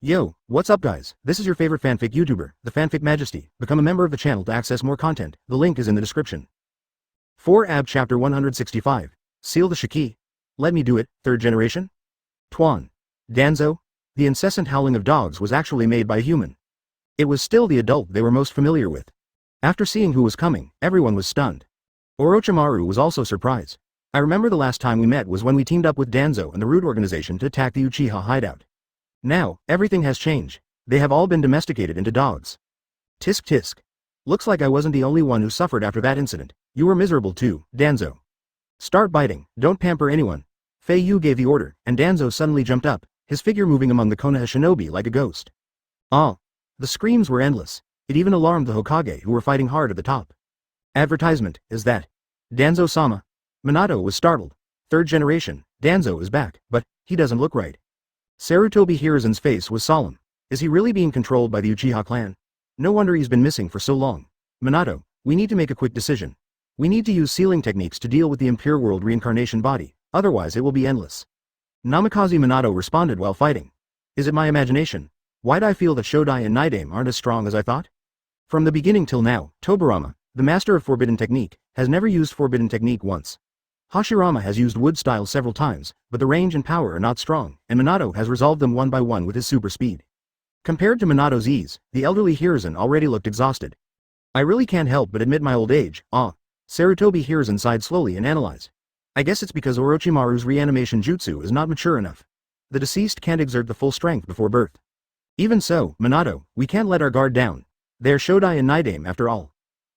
Yo, what's up guys? This is your favorite fanfic YouTuber, the Fanfic Majesty. Become a member of the channel to access more content, the link is in the description. 4 Ab Chapter 165. Seal the Shiki. Let me do it, third generation? Tuan. Danzo? The incessant howling of dogs was actually made by a human. It was still the adult they were most familiar with. After seeing who was coming, everyone was stunned. Orochimaru was also surprised. I remember the last time we met was when we teamed up with Danzo and the Root organization to attack the Uchiha hideout. Now, everything has changed. They have all been domesticated into dogs. Tisk tisk. Looks like I wasn't the only one who suffered after that incident. You were miserable too, Danzo. Start biting, don't pamper anyone. Fei Yu gave the order, and Danzo suddenly jumped up, his figure moving among the Konoha shinobi like a ghost. Ah! The screams were endless. It even alarmed the Hokage who were fighting hard at the top. Advertisement, is that? Danzo-sama. Minato was startled. Third generation, Danzo is back, but he doesn't look right. Sarutobi Hiruzen's face was solemn. Is he really being controlled by the Uchiha clan? No wonder he's been missing for so long. Minato, we need to make a quick decision. We need to use sealing techniques to deal with the impure world reincarnation body, otherwise it will be endless. Namikaze Minato responded while fighting. Is it my imagination? Why'd I feel that Shodai and Nidaime aren't as strong as I thought? From the beginning till now, Tobirama, the master of forbidden technique, has never used forbidden technique once. Hashirama has used wood style several times, but the range and power are not strong, and Minato has resolved them one by one with his super speed. Compared to Minato's ease, the elderly Hiruzen already looked exhausted. I really can't help but admit my old age. Sarutobi Hiruzen sighed slowly and analyzed. I guess it's because Orochimaru's reanimation jutsu is not mature enough. The deceased can't exert the full strength before birth. Even so, Minato, we can't let our guard down. They're Shodai and Nidaime after all.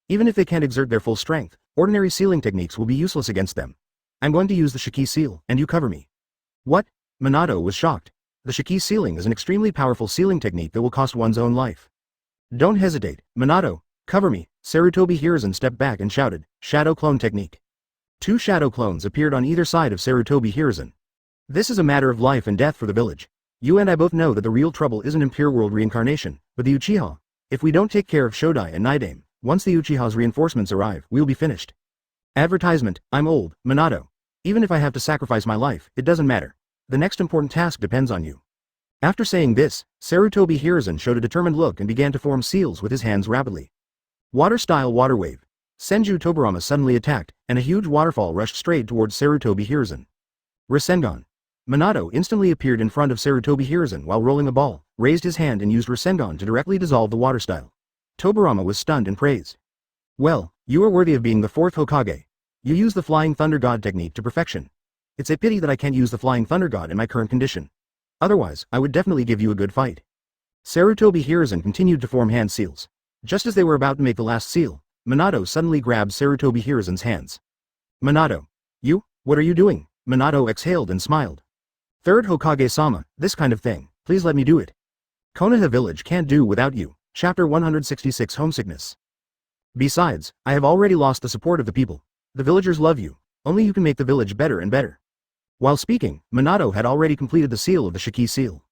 Even if they can't exert their full strength, ordinary sealing techniques will be useless against them. I'm going to use the Shiki seal, and you cover me. What? Minato was shocked. The Shiki sealing is an extremely powerful sealing technique that will cost one's own life. Don't hesitate, Minato, cover me. Sarutobi Hiruzen stepped back and shouted, Shadow Clone Technique. 2 shadow clones appeared on either side of Sarutobi Hiruzen. This is a matter of life and death for the village. You and I both know that the real trouble isn't impure world reincarnation, but the Uchiha. If we don't take care of Shodai and Nidaime, once the Uchiha's reinforcements arrive, we'll be finished. Advertisement, I'm old, Minato. Even if I have to sacrifice my life, it doesn't matter. The next important task depends on you. After saying this, Sarutobi Hiruzen showed a determined look and began to form seals with his hands rapidly. Water-style water wave. Senju Tobirama suddenly attacked, and a huge waterfall rushed straight towards Sarutobi Hiruzen. Rasengan. Minato instantly appeared in front of Sarutobi Hiruzen while rolling a ball, raised his hand and used Rasengan to directly dissolve the water style. Tobirama was stunned and praised. Well, you are worthy of being the 4th Hokage. You use the Flying Thunder God technique to perfection. It's a pity that I can't use the Flying Thunder God in my current condition. Otherwise, I would definitely give you a good fight. Sarutobi Hiruzen continued to form hand seals. Just as they were about to make the last seal, Minato suddenly grabbed Sarutobi Hiruzen's hands. Minato. You? What are you doing? Minato exhaled and smiled. Third Hokage-sama, this kind of thing, please let me do it. Konoha village can't do without you. Chapter 166 Homesickness. Besides, I have already lost the support of the people. The villagers love you. Only you can make the village better and better. While speaking, Minato had already completed the seal of the Shiki seal.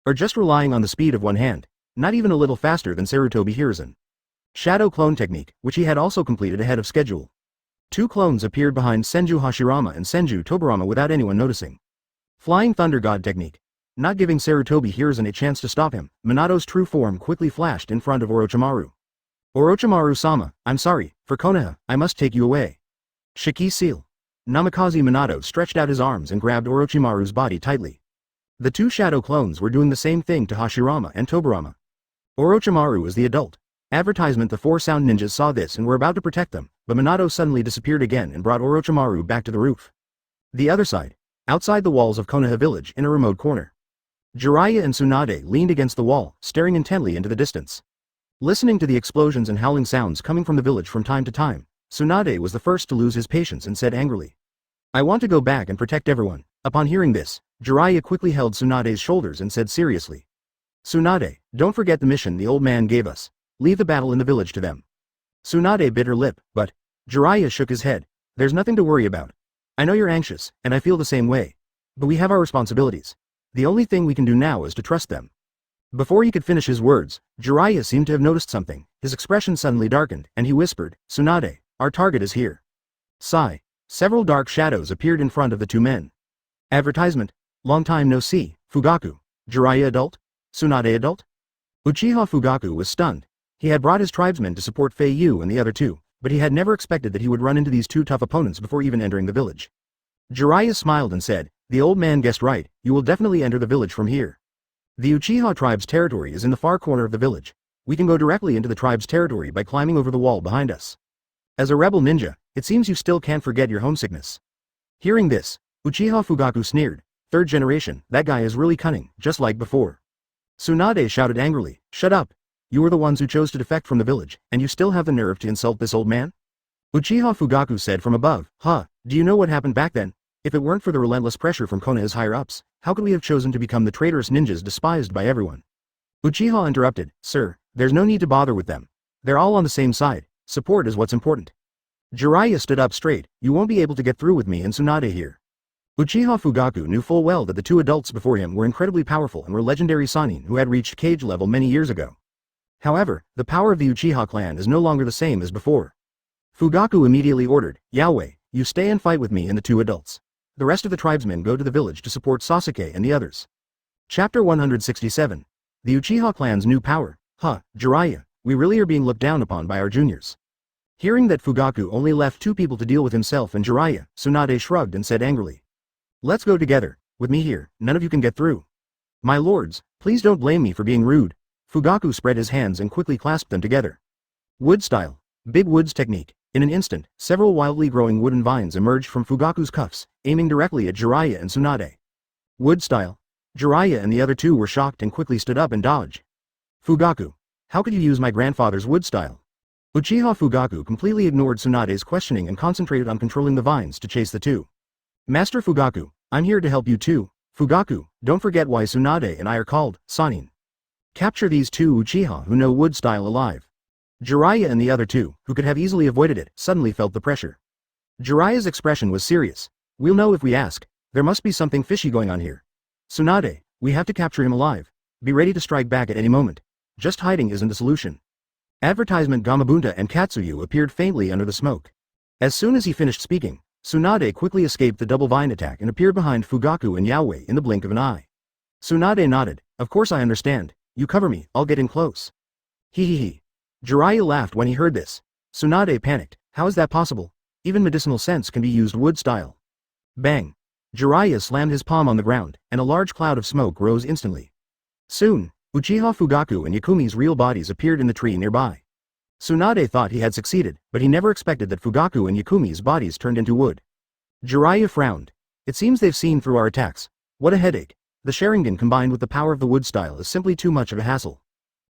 Or just relying on the speed of one hand, not even a little faster than Sarutobi Hiruzen. Shadow clone technique, which he had also completed ahead of schedule. 2 clones appeared behind Senju Hashirama and Senju Tobirama without anyone noticing. Flying Thunder God technique. Not giving Sarutobi Hiruzen a chance to stop him, Minato's true form quickly flashed in front of Orochimaru. Orochimaru-sama, I'm sorry, for Konoha, I must take you away. Shiki seal. Namikaze Minato stretched out his arms and grabbed Orochimaru's body tightly. The 2 shadow clones were doing the same thing to Hashirama and Tobirama. Orochimaru is the adult. Advertisement. The 4 sound ninjas saw this and were about to protect them, but Minato suddenly disappeared again and brought Orochimaru back to the roof. The other side. Outside the walls of Konoha village in a remote corner. Jiraiya and Tsunade leaned against the wall, staring intently into the distance. Listening to the explosions and howling sounds coming from the village from time to time, Tsunade was the first to lose his patience and said angrily. I want to go back and protect everyone. Upon hearing this, Jiraiya quickly held Tsunade's shoulders and said seriously. Tsunade, don't forget the mission the old man gave us. Leave the battle in the village to them. Tsunade bit her lip, but Jiraiya shook his head. There's nothing to worry about. I know you're anxious, and I feel the same way. But we have our responsibilities. The only thing we can do now is to trust them. Before he could finish his words, Jiraiya seemed to have noticed something. His expression suddenly darkened, and he whispered, Tsunade, our target is here. Sigh. Several dark shadows appeared in front of the 2 men. Advertisement. Long time no see, Fugaku. Jiraiya adult? Tsunade adult? Uchiha Fugaku was stunned. He had brought his tribesmen to support Fei Yu and the other two, but he had never expected that he would run into these two tough opponents before even entering the village. Jiraiya smiled and said, "The old man guessed right, you will definitely enter the village from here. The Uchiha tribe's territory is in the far corner of the village. We can go directly into the tribe's territory by climbing over the wall behind us. As a rebel ninja, it seems you still can't forget your homesickness." Hearing this, Uchiha Fugaku sneered, "Third generation, that guy is really cunning, just like before." Tsunade shouted angrily, "Shut up! You were the ones who chose to defect from the village, and you still have the nerve to insult this old man?" Uchiha Fugaku said from above, Do you know what happened back then? If it weren't for the relentless pressure from Konoha's higher-ups, how could we have chosen to become the traitorous ninjas despised by everyone?" Uchiha interrupted, "Sir, there's no need to bother with them. They're all on the same side. Support is what's important." Jiraiya stood up straight, "You won't be able to get through with me and Tsunade here." Uchiha Fugaku knew full well that the two adults before him were incredibly powerful and were legendary Sanin who had reached cage level many years ago. However, the power of the Uchiha clan is no longer the same as before. Fugaku immediately ordered, "Yaoi, you stay and fight with me and the two adults. The rest of the tribesmen go to the village to support Sasuke and the others." Chapter 167. The Uchiha clan's new power. Jiraiya, we really are being looked down upon by our juniors. Hearing that Fugaku only left two people to deal with himself and Jiraiya, Tsunade shrugged and said angrily, "Let's go together. With me here, none of you can get through." "My lords, please don't blame me for being rude." Fugaku spread his hands and quickly clasped them together. Wood style. Big Woods technique. In an instant, several wildly growing wooden vines emerged from Fugaku's cuffs, aiming directly at Jiraiya and Tsunade. Wood style. Jiraiya and the other two were shocked and quickly stood up and dodged. "Fugaku, how could you use my grandfather's wood style?" Uchiha Fugaku completely ignored Tsunade's questioning and concentrated on controlling the vines to chase the two. "Master Fugaku, I'm here to help you too. Fugaku, don't forget why Tsunade and I are called Sanin. Capture these two Uchiha who know wood style alive." Jiraiya and the other two, who could have easily avoided it, suddenly felt the pressure. Jiraiya's expression was serious. "We'll know if we ask. There must be something fishy going on here. Tsunade, we have to capture him alive. Be ready to strike back at any moment. Just hiding isn't the solution." Advertisement Gamabunta and Katsuyu appeared faintly under the smoke. As soon as he finished speaking, Tsunade quickly escaped the double vine attack and appeared behind Fugaku and Yaoi in the blink of an eye. Tsunade nodded, "Of course I understand. You cover me, I'll get in close." He. Jiraiya laughed when he heard this. Tsunade panicked, "How is that possible? Even medicinal scents can be used wood style." Bang! Jiraiya slammed his palm on the ground, and a large cloud of smoke rose instantly. Soon, Uchiha Fugaku and Yakumi's real bodies appeared in the tree nearby. Tsunade thought he had succeeded, but he never expected that Fugaku and Yakumi's bodies turned into wood. Jiraiya frowned. "It seems they've seen through our attacks. What a headache. The Sharingan combined with the power of the wood style is simply too much of a hassle."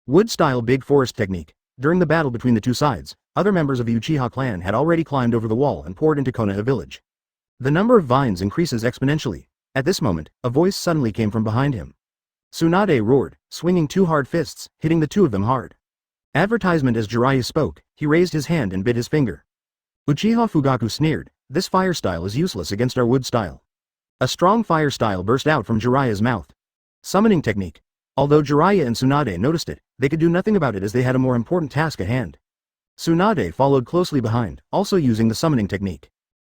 Wood style big forest technique. During the battle between the two sides, other members of the Uchiha clan had already climbed over the wall and poured into Konoha village. The number of vines increases exponentially. At this moment, a voice suddenly came from behind him. Tsunade roared, swinging two hard fists, hitting the two of them hard. Advertisement as Jiraiya spoke, he raised his hand and bit his finger. Uchiha Fugaku sneered, "This fire style is useless against our wood style." A strong fire style burst out from Jiraiya's mouth. Summoning technique. Although Jiraiya and Tsunade noticed it, they could do nothing about it as they had a more important task at hand. Tsunade followed closely behind, also using the summoning technique.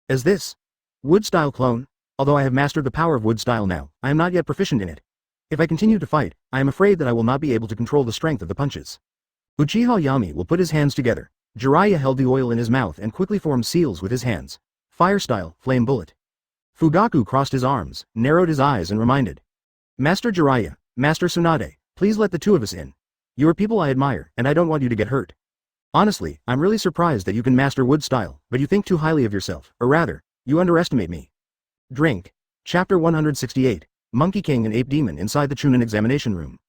"Is this wood style clone? Although I have mastered the power of wood style now, I am not yet proficient in it. If I continue to fight, I am afraid that I will not be able to control the strength of the punches." Uchiha Yami will put his hands together. Jiraiya held the oil in his mouth and quickly formed seals with his hands. Fire style, flame bullet. Fugaku crossed his arms, narrowed his eyes and reminded. "Master Jiraiya, Master Tsunade, please let the two of us in. You are people I admire, and I don't want you to get hurt. Honestly, I'm really surprised that you can master wood style, but you think too highly of yourself, or rather, you underestimate me." Drink. Chapter 168. Monkey King and Ape Demon inside the Chunin examination room.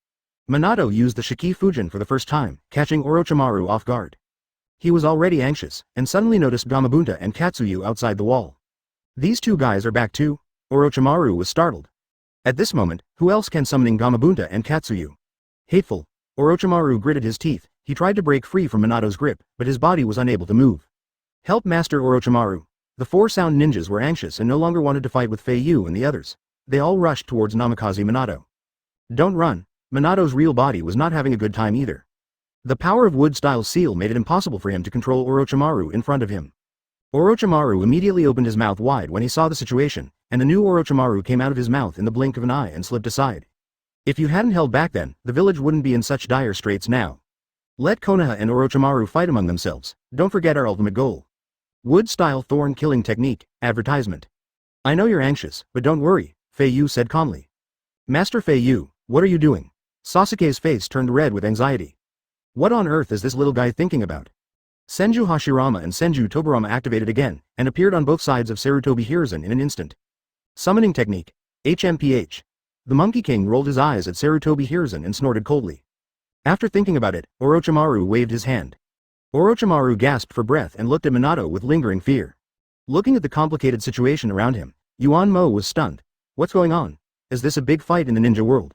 Minato used the Shiki Fujin for the first time, catching Orochimaru off guard. He was already anxious, and suddenly noticed Gamabunta and Katsuyu outside the wall. "These two guys are back too?" Orochimaru was startled. At this moment, who else can summoning Gamabunta and Katsuyu? Hateful. Orochimaru gritted his teeth. He tried to break free from Minato's grip, but his body was unable to move. "Help Master Orochimaru." The four sound ninjas were anxious and no longer wanted to fight with Fei Yu and the others. They all rushed towards Namikaze Minato. "Don't run." Minato's real body was not having a good time either. The power of wood-style seal made it impossible for him to control Orochimaru in front of him. Orochimaru immediately opened his mouth wide when he saw the situation, and the new Orochimaru came out of his mouth in the blink of an eye and slipped aside. If you hadn't held back then, the village wouldn't be in such dire straits now. Let Konoha and Orochimaru fight among themselves, don't forget our ultimate goal. Wood-style thorn killing technique, advertisement. I know you're anxious, but don't worry, Fei Yu said calmly. Master Fei Yu, what are you doing? Sasuke's face turned red with anxiety. What on earth is this little guy thinking about? Senju Hashirama and Senju Tobirama activated again, and appeared on both sides of Sarutobi Hiruzen in an instant. Summoning technique, HMPH. The Monkey King rolled his eyes at Sarutobi Hiruzen and snorted coldly. After thinking about it, Orochimaru waved his hand. Orochimaru gasped for breath and looked at Minato with lingering fear. Looking at the complicated situation around him, Yuan Mo was stunned. What's going on? Is this a big fight in the ninja world?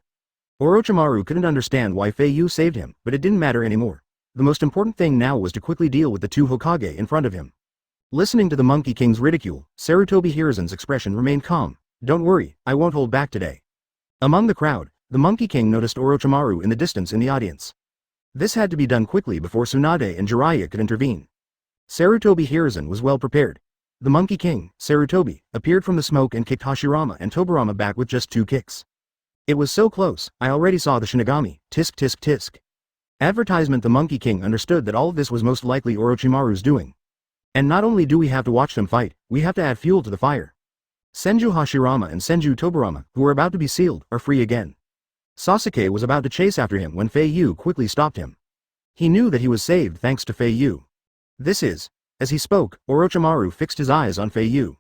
Orochimaru couldn't understand why Fei Yu saved him, but it didn't matter anymore. The most important thing now was to quickly deal with the two Hokage in front of him. Listening to the Monkey King's ridicule, Sarutobi Hiruzen's expression remained calm. Don't worry, I won't hold back today. Among the crowd, the Monkey King noticed Orochimaru in the distance in the audience. This had to be done quickly before Tsunade and Jiraiya could intervene. Sarutobi Hiruzen was well prepared. The Monkey King, Sarutobi, appeared from the smoke and kicked Hashirama and Tobirama back with just 2 kicks. It was so close, I already saw the Shinigami, tisk tisk tisk. Advertisement. The Monkey King understood that all of this was most likely Orochimaru's doing. And not only do we have to watch them fight, we have to add fuel to the fire. Senju Hashirama and Senju Tobirama, who were about to be sealed, are free again. Sasuke was about to chase after him when Fei Yu quickly stopped him. He knew that he was saved thanks to Fei Yu. This is. As he spoke, Orochimaru fixed his eyes on Fei Yu.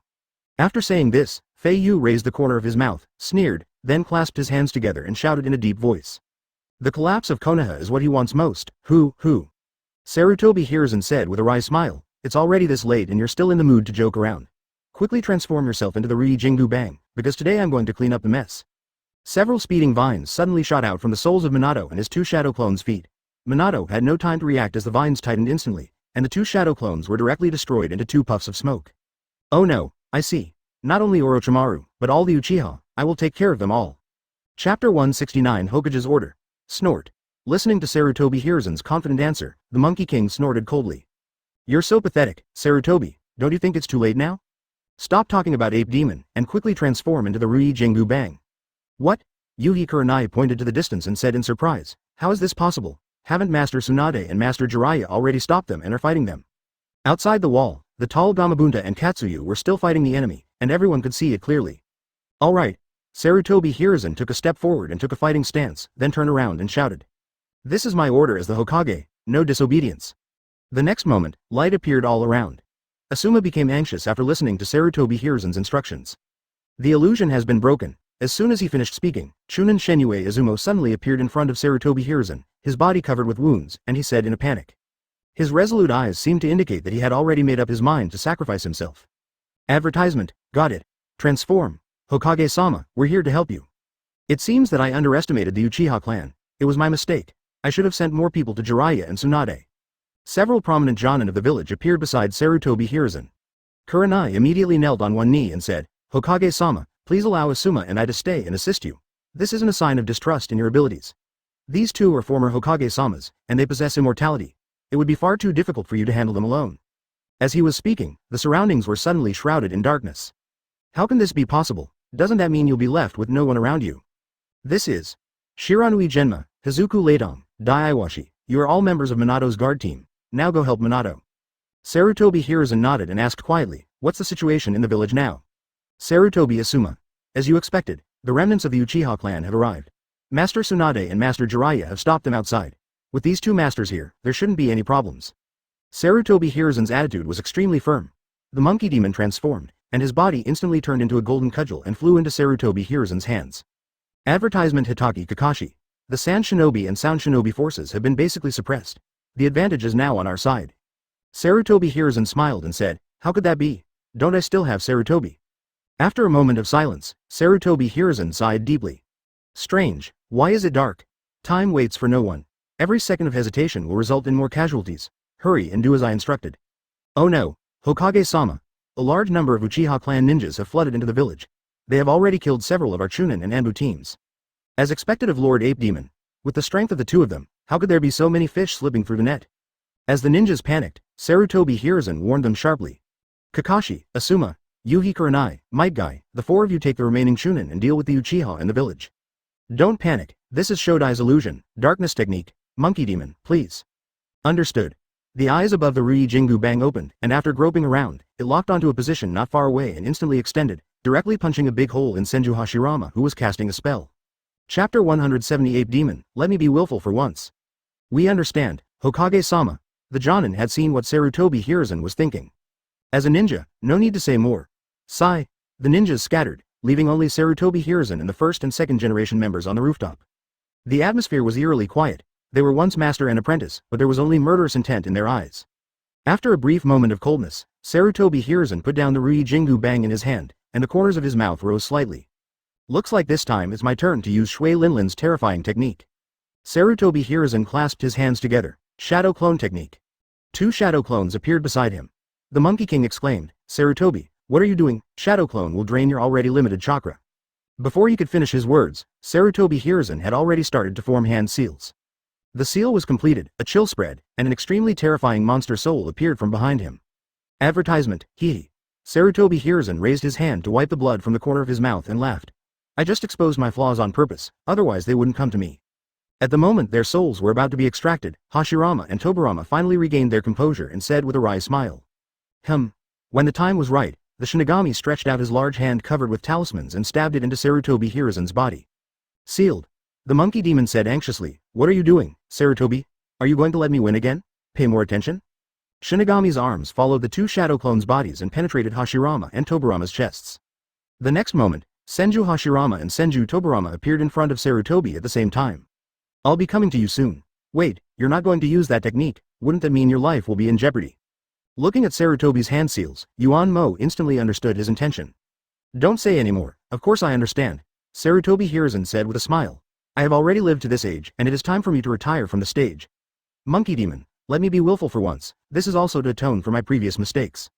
After saying this, Fei Yu raised the corner of his mouth, sneered, then clasped his hands together and shouted in a deep voice. The collapse of Konoha is what he wants most. Who? Sarutobi Hiruzen said with a wry smile, it's already this late and you're still in the mood to joke around. Quickly transform yourself into the Ri-Jingu Bang, because today I'm going to clean up the mess. Several speeding vines suddenly shot out from the soles of Minato and his 2 shadow clones' feet. Minato had no time to react as the vines tightened instantly, and the 2 shadow clones were directly destroyed into 2 puffs of smoke. Oh no, I see. Not only Orochimaru, but all the Uchiha, I will take care of them all. Chapter 169 Hokage's Order. Snort. Listening to Sarutobi Hiruzen's confident answer, the Monkey King snorted coldly. You're so pathetic, Sarutobi, don't you think it's too late now? Stop talking about Ape Demon, and quickly transform into the Ri-Jingu Bang. What? Yuhi Kurenai pointed to the distance and said in surprise, how is this possible? Haven't Master Tsunade and Master Jiraiya already stopped them and are fighting them? Outside the wall, the tall Gamabunta and Katsuyu were still fighting the enemy, and everyone could see it clearly. Alright. Sarutobi Hiruzen took a step forward and took a fighting stance, then turned around and shouted. This is my order as the Hokage, no disobedience. The next moment, light appeared all around. Asuma became anxious after listening to Sarutobi Hiruzen's instructions. The illusion has been broken. As soon as he finished speaking, Chunin Shenue Izumo suddenly appeared in front of Sarutobi Hiruzen, his body covered with wounds, and he said in a panic. His resolute eyes seemed to indicate that he had already made up his mind to sacrifice himself. Advertisement, got it. Transform. Hokage-sama, we're here to help you. It seems that I underestimated the Uchiha clan. It was my mistake. I should have sent more people to Jiraiya and Tsunade. Several prominent jonin of the village appeared beside Sarutobi Hiruzen. Kurenai immediately knelt on one knee and said, Hokage-sama, please allow Asuma and I to stay and assist you. This isn't a sign of distrust in your abilities. These 2 are former Hokage-samas, and they possess immortality. It would be far too difficult for you to handle them alone. As he was speaking, the surroundings were suddenly shrouded in darkness. How can this be possible? Doesn't that mean you'll be left with no one around you? This is Shiranui Genma, Hazuku Ladong, Dai Iwashi, you are all members of Minato's guard team. Now go help Minato. Sarutobi Hiruzen nodded and asked quietly, what's the situation in the village now? Sarutobi Asuma. As you expected, the remnants of the Uchiha clan have arrived. Master Tsunade and Master Jiraiya have stopped them outside. With these 2 masters here, there shouldn't be any problems. Sarutobi Hiruzen's attitude was extremely firm. The monkey demon transformed, and his body instantly turned into a golden cudgel and flew into Sarutobi Hiruzen's hands. Advertisement. Hitaki Kakashi. The Sand Shinobi and Sound Shinobi forces have been basically suppressed. The advantage is now on our side. Sarutobi Hiruzen smiled and said, how could that be? Don't I still have Sarutobi? After a moment of silence, Sarutobi Hiruzen sighed deeply. Strange, why is it dark? Time waits for no one. Every second of hesitation will result in more casualties. Hurry and do as I instructed. Oh no, Hokage-sama. A large number of Uchiha clan ninjas have flooded into the village. They have already killed several of our Chunin and Anbu teams. As expected of Lord Ape Demon, with the strength of the 2 of them, how could there be so many fish slipping through the net? As the ninjas panicked, Sarutobi Hiruzen warned them sharply. Kakashi, Asuma, Yuhi Kurenai, Might Guy, the 4 of you take the remaining Chunin and deal with the Uchiha in the village. Don't panic, this is Shodai's illusion, darkness technique, monkey demon, please. Understood. The eyes above the Rui Jingu Bang opened, and after groping around, it locked onto a position not far away and instantly extended, directly punching a big hole in Senju Hashirama who was casting a spell. Chapter 170 Ape Demon, let me be willful for once. We understand, Hokage-sama. The Jonin had seen what Sarutobi Hiruzen was thinking. As a ninja, no need to say more. Sigh. The ninjas scattered, leaving only Sarutobi Hiruzen and the first and second generation members on the rooftop. The atmosphere was eerily quiet. They were once master and apprentice, but there was only murderous intent in their eyes. After a brief moment of coldness, Sarutobi Hiruzen put down the Rui Jingu Bang in his hand, and the corners of his mouth rose slightly. Looks like this time it's my turn to use Shui Linlin's terrifying technique. Sarutobi Hiruzen clasped his hands together. Shadow clone technique. 2 shadow clones appeared beside him. The Monkey King exclaimed, Sarutobi, what are you doing? Shadow clone will drain your already limited chakra. Before he could finish his words, Sarutobi Hiruzen had already started to form hand seals. The seal was completed, a chill spread, and an extremely terrifying monster soul appeared from behind him. Advertisement, hee. Sarutobi Hiruzen raised his hand to wipe the blood from the corner of his mouth and laughed. I just exposed my flaws on purpose, otherwise they wouldn't come to me. At the moment their souls were about to be extracted, Hashirama and Tobirama finally regained their composure and said with a wry smile. When the time was right, the Shinigami stretched out his large hand covered with talismans and stabbed it into Sarutobi Hiruzen's body. Sealed. The monkey demon said anxiously, what are you doing, Sarutobi? Are you going to let me win again? Pay more attention? Shinigami's arms followed the 2 shadow clones' bodies and penetrated Hashirama and Tobirama's chests. The next moment, Senju Hashirama and Senju Tobirama appeared in front of Sarutobi at the same time. I'll be coming to you soon. Wait, you're not going to use that technique, wouldn't that mean your life will be in jeopardy? Looking at Sarutobi's hand seals, Yuan Mo instantly understood his intention. Don't say anymore, of course I understand, Sarutobi Hiruzen said with a smile. I have already lived to this age and it is time for me to retire from the stage. Monkey demon, let me be willful for once, this is also to atone for my previous mistakes.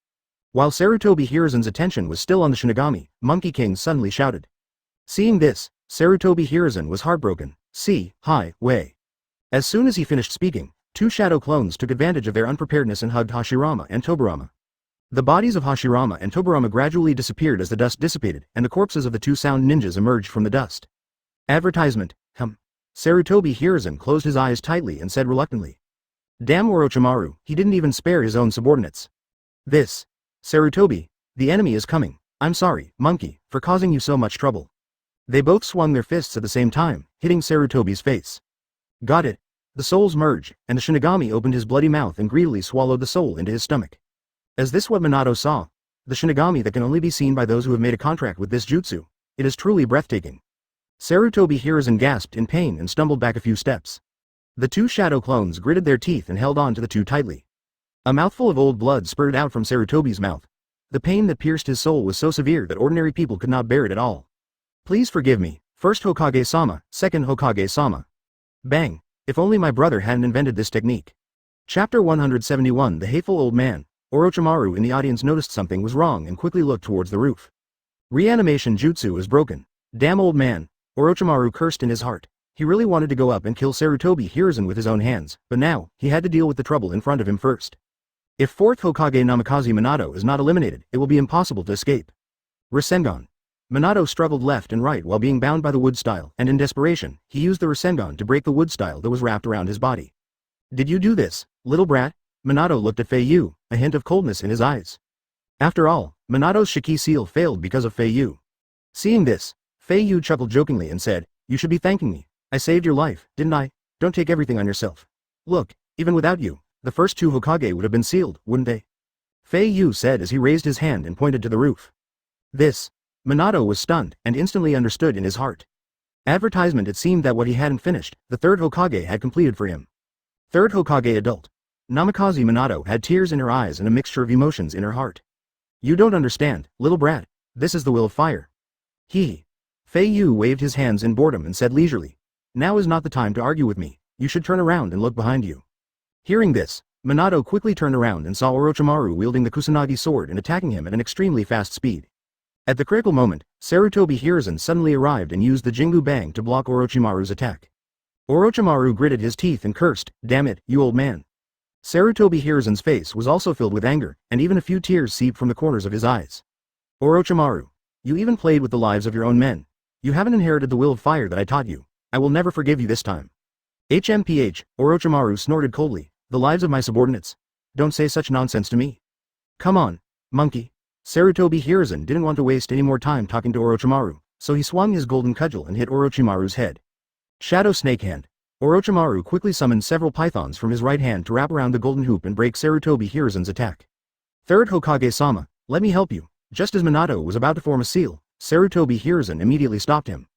While Sarutobi Hiruzen's attention was still on the Shinigami, Monkey King suddenly shouted. Seeing this, Sarutobi Hiruzen was heartbroken. See, hi, way. As soon as he finished speaking, 2 shadow clones took advantage of their unpreparedness and hugged Hashirama and Tobirama. The bodies of Hashirama and Tobirama gradually disappeared as the dust dissipated and the corpses of the 2 sound ninjas emerged from the dust. Advertisement, Sarutobi Hiruzen closed his eyes tightly and said reluctantly. Damn Orochimaru, he didn't even spare his own subordinates. This. Sarutobi, the enemy is coming. I'm sorry, monkey, for causing you so much trouble. They both swung their fists at the same time, hitting Sarutobi's face. Got it. The souls merged, and the Shinigami opened his bloody mouth and greedily swallowed the soul into his stomach. Is this what Minato saw? The Shinigami that can only be seen by those who have made a contract with this jutsu. It is truly breathtaking. Sarutobi Hiruzen gasped in pain and stumbled back a few steps. The 2 shadow clones gritted their teeth and held on to the 2 tightly. A mouthful of old blood spurted out from Sarutobi's mouth. The pain that pierced his soul was so severe that ordinary people could not bear it at all. Please forgive me, first Hokage-sama, second Hokage-sama. Bang, if only my brother hadn't invented this technique. Chapter 171 The Hateful Old Man. Orochimaru in the audience noticed something was wrong and quickly looked towards the roof. Reanimation jutsu is broken. Damn old man, Orochimaru cursed in his heart. He really wanted to go up and kill Sarutobi Hiruzen with his own hands, but now, he had to deal with the trouble in front of him first. If 4th Hokage Namikaze Minato is not eliminated, it will be impossible to escape. Rasengan. Minato struggled left and right while being bound by the wood style, and in desperation, he used the Rasengan to break the wood style that was wrapped around his body. Did you do this, little brat? Minato looked at Fei Yu, a hint of coldness in his eyes. After all, Minato's Shiki seal failed because of Fei Yu. Seeing this, Fei Yu chuckled jokingly and said, you should be thanking me. I saved your life, didn't I? Don't take everything on yourself. Look, even without you, the first 2 Hokage would have been sealed, wouldn't they? Fei Yu said as he raised his hand and pointed to the roof. This. Minato was stunned and instantly understood in his heart. Advertisement. It seemed that what he hadn't finished, the 3rd Hokage had completed for him. 3rd Hokage adult. Namikaze Minato had tears in her eyes and a mixture of emotions in her heart. You don't understand, little brat. This is the will of fire. He. Fei Yu waved his hands in boredom and said leisurely. Now is not the time to argue with me, you should turn around and look behind you. Hearing this, Minato quickly turned around and saw Orochimaru wielding the Kusanagi sword and attacking him at an extremely fast speed. At the critical moment, Sarutobi Hiruzen suddenly arrived and used the Jingu Bang to block Orochimaru's attack. Orochimaru gritted his teeth and cursed, damn it, you old man. Sarutobi Hiruzen's face was also filled with anger, and even a few tears seeped from the corners of his eyes. Orochimaru. You even played with the lives of your own men. You haven't inherited the will of fire that I taught you. I will never forgive you this time. HMPH, Orochimaru snorted coldly. The lives of my subordinates. Don't say such nonsense to me. Come on, monkey. Sarutobi Hiruzen didn't want to waste any more time talking to Orochimaru, so he swung his golden cudgel and hit Orochimaru's head. Shadow Snake Hand. Orochimaru quickly summoned several pythons from his right hand to wrap around the golden hoop and break Sarutobi Hiruzen's attack. Third Hokage-sama, let me help you. Just as Minato was about to form a seal, Sarutobi Hiruzen immediately stopped him.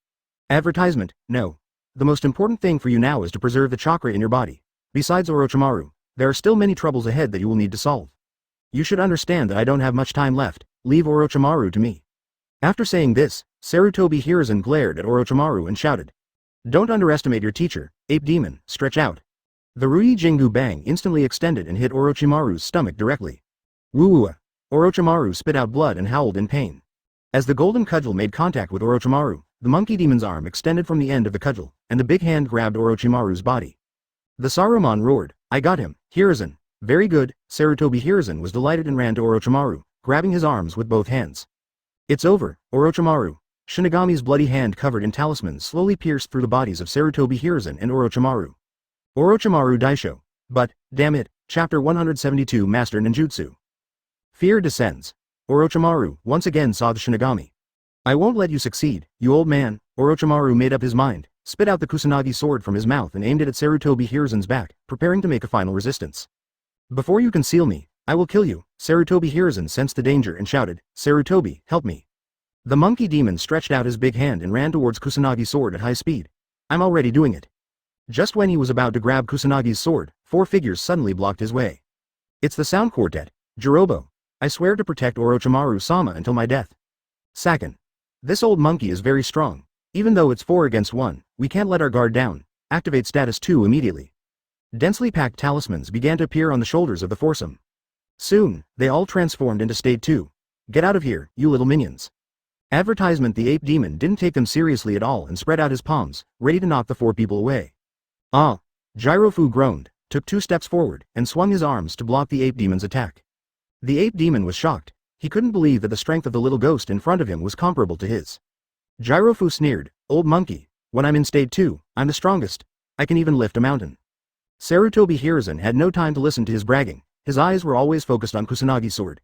Advertisement, no. The most important thing for you now is to preserve the chakra in your body. Besides Orochimaru, there are still many troubles ahead that you will need to solve. You should understand that I don't have much time left, leave Orochimaru to me. After saying this, Sarutobi Hiruzen glared at Orochimaru and shouted. Don't underestimate your teacher, Ape Demon, stretch out. The Rui Jingu Bang instantly extended and hit Orochimaru's stomach directly. Woo-woo. Orochimaru spit out blood and howled in pain. As the golden cudgel made contact with Orochimaru, the monkey demon's arm extended from the end of the cudgel, and the big hand grabbed Orochimaru's body. The Saruman roared, I got him, Hiruzen. Very good. Sarutobi Hiruzen was delighted and ran to Orochimaru, grabbing his arms with both hands. It's over, Orochimaru. Shinigami's bloody hand covered in talismans slowly pierced through the bodies of Sarutobi Hiruzen and Orochimaru. Orochimaru Daisho. But, damn it, Chapter 172 Master Ninjutsu. Fear descends. Orochimaru once again saw the Shinigami. I won't let you succeed, you old man. Orochimaru made up his mind, spit out the Kusanagi sword from his mouth and aimed it at Sarutobi Hiruzen's back, preparing to make a final resistance. Before you conceal me, I will kill you. Sarutobi Hiruzen sensed the danger and shouted, Sarutobi, help me. The monkey demon stretched out his big hand and ran towards Kusanagi's sword at high speed. I'm already doing it. Just when he was about to grab Kusanagi's sword, four figures suddenly blocked his way. It's the Sound Quartet, Jirobo. I swear to protect Orochimaru-sama until my death. Sakin. This old monkey is very strong. Even though it's 4 against 1, we can't let our guard down. Activate status 2 immediately. Densely packed talismans began to appear on the shoulders of the foursome. Soon, they all transformed into state 2. Get out of here, you little minions. Advertisement. The ape demon didn't take them seriously at all and spread out his palms, ready to knock the 4 people away. Ah! Jirofu groaned, took 2 steps forward, and swung his arms to block the ape demon's attack. The ape demon was shocked. He couldn't believe that the strength of the little ghost in front of him was comparable to his. Jirofu sneered, old monkey, when I'm in state 2, I'm the strongest. I can even lift a mountain. Sarutobi Hiruzen had no time to listen to his bragging. His eyes were always focused on Kusanagi's sword.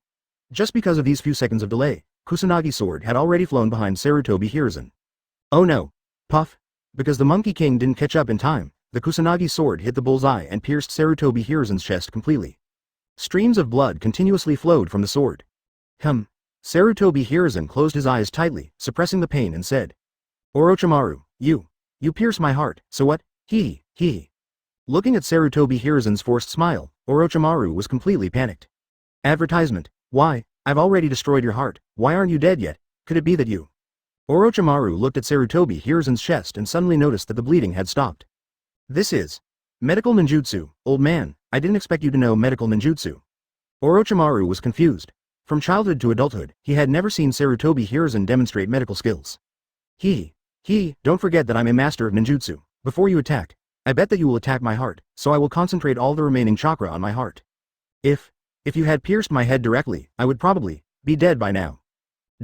Just because of these few seconds of delay, Kusanagi's sword had already flown behind Sarutobi Hiruzen. Oh no. Puff. Because the Monkey King didn't catch up in time, the Kusanagi sword hit the bullseye and pierced Sarutobi Hiruzen's chest completely. Streams of blood continuously flowed from the sword. Sarutobi Hiruzen closed his eyes tightly, suppressing the pain and said. Orochimaru, you pierce my heart, so what? Hee. Looking at Sarutobi Hiruzen's forced smile, Orochimaru was completely panicked. Advertisement. Why? I've already destroyed your heart. Why aren't you dead yet? Could it be that you? Orochimaru looked at Sarutobi Hiruzen's chest and suddenly noticed that the bleeding had stopped. This is medical ninjutsu, old man. I didn't expect you to know medical ninjutsu. Orochimaru was confused. From childhood to adulthood, he had never seen Sarutobi Hiruzen demonstrate medical skills. Don't forget that I'm a master of ninjutsu. Before you attack, I bet that you will attack my heart, so I will concentrate all the remaining chakra on my heart. If you had pierced my head directly, I would probably be dead by now.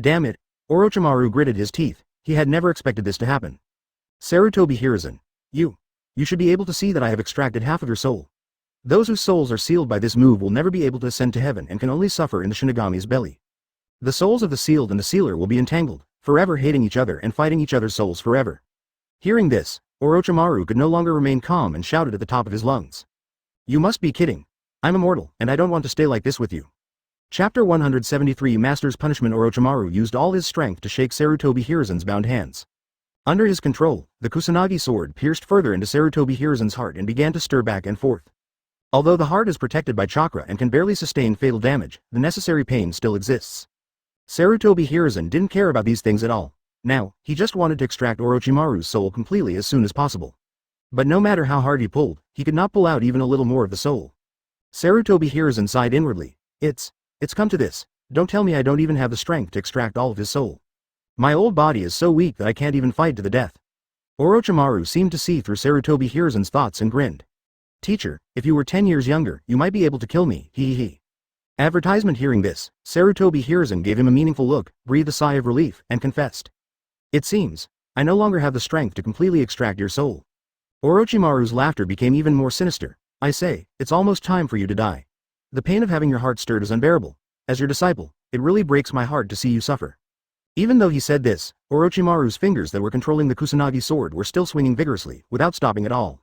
Damn it. Orochimaru gritted his teeth. He had never expected this to happen. Sarutobi Hiruzen, you should be able to see that I have extracted half of your soul. Those whose souls are sealed by this move will never be able to ascend to heaven and can only suffer in the Shinigami's belly. The souls of the sealed and the sealer will be entangled, forever hating each other and fighting each other's souls forever. Hearing this, Orochimaru could no longer remain calm and shouted at the top of his lungs. You must be kidding. I'm immortal, and I don't want to stay like this with you. Chapter 173 Master's Punishment. Orochimaru used all his strength to shake Sarutobi Hiruzen's bound hands. Under his control, the Kusanagi sword pierced further into Sarutobi Hiruzen's heart and began to stir back and forth. Although the heart is protected by chakra and can barely sustain fatal damage, the necessary pain still exists. Sarutobi Hiruzen didn't care about these things at all. Now, he just wanted to extract Orochimaru's soul completely as soon as possible. But no matter how hard he pulled, he could not pull out even a little more of the soul. Sarutobi Hiruzen sighed inwardly. It's come to this. Don't tell me I don't even have the strength to extract all of his soul. My old body is so weak that I can't even fight to the death. Orochimaru seemed to see through Sarutobi Hiruzen's thoughts and grinned. Teacher, if you were 10 years younger, you might be able to kill me, hee. Advertisement. Hearing this, Sarutobi Hiruzen gave him a meaningful look, breathed a sigh of relief, and confessed. It seems I no longer have the strength to completely extract your soul. Orochimaru's laughter became even more sinister. I say, it's almost time for you to die. The pain of having your heart stirred is unbearable. As your disciple, it really breaks my heart to see you suffer. Even though he said this, Orochimaru's fingers that were controlling the Kusanagi sword were still swinging vigorously, without stopping at all.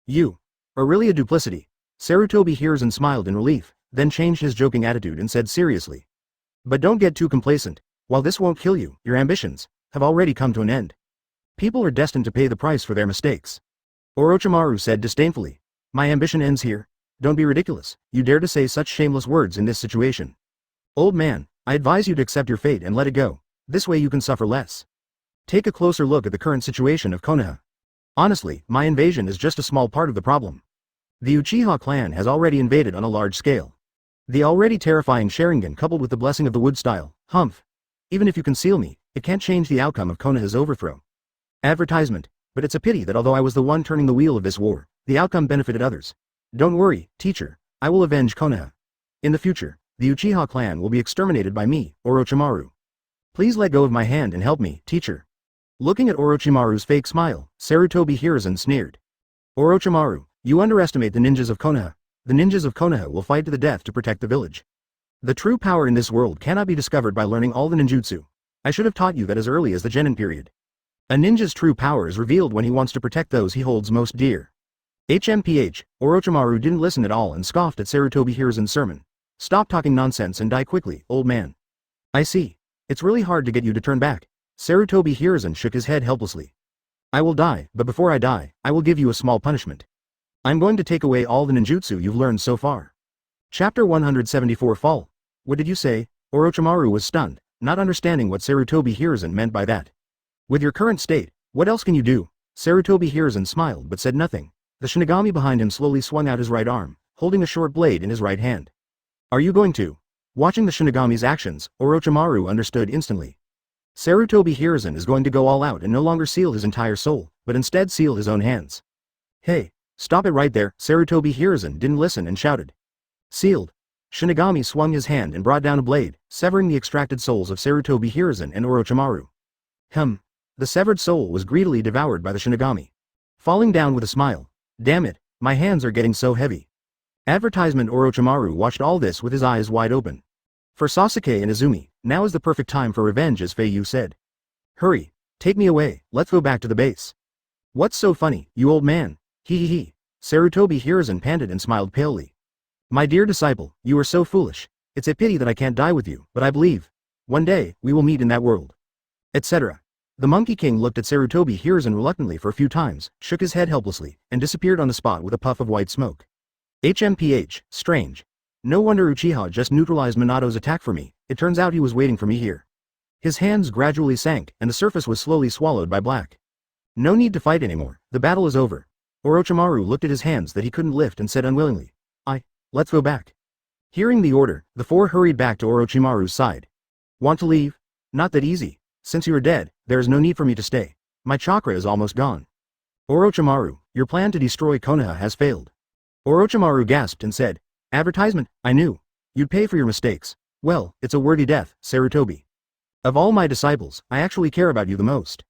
You are really a duplicity. Sarutobi Hiruzen smiled in relief, then changed his joking attitude and said seriously. But don't get too complacent. While this won't kill you, your ambitions have already come to an end. People are destined to pay the price for their mistakes. Orochimaru said disdainfully. My ambition ends here. Don't be ridiculous. You dare to say such shameless words in this situation. Old man, I advise you to accept your fate and let it go. This way you can suffer less. Take a closer look at the current situation of Konoha. Honestly, my invasion is just a small part of the problem. The Uchiha clan has already invaded on a large scale. The already terrifying Sharingan coupled with the blessing of the wood style, humph. Even if you conceal me, it can't change the outcome of Konoha's overthrow. Advertisement. But it's a pity that although I was the one turning the wheel of this war, the outcome benefited others. Don't worry, teacher. I will avenge Konoha. In the future, the Uchiha clan will be exterminated by me, Orochimaru. Please let go of my hand and help me, teacher. Looking at Orochimaru's fake smile, Sarutobi Hiruzen sneered. Orochimaru, you underestimate the ninjas of Konoha. The ninjas of Konoha will fight to the death to protect the village. The true power in this world cannot be discovered by learning all the ninjutsu. I should have taught you that as early as the Genin period. A ninja's true power is revealed when he wants to protect those he holds most dear. HMPH, Orochimaru didn't listen at all and scoffed at Sarutobi Hiruzen's sermon. Stop talking nonsense and die quickly, old man. I see. It's really hard to get you to turn back. Sarutobi Hiruzen shook his head helplessly. I will die, but before I die, I will give you a small punishment. I'm going to take away all the ninjutsu you've learned so far. Chapter 174 Fall. What did you say? Orochimaru was stunned, not understanding what Sarutobi Hiruzen meant by that. With your current state, what else can you do? Sarutobi Hiruzen smiled but said nothing. The Shinigami behind him slowly swung out his right arm, holding a short blade in his right hand. Are you going to? Watching the Shinigami's actions, Orochimaru understood instantly. Sarutobi Hiruzen is going to go all out and no longer seal his entire soul, but instead seal his own hands. Hey, stop it right there. Sarutobi Hiruzen didn't listen and shouted. Sealed. Shinigami swung his hand and brought down a blade, severing the extracted souls of Sarutobi Hiruzen and Orochimaru. The severed soul was greedily devoured by the Shinigami. Falling down with a smile. Damn it, my hands are getting so heavy. Advertisement. Orochimaru watched all this with his eyes wide open. For Sasuke and Izumi, now is the perfect time for revenge, as Fei Yu said. Hurry, take me away, let's go back to the base. What's so funny, you old man? He. Sarutobi Hiruzen panted and smiled palely. My dear disciple, you are so foolish. It's a pity that I can't die with you, but I believe one day we will meet in that world. Etc. The Monkey King looked at Sarutobi Hiruzen reluctantly for a few times, shook his head helplessly, and disappeared on the spot with a puff of white smoke. HMPH, strange. No wonder Uchiha just neutralized Minato's attack for me. It turns out he was waiting for me here. His hands gradually sank, and the surface was slowly swallowed by black. No need to fight anymore, the battle is over. Orochimaru looked at his hands that he couldn't lift and said unwillingly. Let's go back. Hearing the order, the four hurried back to Orochimaru's side. Want to leave? Not that easy. Since you are dead, there is no need for me to stay. My chakra is almost gone. Orochimaru, your plan to destroy Konoha has failed. Orochimaru gasped and said, Advertisement, I knew. You'd pay for your mistakes. Well, it's a worthy death, Sarutobi. Of all my disciples, I actually care about you the most.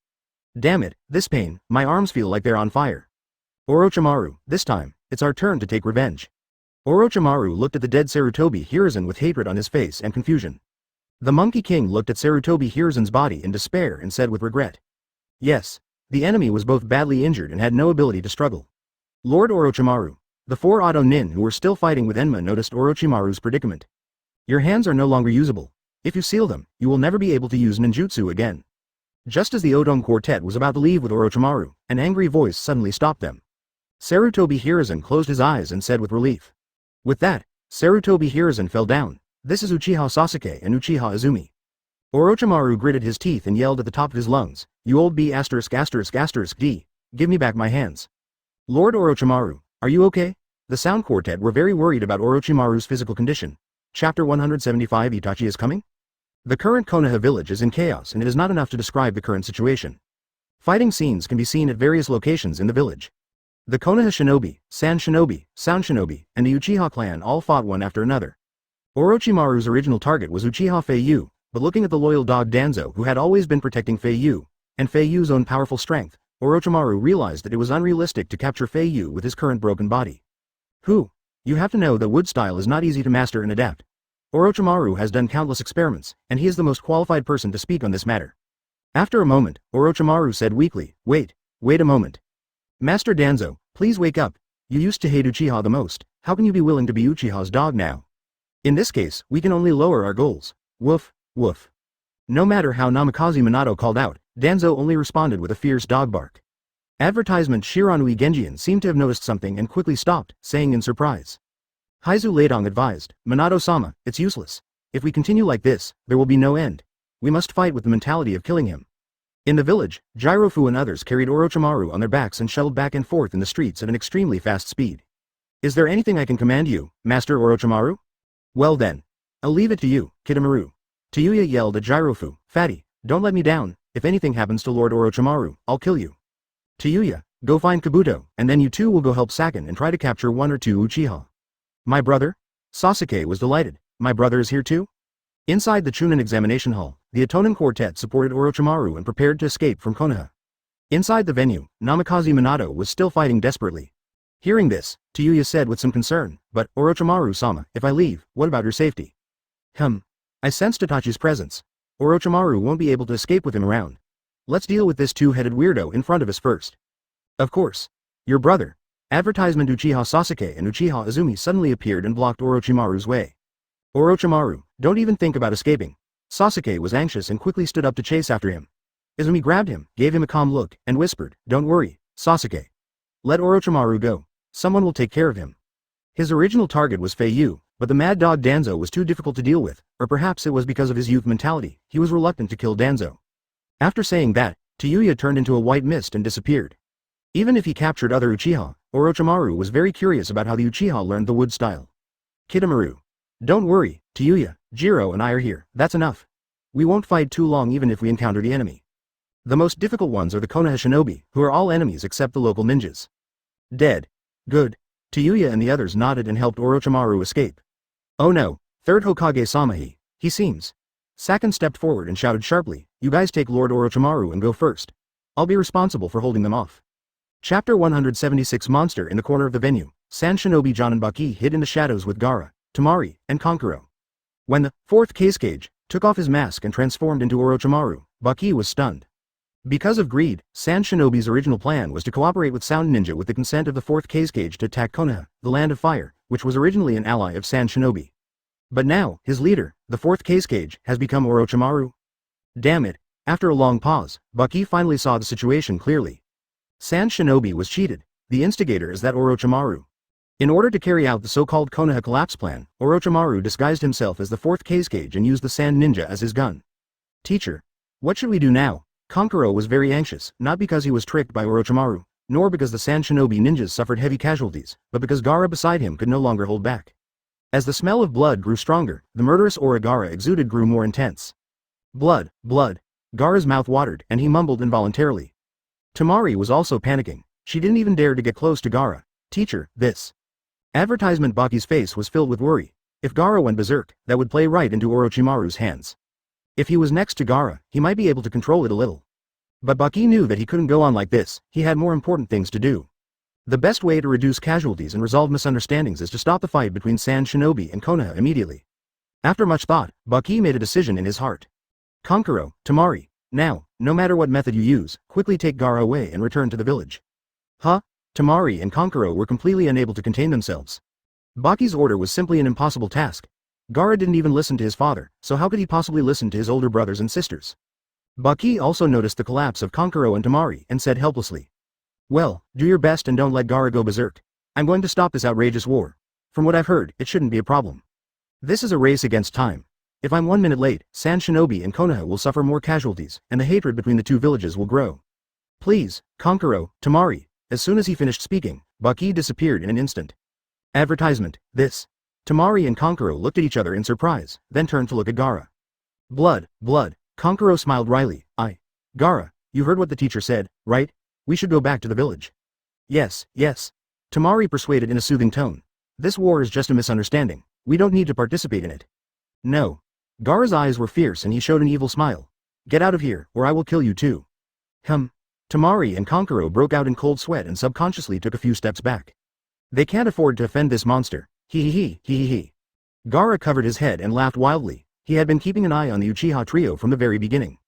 Damn it, this pain, my arms feel like they're on fire. Orochimaru, this time, it's our turn to take revenge. Orochimaru looked at the dead Sarutobi Hiruzen with hatred on his face and confusion. The Monkey King looked at Sarutobi Hiruzen's body in despair and said with regret. Yes, the enemy was both badly injured and had no ability to struggle. Lord Orochimaru. The four Ado Nin who were still fighting with Enma noticed Orochimaru's predicament. Your hands are no longer usable. If you seal them, you will never be able to use ninjutsu again. Just as the Odon Quartet was about to leave with Orochimaru, an angry voice suddenly stopped them. Sarutobi Hiruzen closed his eyes and said with relief. With that, Sarutobi Hiruzen fell down. This is Uchiha Sasuke and Uchiha Izumi. Orochimaru gritted his teeth and yelled at the top of his lungs, You old B**********, D. Give me back my hands. Lord Orochimaru, are you okay? The Sound Quartet were very worried about Orochimaru's physical condition. Chapter 175 Itachi is coming? The current Konoha village is in chaos and it is not enough to describe the current situation. Fighting scenes can be seen at various locations in the village. The Konoha shinobi, San shinobi, Sound shinobi, and the Uchiha clan all fought one after another. Orochimaru's original target was Uchiha Fei Yu, but looking at the loyal dog Danzo who had always been protecting Fei Yu, and Fei Yu's own powerful strength, Orochimaru realized that it was unrealistic to capture Fei Yu with his current broken body. Who? You have to know that wood style is not easy to master and adapt. Orochimaru has done countless experiments, and he is the most qualified person to speak on this matter. After a moment, Orochimaru said weakly, wait a moment. Master Danzo, please wake up. You used to hate Uchiha the most, how can you be willing to be Uchiha's dog now? In this case, we can only lower our goals. Woof, woof. No matter how Namikaze Minato called out, Danzo only responded with a fierce dog bark. Advertisement Shiranui Genjian seemed to have noticed something and quickly stopped, saying in surprise. Haizu Leidong advised, Minato-sama, it's useless. If we continue like this, there will be no end. We must fight with the mentality of killing him. In the village, Jirofu and others carried Orochimaru on their backs and shuttled back and forth in the streets at an extremely fast speed. Is there anything I can command you, Master Orochimaru? Well then. I'll leave it to you, Kitamaru. Tayuya yelled at Jirofu, Fatty, don't let me down, if anything happens to Lord Orochimaru, I'll kill you. Tayuya, go find Kabuto, and then you two will go help Sakin and try to capture 1 or 2 Uchiha. My brother? Sasuke was delighted. My brother is here too? Inside the Chunin examination hall, the Itonin quartet supported Orochimaru and prepared to escape from Konoha. Inside the venue, Namikaze Minato was still fighting desperately. Hearing this, Tayuya said with some concern, but, Orochimaru-sama, if I leave, what about your safety? I sensed Itachi's presence. Orochimaru won't be able to escape with him around. Let's deal with this two-headed weirdo in front of us first. Of course. Your brother. Advertisement Uchiha Sasuke and Uchiha Izumi suddenly appeared and blocked Orochimaru's way. Orochimaru, don't even think about escaping. Sasuke was anxious and quickly stood up to chase after him. Izumi grabbed him, gave him a calm look, and whispered, don't worry, Sasuke. Let Orochimaru go. Someone will take care of him. His original target was Fei Yu, but the mad dog Danzo was too difficult to deal with, or perhaps it was because of his youth mentality, he was reluctant to kill Danzo. After saying that, Tayuya turned into a white mist and disappeared. Even if he captured other Uchiha, Orochimaru was very curious about how the Uchiha learned the wood style. Kitamaru. Don't worry, Tayuya, Jiro and I are here, that's enough. We won't fight too long even if we encounter the enemy. The most difficult ones are the Konoha shinobi, who are all enemies except the local ninjas. Dead. Good. Tayuya and the others nodded and helped Orochimaru escape. Oh no, Third Hokage-sama he seems. Sakin stepped forward and shouted sharply, you guys take Lord Orochimaru and go first. I'll be responsible for holding them off. Chapter 176 Monster in the corner of the venue, San Shinobi Janenbaki hid in the shadows with Gaara, Temari, and Kankuro. When the 4th Kage took off his mask and transformed into Orochimaru, Baki was stunned. Because of greed, San Shinobi's original plan was to cooperate with Sound Ninja with the consent of the 4th Kage to attack Konoha, the Land of Fire, which was originally an ally of San Shinobi. But now, his leader, the 4th Kage, has become Orochimaru. Damn it, after a long pause, Baki finally saw the situation clearly. San Shinobi was cheated, the instigator is that Orochimaru. In order to carry out the so-called Konoha collapse plan, Orochimaru disguised himself as the 4th Kage and used the Sand Ninja as his gun. Teacher. What should we do now? Kankuro was very anxious, not because he was tricked by Orochimaru, nor because the San Shinobi ninjas suffered heavy casualties, but because Gaara beside him could no longer hold back. As the smell of blood grew stronger, the murderous aura Gaara exuded grew more intense. Blood, blood. Gaara's mouth watered, and he mumbled involuntarily. Temari was also panicking. She didn't even dare to get close to Gaara. Teacher, this. Advertisement Baki's face was filled with worry. If Gaara went berserk, that would play right into Orochimaru's hands. If he was next to Gaara, he might be able to control it a little. But Baki knew that he couldn't go on like this, he had more important things to do. The best way to reduce casualties and resolve misunderstandings is to stop the fight between San Shinobi and Konoha immediately. After much thought, Baki made a decision in his heart. Kankuro, Temari, now, no matter what method you use, quickly take Gaara away and return to the village. Huh? Temari and Kankuro were completely unable to contain themselves. Baki's order was simply an impossible task. Gaara didn't even listen to his father, so how could he possibly listen to his older brothers and sisters? Baki also noticed the collapse of Kankuro and Temari and said helplessly. Well, do your best and don't let Gaara go berserk. I'm going to stop this outrageous war. From what I've heard, it shouldn't be a problem. This is a race against time. If I'm 1 minute late, San Shinobi and Konoha will suffer more casualties, and the hatred between the two villages will grow. Please, Kankuro, Temari. As soon as he finished speaking, Baki disappeared in an instant. Advertisement, this. Temari and Kankuro looked at each other in surprise, then turned to look at Gaara. Blood, blood. Kankuro smiled wryly. Gaara, you heard what the teacher said, right? We should go back to the village. Yes, yes. Temari persuaded in a soothing tone. This war is just a misunderstanding. We don't need to participate in it. No. Gaara's eyes were fierce and he showed an evil smile. Get out of here, or I will kill you too. Tamari and Konkuro broke out in cold sweat and subconsciously took a few steps back. They can't afford to offend this monster. He. Gaara covered his head and laughed wildly. He had been keeping an eye on the Uchiha trio from the very beginning.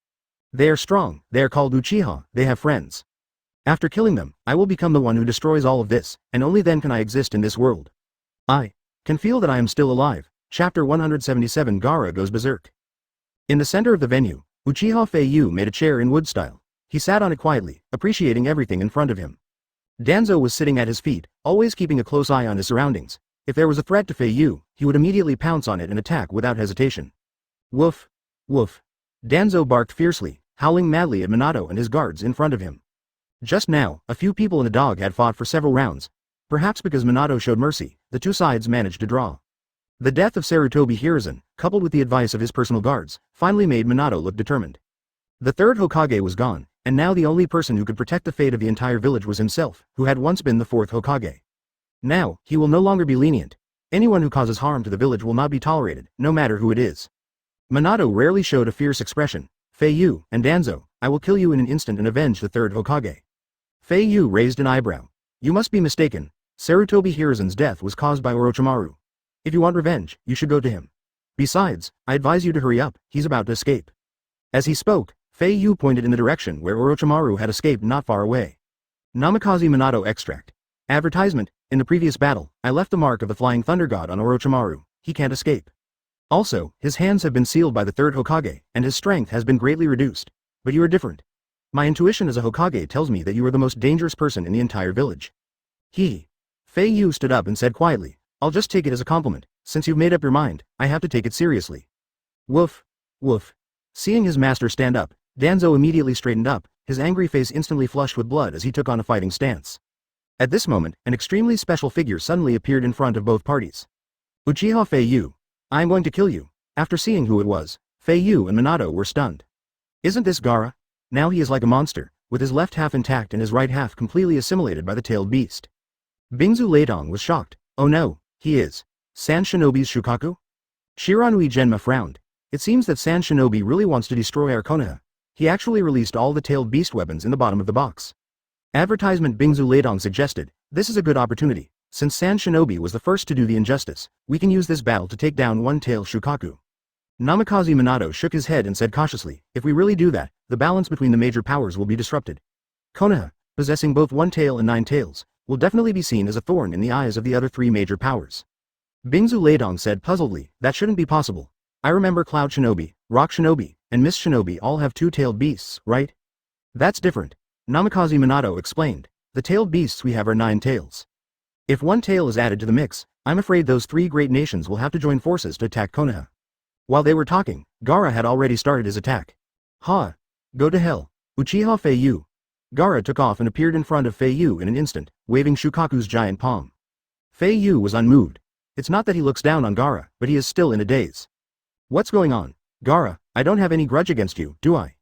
They are strong, they are called Uchiha, they have friends. After killing them, I will become the one who destroys all of this, and only then can I exist in this world. I can feel that I am still alive. Chapter 177 Gaara goes berserk. In the center of the venue, Uchiha Fei Yu made a chair in wood style. He sat on it quietly, appreciating everything in front of him. Danzo was sitting at his feet, always keeping a close eye on his surroundings. If there was a threat to Fei Yu, he would immediately pounce on it and attack without hesitation. Woof! Woof! Danzo barked fiercely, howling madly at Minato and his guards in front of him. Just now, a few people and a dog had fought for several rounds. Perhaps because Minato showed mercy, the two sides managed to draw. The death of Sarutobi Hiruzen, coupled with the advice of his personal guards, finally made Minato look determined. The third Hokage was gone, and now the only person who could protect the fate of the entire village was himself, who had once been the fourth Hokage. Now, he will no longer be lenient. Anyone who causes harm to the village will not be tolerated, no matter who it is. Minato rarely showed a fierce expression. Fei Yu and Danzo, I will kill you in an instant and avenge the third Hokage. Fei Yu raised an eyebrow. You must be mistaken. Sarutobi Hiruzen's death was caused by Orochimaru. If you want revenge, you should go to him. Besides, I advise you to hurry up, he's about to escape. As he spoke, Fei Yu pointed in the direction where Orochimaru had escaped not far away. Namikaze Minato extract. Advertisement, in the previous battle, I left the mark of the Flying Thunder God on Orochimaru. He can't escape. Also, his hands have been sealed by the third Hokage, and his strength has been greatly reduced. But you are different. My intuition as a Hokage tells me that you are the most dangerous person in the entire village. Fei Yu stood up and said quietly, I'll just take it as a compliment. Since you've made up your mind, I have to take it seriously. Woof. Woof. Seeing his master stand up, Danzo immediately straightened up, his angry face instantly flushed with blood as he took on a fighting stance. At this moment, an extremely special figure suddenly appeared in front of both parties. Uchiha Fei Yu. I am going to kill you. After seeing who it was, Fei Yu and Minato were stunned. Isn't this Gaara? Now he is like a monster, with his left half intact and his right half completely assimilated by the tailed beast. Bingzu Leidong was shocked. Oh no, he is San Shinobi's Shukaku? Shiranui Genma frowned. It seems that San Shinobi really wants to destroy our Konoha. He actually released all the tailed beast weapons in the bottom of the box. Advertisement Bingzu Leidong suggested, this is a good opportunity. Since San Shinobi was the first to do the injustice, we can use this battle to take down one-tail Shukaku. Namikaze Minato shook his head and said cautiously, if we really do that, the balance between the major powers will be disrupted. Konoha, possessing both one tail and 9 tails, will definitely be seen as a thorn in the eyes of the other 3 major powers. Bingzu Leidong said puzzledly, that shouldn't be possible. I remember Cloud Shinobi, Rock Shinobi, and Mist Shinobi all have 2-tailed beasts, right? That's different. Namikaze Minato explained. The tailed beasts we have are 9 tails. If one tail is added to the mix, I'm afraid those 3 great nations will have to join forces to attack Konoha. While they were talking, Gaara had already started his attack. Ha! Go to hell. Uchiha Fei Yu. Gaara took off and appeared in front of Fei Yu in an instant, waving Shukaku's giant palm. Fei Yu was unmoved. It's not that he looks down on Gaara, but he is still in a daze. What's going on? Gaara, I don't have any grudge against you, do I?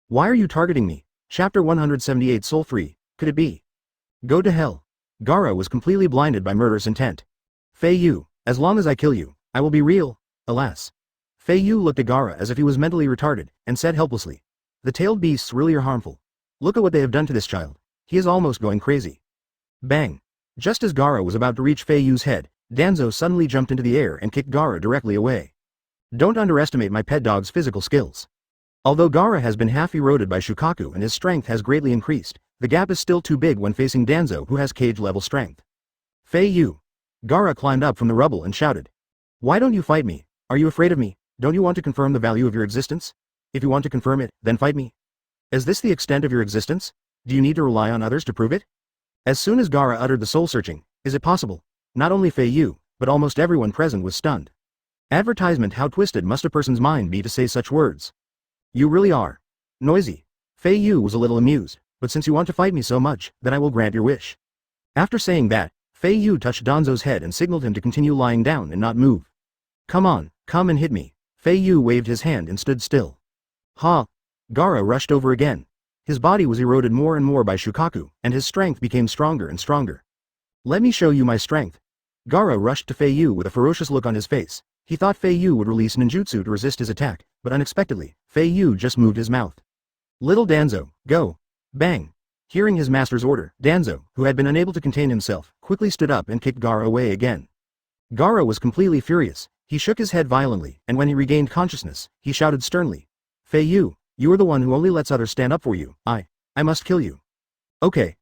Why are you targeting me? Chapter 178 Soul 3, could it be? Go to hell. Gaara was completely blinded by murderous intent. Fei Yu, as long as I kill you, I will be real, alas. Fei Yu looked at Gaara as if he was mentally retarded, and said helplessly. The tailed beasts really are harmful. Look at what they have done to this child. He is almost going crazy. Bang. Just as Gaara was about to reach Fei Yu's head, Danzo suddenly jumped into the air and kicked Gaara directly away. Don't underestimate my pet dog's physical skills. Although Gaara has been half eroded by Shukaku and his strength has greatly increased, the gap is still too big when facing Danzo who has cage-level strength. Fei Yu. Gaara climbed up from the rubble and shouted. Why don't you fight me? Are you afraid of me? Don't you want to confirm the value of your existence? If you want to confirm it, then fight me. Is this the extent of your existence? Do you need to rely on others to prove it? As soon as Gaara uttered the soul-searching, is it possible? Not only Fei Yu, but almost everyone present was stunned. Advertisement how twisted must a person's mind be to say such words? You really are noisy. Fei Yu was a little amused, but since you want to fight me so much, then I will grant your wish. After saying that, Fei Yu touched Danzo's head and signaled him to continue lying down and not move. Come on, come and hit me. Fei Yu waved his hand and stood still. Ha! Gaara rushed over again. His body was eroded more and more by Shukaku, and his strength became stronger and stronger. Let me show you my strength. Gaara rushed to Fei Yu with a ferocious look on his face. He thought Fei Yu would release ninjutsu to resist his attack, but unexpectedly, Fei Yu just moved his mouth. Little Danzo, go. Bang! Hearing his master's order, Danzo, who had been unable to contain himself, quickly stood up and kicked Gaara away again. Gaara was completely furious. He shook his head violently, and when he regained consciousness, he shouted sternly. Fei Yu, you are the one who only lets others stand up for you. I must kill you. Okay,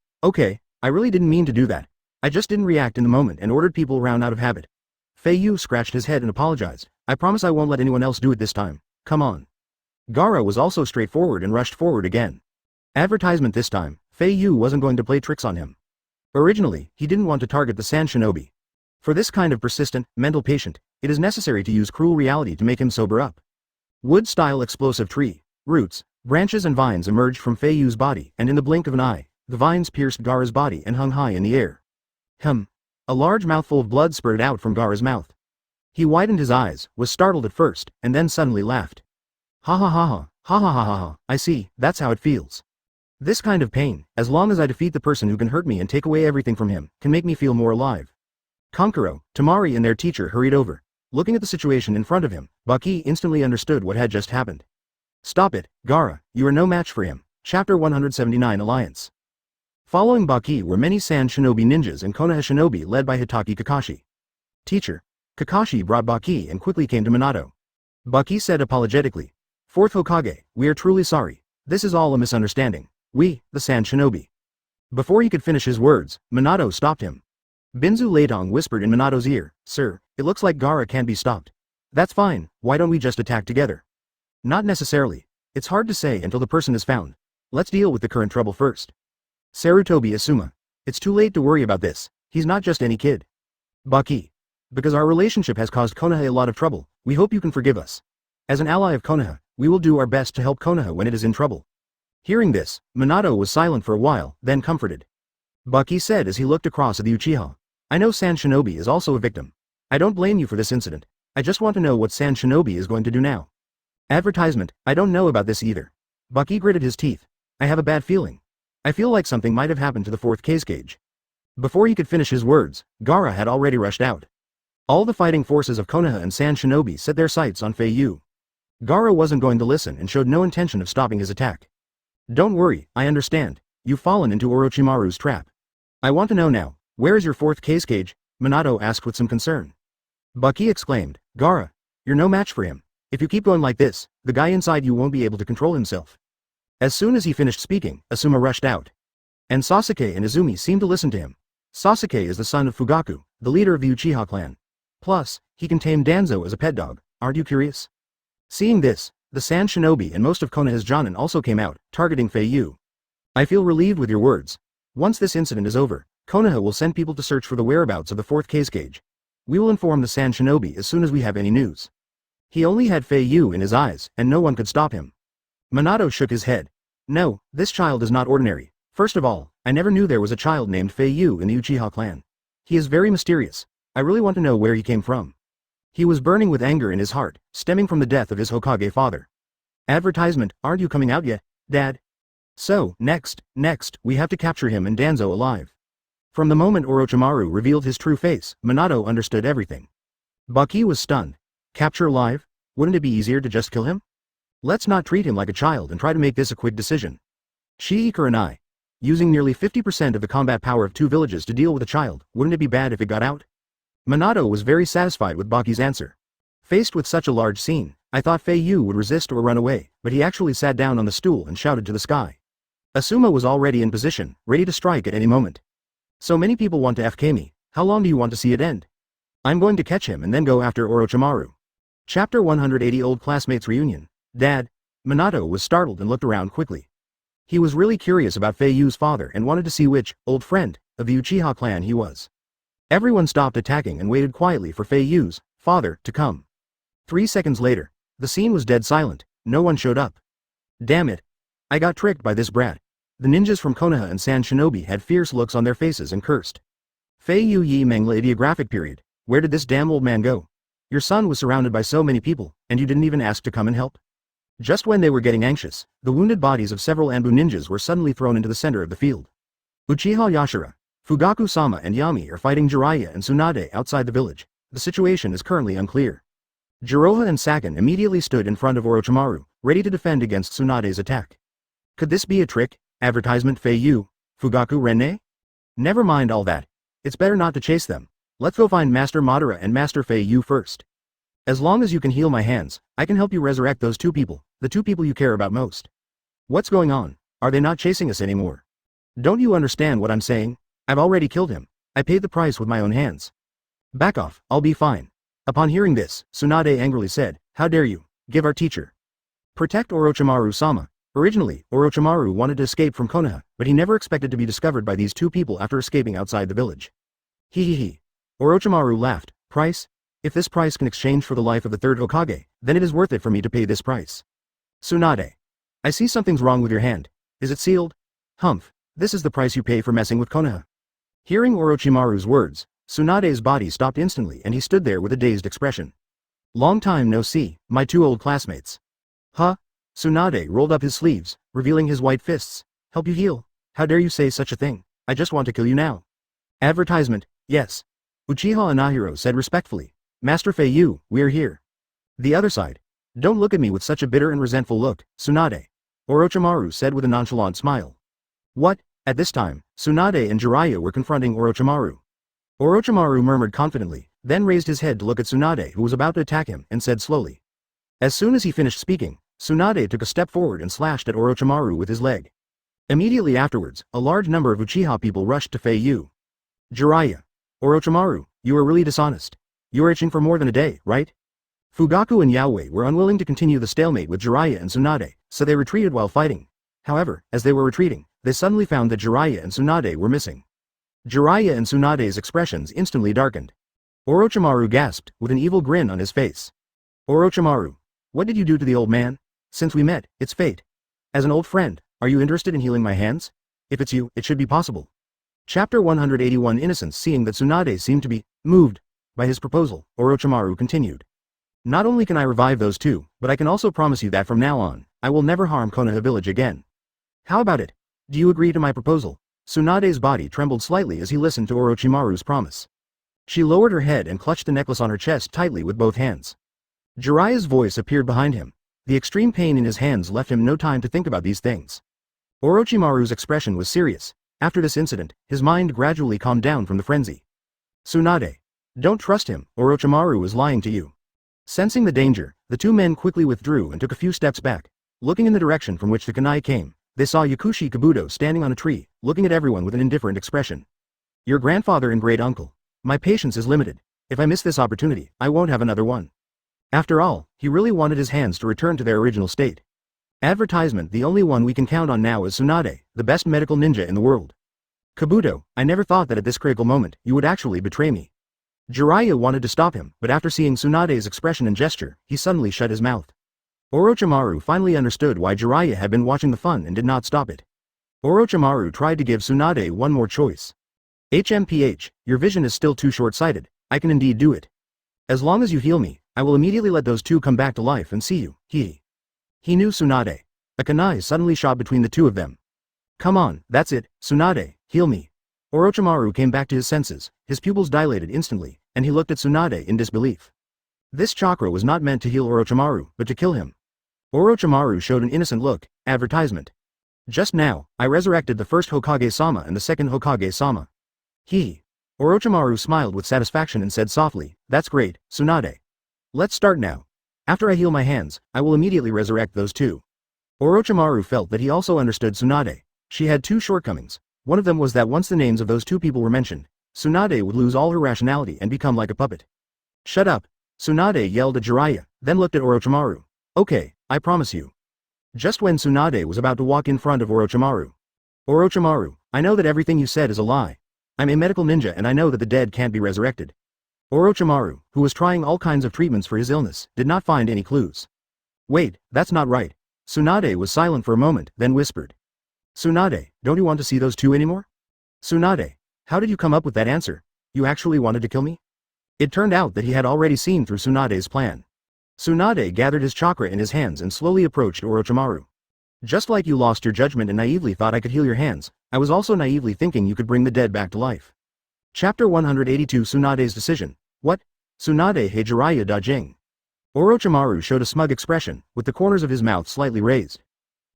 I really didn't mean to do that. I just didn't react in the moment and ordered people around out of habit. Fei Yu scratched his head and apologized. I promise I won't let anyone else do it this time. Come on. Gaara was also straightforward and rushed forward again. Advertisement this time, Fei Yu wasn't going to play tricks on him. Originally, he didn't want to target the Sand Shinobi. For this kind of persistent, mental patient, it is necessary to use cruel reality to make him sober up. Wood-style explosive tree, roots, branches and vines emerged from Fei Yu's body, and in the blink of an eye, the vines pierced Gaara's body and hung high in the air. A large mouthful of blood spurted out from Gaara's mouth. He widened his eyes, was startled at first, and then suddenly laughed. Ha ha ha ha, ha ha ha ha ha, I see, that's how it feels. This kind of pain, as long as I defeat the person who can hurt me and take away everything from him, can make me feel more alive. Kankuro, Tamari and their teacher hurried over. Looking at the situation in front of him, Baki instantly understood what had just happened. Stop it, Gaara, you are no match for him. Chapter 179 Alliance. Following Baki were many Sand Shinobi ninjas and Konoha Shinobi led by Hitaki Kakashi. Teacher. Kakashi brought Baki and quickly came to Minato. Baki said apologetically. Fourth Hokage, we are truly sorry. This is all a misunderstanding. We, the Sand Shinobi. Before he could finish his words, Minato stopped him. Binzu Leidong whispered in Minato's ear, Sir, it looks like Gaara can't be stopped. That's fine, why don't we just attack together? Not necessarily. It's hard to say until the person is found. Let's deal with the current trouble first. Sarutobi Asuma. It's too late to worry about this, he's not just any kid. Baki. Because our relationship has caused Konoha a lot of trouble, we hope you can forgive us. As an ally of Konoha, we will do our best to help Konoha when it is in trouble. Hearing this, Minato was silent for a while, then comforted. Baki said as he looked across at the Uchiha. I know Sand Shinobi is also a victim. I don't blame you for this incident. I just want to know what Sand Shinobi is going to do now. Advertisement, I don't know about this either. Baki gritted his teeth. I have a bad feeling. I feel like something might have happened to the fourth Hokage. Before he could finish his words, Gaara had already rushed out. All the fighting forces of Konoha and Sand Shinobi set their sights on Fei Yu. Gaara wasn't going to listen and showed no intention of stopping his attack. Don't worry, I understand. You've fallen into Orochimaru's trap. I want to know now, where is your fourth Hokage? Minato asked with some concern. Baki exclaimed, Gaara, you're no match for him. If you keep going like this, the guy inside you won't be able to control himself. As soon as he finished speaking, Asuma rushed out. And Sasuke and Izumi seemed to listen to him. Sasuke is the son of Fugaku, the leader of the Uchiha clan. Plus, he can tame Danzo as a pet dog, aren't you curious? Seeing this, the Sand Shinobi and most of Konoha's Jonin also came out, targeting Fei Yu. I feel relieved with your words. Once this incident is over, Konoha will send people to search for the whereabouts of the fourth Hokage. We will inform the Sand Shinobi as soon as we have any news. He only had Fei Yu in his eyes, and no one could stop him. Minato shook his head. No, this child is not ordinary. First of all, I never knew there was a child named Fei Yu in the Uchiha clan. He is very mysterious. I really want to know where he came from. He was burning with anger in his heart, stemming from the death of his Hokage father. Advertisement, aren't you coming out yet, Dad? So, next, we have to capture him and Danzo alive. From the moment Orochimaru revealed his true face, Minato understood everything. Baki was stunned. Capture alive? Wouldn't it be easier to just kill him? Let's not treat him like a child and try to make this a quick decision. Shiikar and I. Using nearly 50% of the combat power of 2 villages to deal with a child, wouldn't it be bad if it got out? Minato was very satisfied with Baki's answer. Faced with such a large scene, I thought Fei Yu would resist or run away, but he actually sat down on the stool and shouted to the sky. Asuma was already in position, ready to strike at any moment. So many people want to FK me, how long do you want to see it end? I'm going to catch him and then go after Orochimaru. Chapter 180 Old Classmates Reunion. Dad. Minato was startled and looked around quickly. He was really curious about Fei Yu's father and wanted to see which old friend of the Uchiha clan he was. Everyone stopped attacking and waited quietly for Fei Yu's father to come. 3 seconds later, the scene was dead silent, no one showed up. Damn it. I got tricked by this brat. The ninjas from Konoha and Sand Shinobi had fierce looks on their faces and cursed. Fei Yu Yi Mengla Ideographic period. Where did this damn old man go? Your son was surrounded by so many people, and you didn't even ask to come and help? Just when they were getting anxious, the wounded bodies of several Anbu ninjas were suddenly thrown into the center of the field. Uchiha Yashira, Fugaku-sama and Yami are fighting Jiraiya and Tsunade outside the village. The situation is currently unclear. Jiroha and Sakin immediately stood in front of Orochimaru, ready to defend against Tsunade's attack. Could this be a trick? Advertisement Fei Yu, Fugaku Renne? Never mind all that. It's better not to chase them. Let's go find Master Madara and Master Fei Yu first. As long as you can heal my hands, I can help you resurrect those two people, the two people you care about most. What's going on? Are they not chasing us anymore? Don't you understand what I'm saying? I've already killed him. I paid the price with my own hands. Back off, I'll be fine. Upon hearing this, Tsunade angrily said, how dare you, give our teacher. Protect Orochimaru-sama. Originally, Orochimaru wanted to escape from Konoha, but he never expected to be discovered by these two people after escaping outside the village. He. Orochimaru laughed. Price? If this price can exchange for the life of the third Hokage, then it is worth it for me to pay this price. Tsunade. I see something's wrong with your hand. Is it sealed? Humph. This is the price you pay for messing with Konoha. Hearing Orochimaru's words, Tsunade's body stopped instantly and he stood there with a dazed expression. Long time no see, my two old classmates. Huh? Tsunade rolled up his sleeves, revealing his white fists. Help you heal? How dare you say such a thing? I just want to kill you now. Advertisement, yes. Uchiha Inahiro said respectfully. Master Fei Yu, we're here. The other side. Don't look at me with such a bitter and resentful look, Tsunade. Orochimaru said with a nonchalant smile. What? At this time, Tsunade and Jiraiya were confronting Orochimaru. Orochimaru murmured confidently, then raised his head to look at Tsunade who was about to attack him and said slowly. As soon as he finished speaking, Tsunade took a step forward and slashed at Orochimaru with his leg. Immediately afterwards, a large number of Uchiha people rushed to Fei Yu. Jiraiya. Orochimaru, you are really dishonest. You are itching for more than a day, right? Fugaku and Yaoi were unwilling to continue the stalemate with Jiraiya and Tsunade, so they retreated while fighting. However, as they were retreating, they suddenly found that Jiraiya and Tsunade were missing. Jiraiya and Tsunade's expressions instantly darkened. Orochimaru gasped, with an evil grin on his face. Orochimaru. What did you do to the old man? Since we met, it's fate. As an old friend, are you interested in healing my hands? If it's you, it should be possible. Chapter 181 Innocence. Seeing that Tsunade seemed to be moved by his proposal, Orochimaru continued. Not only can I revive those two, but I can also promise you that from now on, I will never harm Konoha village again. How about it? Do you agree to my proposal? Tsunade's body trembled slightly as he listened to Orochimaru's promise. She lowered her head and clutched the necklace on her chest tightly with both hands. Jiraiya's voice appeared behind him. The extreme pain in his hands left him no time to think about these things. Orochimaru's expression was serious. After this incident, his mind gradually calmed down from the frenzy. Tsunade. Don't trust him, Orochimaru is lying to you. Sensing the danger, the two men quickly withdrew and took a few steps back. Looking in the direction from which the kunai came, they saw Yakushi Kabuto standing on a tree, looking at everyone with an indifferent expression. Your grandfather and great-uncle. My patience is limited. If I miss this opportunity, I won't have another one. After all, he really wanted his hands to return to their original state. Advertisement. The only one we can count on now is Tsunade, the best medical ninja in the world. Kabuto, I never thought that at this critical moment, you would actually betray me. Jiraiya wanted to stop him, but after seeing Tsunade's expression and gesture, he suddenly shut his mouth. Orochimaru finally understood why Jiraiya had been watching the fun and did not stop it. Orochimaru tried to give Tsunade one more choice. HMPH, your vision is still too short-sighted. I can indeed do it. As long as you heal me, I will immediately let those two come back to life and see you. He knew Tsunade. A kunai suddenly shot between the two of them. Come on, that's it, Tsunade, heal me. Orochimaru came back to his senses, his pupils dilated instantly, and he looked at Tsunade in disbelief. This chakra was not meant to heal Orochimaru, but to kill him. Orochimaru showed an innocent look. Advertisement. Just now, I resurrected the first Hokage-sama and the second Hokage-sama. Orochimaru smiled with satisfaction and said softly, that's great, Tsunade. Let's start now. After I heal my hands, I will immediately resurrect those two. Orochimaru felt that he also understood Tsunade. She had two shortcomings. One of them was that once the names of those two people were mentioned, Tsunade would lose all her rationality and become like a puppet. Shut up. Tsunade yelled at Jiraiya, then looked at Orochimaru. Okay, I promise you. Just when Tsunade was about to walk in front of Orochimaru. Orochimaru, I know that everything you said is a lie. I'm a medical ninja and I know that the dead can't be resurrected. Orochimaru, who was trying all kinds of treatments for his illness, did not find any clues. Wait, that's not right. Tsunade was silent for a moment, then whispered. Tsunade, don't you want to see those two anymore? Tsunade, how did you come up with that answer? You actually wanted to kill me? It turned out that he had already seen through Tsunade's plan. Tsunade gathered his chakra in his hands and slowly approached Orochimaru. Just like you lost your judgment and naively thought I could heal your hands, I was also naively thinking you could bring the dead back to life. Chapter 182 Tsunade's decision. What? Tsunade he Jiraiya Dajing. Orochimaru showed a smug expression, with the corners of his mouth slightly raised.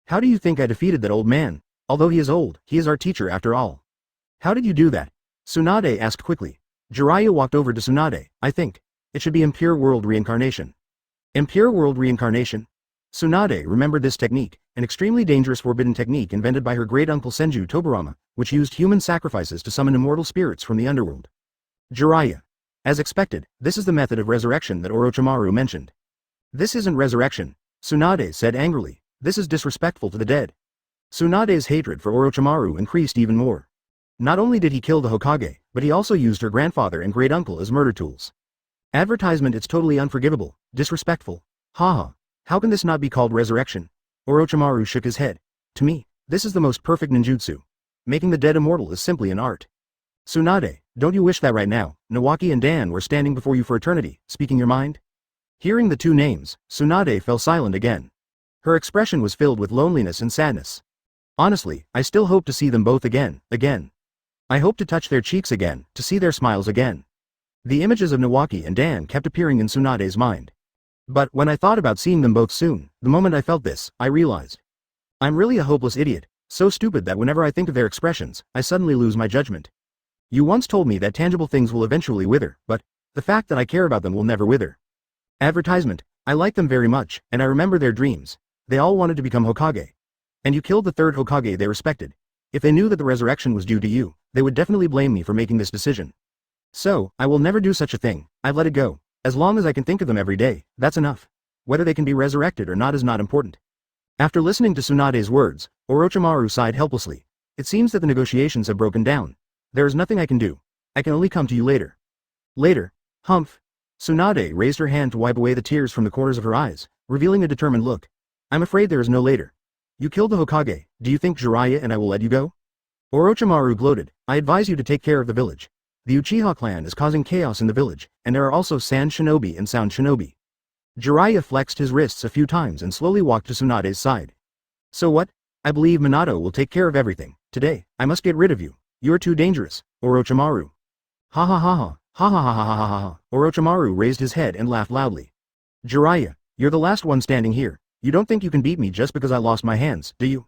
How do you think I defeated that old man? Although he is old, he is our teacher after all. How did you do that? Tsunade asked quickly. Jiraiya walked over to Tsunade. I think it should be impure world reincarnation. Impure world reincarnation? Tsunade remembered this technique, an extremely dangerous forbidden technique invented by her great-uncle Senju Tobirama, which used human sacrifices to summon immortal spirits from the underworld. Jiraiya. As expected, this is the method of resurrection that Orochimaru mentioned. This isn't resurrection, Tsunade said angrily. This is disrespectful to the dead. Tsunade's hatred for Orochimaru increased even more. Not only did he kill the Hokage, but he also used her grandfather and great-uncle as murder tools. Advertisement. It's totally unforgivable, disrespectful. Haha. How can this not be called resurrection? Orochimaru shook his head. To me, this is the most perfect ninjutsu. Making the dead immortal is simply an art. Tsunade, don't you wish that right now, Nawaki and Dan were standing before you for eternity, speaking your mind? Hearing the two names, Tsunade fell silent again. Her expression was filled with loneliness and sadness. Honestly, I still hope to see them both again. I hope to touch their cheeks again, to see their smiles again. The images of Nawaki and Dan kept appearing in Tsunade's mind. But when I thought about seeing them both soon, the moment I felt this, I realized. I'm really a hopeless idiot, so stupid that whenever I think of their expressions, I suddenly lose my judgment. You once told me that tangible things will eventually wither, but the fact that I care about them will never wither. Advertisement. I like them very much, and I remember their dreams. They all wanted to become Hokage. And you killed the third Hokage they respected. If they knew that the resurrection was due to you, they would definitely blame me for making this decision. So, I will never do such a thing. I've let it go. As long as I can think of them every day, that's enough. Whether they can be resurrected or not is not important. After listening to Tsunade's words, Orochimaru sighed helplessly. It seems that the negotiations have broken down. There is nothing I can do. I can only come to you later. Later? Humph. Tsunade raised her hand to wipe away the tears from the corners of her eyes, revealing a determined look. I'm afraid there is no later. You killed the Hokage. Do you think Jiraiya and I will let you go? Orochimaru gloated. I advise you to take care of the village. The Uchiha clan is causing chaos in the village, and there are also Sand Shinobi and Sound Shinobi. Jiraiya flexed his wrists a few times and slowly walked to Tsunade's side. So what? I believe Minato will take care of everything. Today, I must get rid of you. You are too dangerous, Orochimaru. Ha ha ha ha, ha ha ha ha ha ha ha. Orochimaru raised his head and laughed loudly. Jiraiya, you're the last one standing here. You don't think you can beat me just because I lost my hands, do you?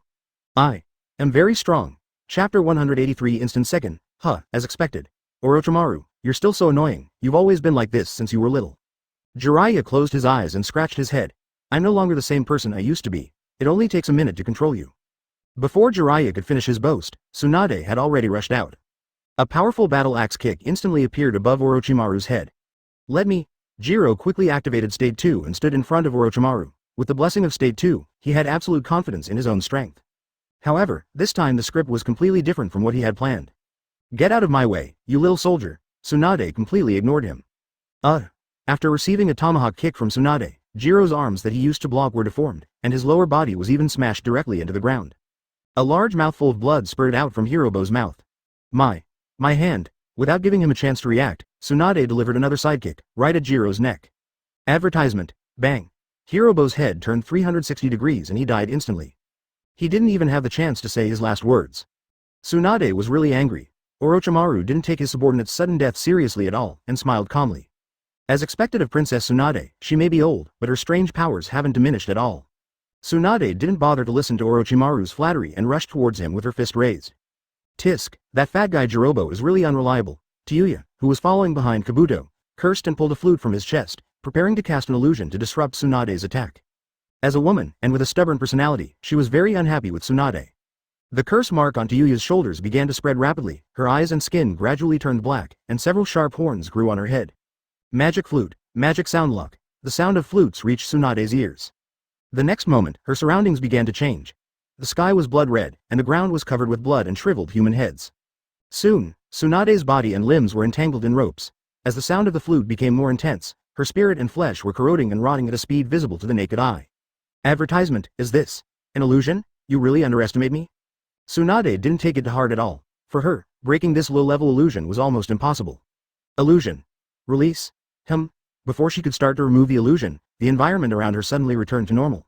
I am very strong. Chapter 183 Instant Second. As expected. Orochimaru, you're still so annoying. You've always been like this since you were little. Jiraiya closed his eyes and scratched his head. I'm no longer the same person I used to be. It only takes a minute to control you. Before Jiraiya could finish his boast, Tsunade had already rushed out. A powerful battle axe kick instantly appeared above Orochimaru's head. Let me. Jiro quickly activated State 2 and stood in front of Orochimaru. With the blessing of State 2, he had absolute confidence in his own strength. However, this time the script was completely different from what he had planned. Get out of my way, you little soldier. Tsunade completely ignored him. After receiving a tomahawk kick from Tsunade, Jiro's arms that he used to block were deformed, and his lower body was even smashed directly into the ground. A large mouthful of blood spurted out from Hirobo's mouth. My hand. Without giving him a chance to react, Tsunade delivered another sidekick, right at Jiro's neck. Advertisement. Bang. Hirobo's head turned 360 degrees and he died instantly. He didn't even have the chance to say his last words. Tsunade was really angry. Orochimaru didn't take his subordinate's sudden death seriously at all, and smiled calmly. As expected of Princess Tsunade, she may be old, but her strange powers haven't diminished at all. Tsunade didn't bother to listen to Orochimaru's flattery and rushed towards him with her fist raised. Tisk, that fat guy Jirobo is really unreliable. Tsukuyomi, who was following behind Kabuto, cursed and pulled a flute from his chest, preparing to cast an illusion to disrupt Tsunade's attack. As a woman, and with a stubborn personality, she was very unhappy with Tsunade. The curse mark on Tsukuyomi's shoulders began to spread rapidly, her eyes and skin gradually turned black, and several sharp horns grew on her head. Magic flute, magic sound lock. The sound of flutes reached Tsunade's ears. The next moment, her surroundings began to change. The sky was blood red, and the ground was covered with blood and shriveled human heads. Soon, Tsunade's body and limbs were entangled in ropes. As the sound of the flute became more intense, her spirit and flesh were corroding and rotting at a speed visible to the naked eye. Advertisement. Is this an illusion? You really underestimate me? Tsunade didn't take it to heart at all. For her, breaking this low-level illusion was almost impossible. Illusion. Release. Before she could start to remove the illusion, the environment around her suddenly returned to normal.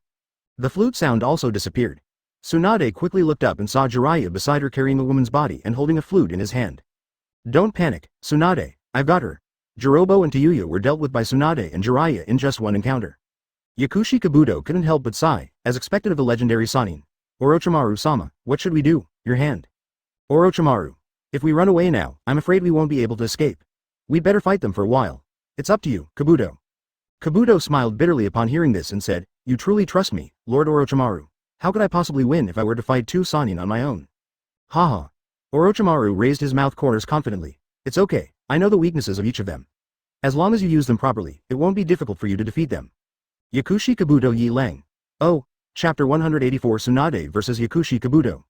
The flute sound also disappeared. Tsunade quickly looked up and saw Jiraiya beside her carrying a woman's body and holding a flute in his hand. Don't panic, Tsunade, I've got her. Jirobo and Tsukuyomi were dealt with by Tsunade and Jiraiya in just one encounter. Yakushi Kabuto couldn't help but sigh, as expected of the legendary Sanin. Orochimaru-sama, what should we do? Your hand. Orochimaru. If we run away now, I'm afraid we won't be able to escape. We'd better fight them for a while. It's up to you, Kabuto. Kabuto smiled bitterly upon hearing this and said, you truly trust me, Lord Orochimaru. How could I possibly win if I were to fight two Sanin on my own? Haha. Orochimaru raised his mouth corners confidently. It's okay, I know the weaknesses of each of them. As long as you use them properly, it won't be difficult for you to defeat them. Yakushi Kabuto Yi Lang. Oh, Chapter 184 Tsunade vs Yakushi Kabuto.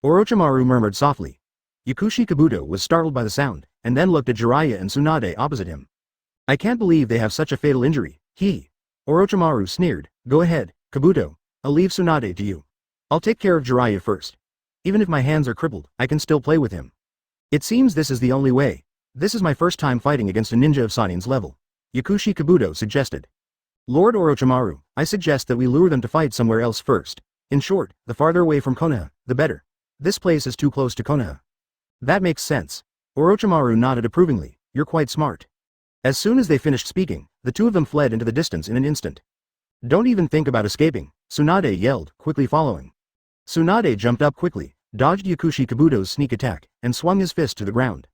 Orochimaru murmured softly. Yakushi Kabuto was startled by the sound, and then looked at Jiraiya and Tsunade opposite him. I can't believe they have such a fatal injury, Orochimaru sneered, go ahead, Kabuto, I'll leave Tsunade to you. I'll take care of Jiraiya first. Even if my hands are crippled, I can still play with him. It seems this is the only way. This is my first time fighting against a ninja of Sanin's level, Yakushi Kabuto suggested. Lord Orochimaru, I suggest that we lure them to fight somewhere else first. In short, the farther away from Konoha, the better. This place is too close to Konoha. That makes sense. Orochimaru nodded approvingly, you're quite smart. As soon as they finished speaking, the two of them fled into the distance in an instant. Don't even think about escaping, Tsunade yelled, quickly following. Tsunade jumped up quickly, dodged Yakushi Kabuto's sneak attack, and swung his fist to the ground.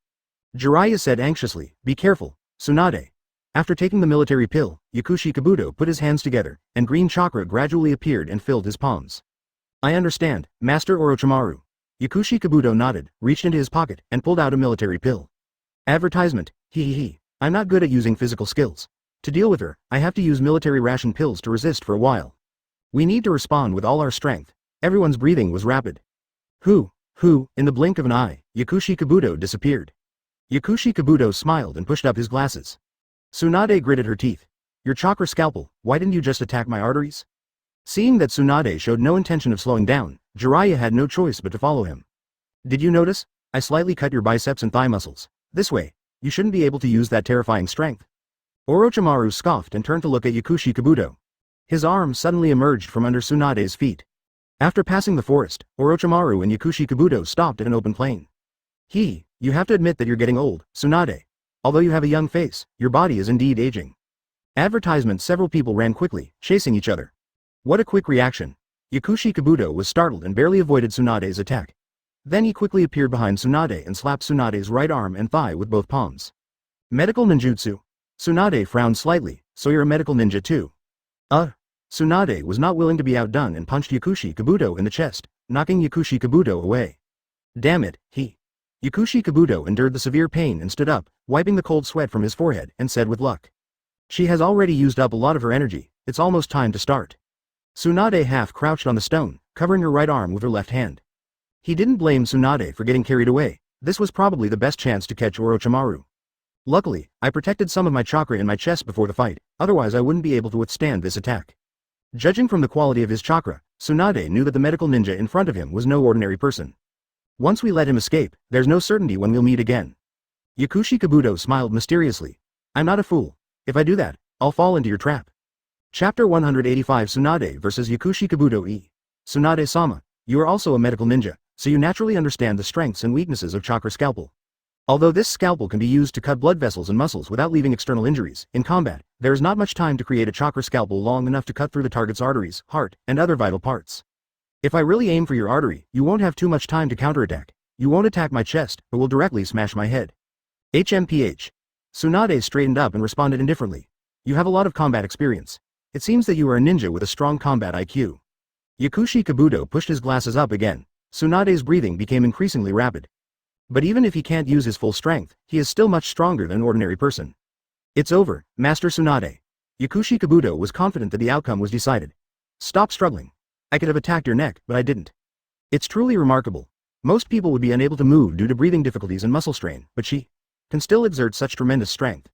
Jiraiya said anxiously, be careful, Tsunade. After taking the military pill, Yakushi Kabuto put his hands together, and green chakra gradually appeared and filled his palms. I understand, Master Orochimaru. Yakushi Kabuto nodded, reached into his pocket, and pulled out a military pill. Advertisement, I'm not good at using physical skills. To deal with her, I have to use military ration pills to resist for a while. We need to respond with all our strength. Everyone's breathing was rapid. In the blink of an eye, Yakushi Kabuto disappeared. Yakushi Kabuto smiled and pushed up his glasses. Tsunade gritted her teeth. Your chakra scalpel, why didn't you just attack my arteries? Seeing that Tsunade showed no intention of slowing down, Jiraiya had no choice but to follow him. Did you notice? I slightly cut your biceps and thigh muscles. This way, you shouldn't be able to use that terrifying strength. Orochimaru scoffed and turned to look at Yakushi Kabuto. His arm suddenly emerged from under Tsunade's feet. After passing the forest, Orochimaru and Yakushi Kabuto stopped at an open plain. You have to admit that you're getting old, Tsunade. Although you have a young face, your body is indeed aging. Advertisement. Several people ran quickly, chasing each other. What a quick reaction. Yakushi Kabuto was startled and barely avoided Tsunade's attack. Then he quickly appeared behind Tsunade and slapped Tsunade's right arm and thigh with both palms. Medical ninjutsu. Tsunade frowned slightly, so you're a medical ninja too. Tsunade was not willing to be outdone and punched Yakushi Kabuto in the chest, knocking Yakushi Kabuto away. Damn it, Yakushi Kabuto endured the severe pain and stood up, wiping the cold sweat from his forehead, and said with luck. She has already used up a lot of her energy, it's almost time to start. Tsunade half crouched on the stone, covering her right arm with her left hand. He didn't blame Tsunade for getting carried away. This was probably the best chance to catch Orochimaru. Luckily, I protected some of my chakra in my chest before the fight, otherwise I wouldn't be able to withstand this attack. Judging from the quality of his chakra, Tsunade knew that the medical ninja in front of him was no ordinary person. Once we let him escape, there's no certainty when we'll meet again. Yakushi Kabuto smiled mysteriously. I'm not a fool. If I do that, I'll fall into your trap. Chapter 185 Tsunade vs Yakushi Kabuto. Tsunade-sama, you are also a medical ninja, so you naturally understand the strengths and weaknesses of chakra scalpel. Although this scalpel can be used to cut blood vessels and muscles without leaving external injuries, in combat, there is not much time to create a chakra scalpel long enough to cut through the target's arteries, heart, and other vital parts. If I really aim for your artery, you won't have too much time to counterattack. You won't attack my chest, but will directly smash my head. HMPH. Tsunade straightened up and responded indifferently. You have a lot of combat experience. It seems that you are a ninja with a strong combat IQ. Yakushi Kabuto pushed his glasses up again. Tsunade's breathing became increasingly rapid. But even if he can't use his full strength, he is still much stronger than an ordinary person. It's over, Master Tsunade. Yakushi Kabuto was confident that the outcome was decided. Stop struggling. I could have attacked your neck, but I didn't. It's truly remarkable. Most people would be unable to move due to breathing difficulties and muscle strain, but she can still exert such tremendous strength.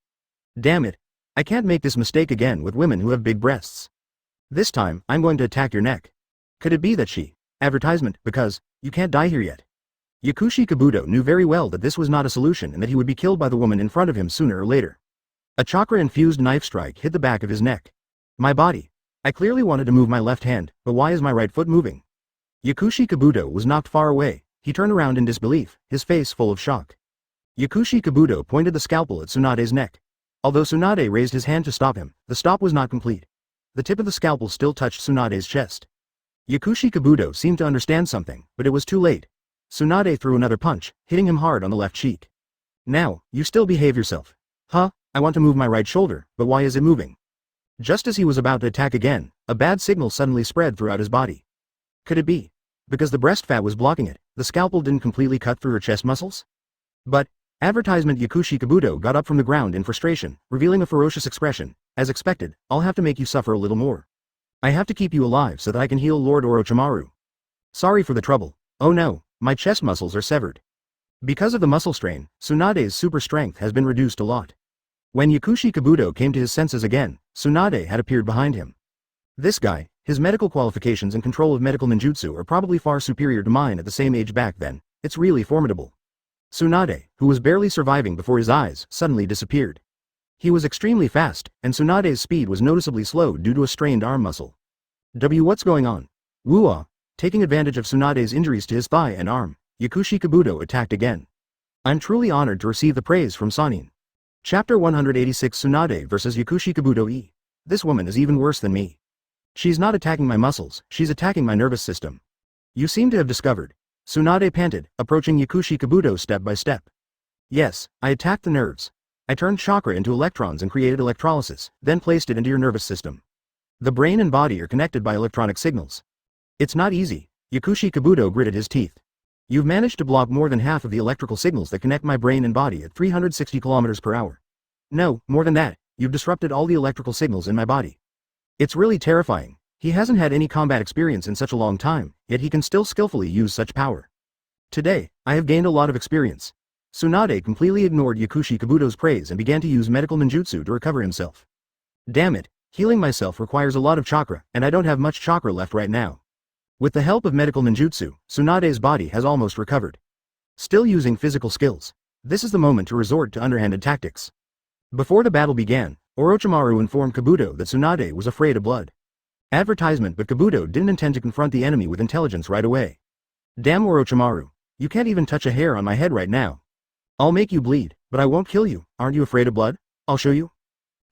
Damn it. I can't make this mistake again with women who have big breasts. This time, I'm going to attack your neck. Could it be that she advertisement, because you can't die here yet? Yakushi Kabuto knew very well that this was not a solution and that he would be killed by the woman in front of him sooner or later. A chakra-infused knife strike hit the back of his neck. My body. I clearly wanted to move my left hand, but why is my right foot moving? Yakushi Kabuto was knocked far away. He turned around in disbelief, his face full of shock. Yakushi Kabuto pointed the scalpel at Tsunade's neck. Although Tsunade raised his hand to stop him, the stop was not complete. The tip of the scalpel still touched Tsunade's chest. Yakushi Kabuto seemed to understand something, but it was too late. Tsunade threw another punch, hitting him hard on the left cheek. Now, you still behave yourself. Huh? I want to move my right shoulder, but why is it moving? Just as he was about to attack again, a bad signal suddenly spread throughout his body. Could it be? Because the breast fat was blocking it, the scalpel didn't completely cut through her chest muscles? But, advertisement Yakushi Kabuto got up from the ground in frustration, revealing a ferocious expression. As expected, I'll have to make you suffer a little more. I have to keep you alive so that I can heal Lord Orochimaru. Sorry for the trouble. Oh no, my chest muscles are severed. Because of the muscle strain, Tsunade's super strength has been reduced a lot. When Yakushi Kabuto came to his senses again, Tsunade had appeared behind him. This guy, his medical qualifications and control of medical ninjutsu are probably far superior to mine at the same age back then. It's really formidable. Tsunade, who was barely surviving before his eyes, suddenly disappeared. He was extremely fast, and Tsunade's speed was noticeably slowed due to a strained arm muscle. What's going on? Woo-ah. Taking advantage of Tsunade's injuries to his thigh and arm, Yakushi Kabuto attacked again. I'm truly honored to receive the praise from Sanin. Chapter 186 Tsunade vs Yakushi Kabuto E. This woman is even worse than me. She's not attacking my muscles, she's attacking my nervous system. You seem to have discovered. Tsunade panted, approaching Yakushi Kabuto step by step. Yes, I attacked the nerves. I turned chakra into electrons and created electrolysis, then placed it into your nervous system. The brain and body are connected by electronic signals. It's not easy, Yakushi Kabuto gritted his teeth. You've managed to block more than half of the electrical signals that connect my brain and body at 360 km per hour. No, more than that, you've disrupted all the electrical signals in my body. It's really terrifying. He hasn't had any combat experience in such a long time, yet he can still skillfully use such power. Today, I have gained a lot of experience. Tsunade completely ignored Yakushi Kabuto's praise and began to use medical ninjutsu to recover himself. Damn it, healing myself requires a lot of chakra, and I don't have much chakra left right now. With the help of medical ninjutsu, Tsunade's body has almost recovered. Still using physical skills. This is the moment to resort to underhanded tactics. Before the battle began, Orochimaru informed Kabuto that Tsunade was afraid of blood. Advertisement, but Kabuto didn't intend to confront the enemy with intelligence right away. Damn Orochimaru, you can't even touch a hair on my head right now. I'll make you bleed, but I won't kill you. Aren't you afraid of blood? I'll show you.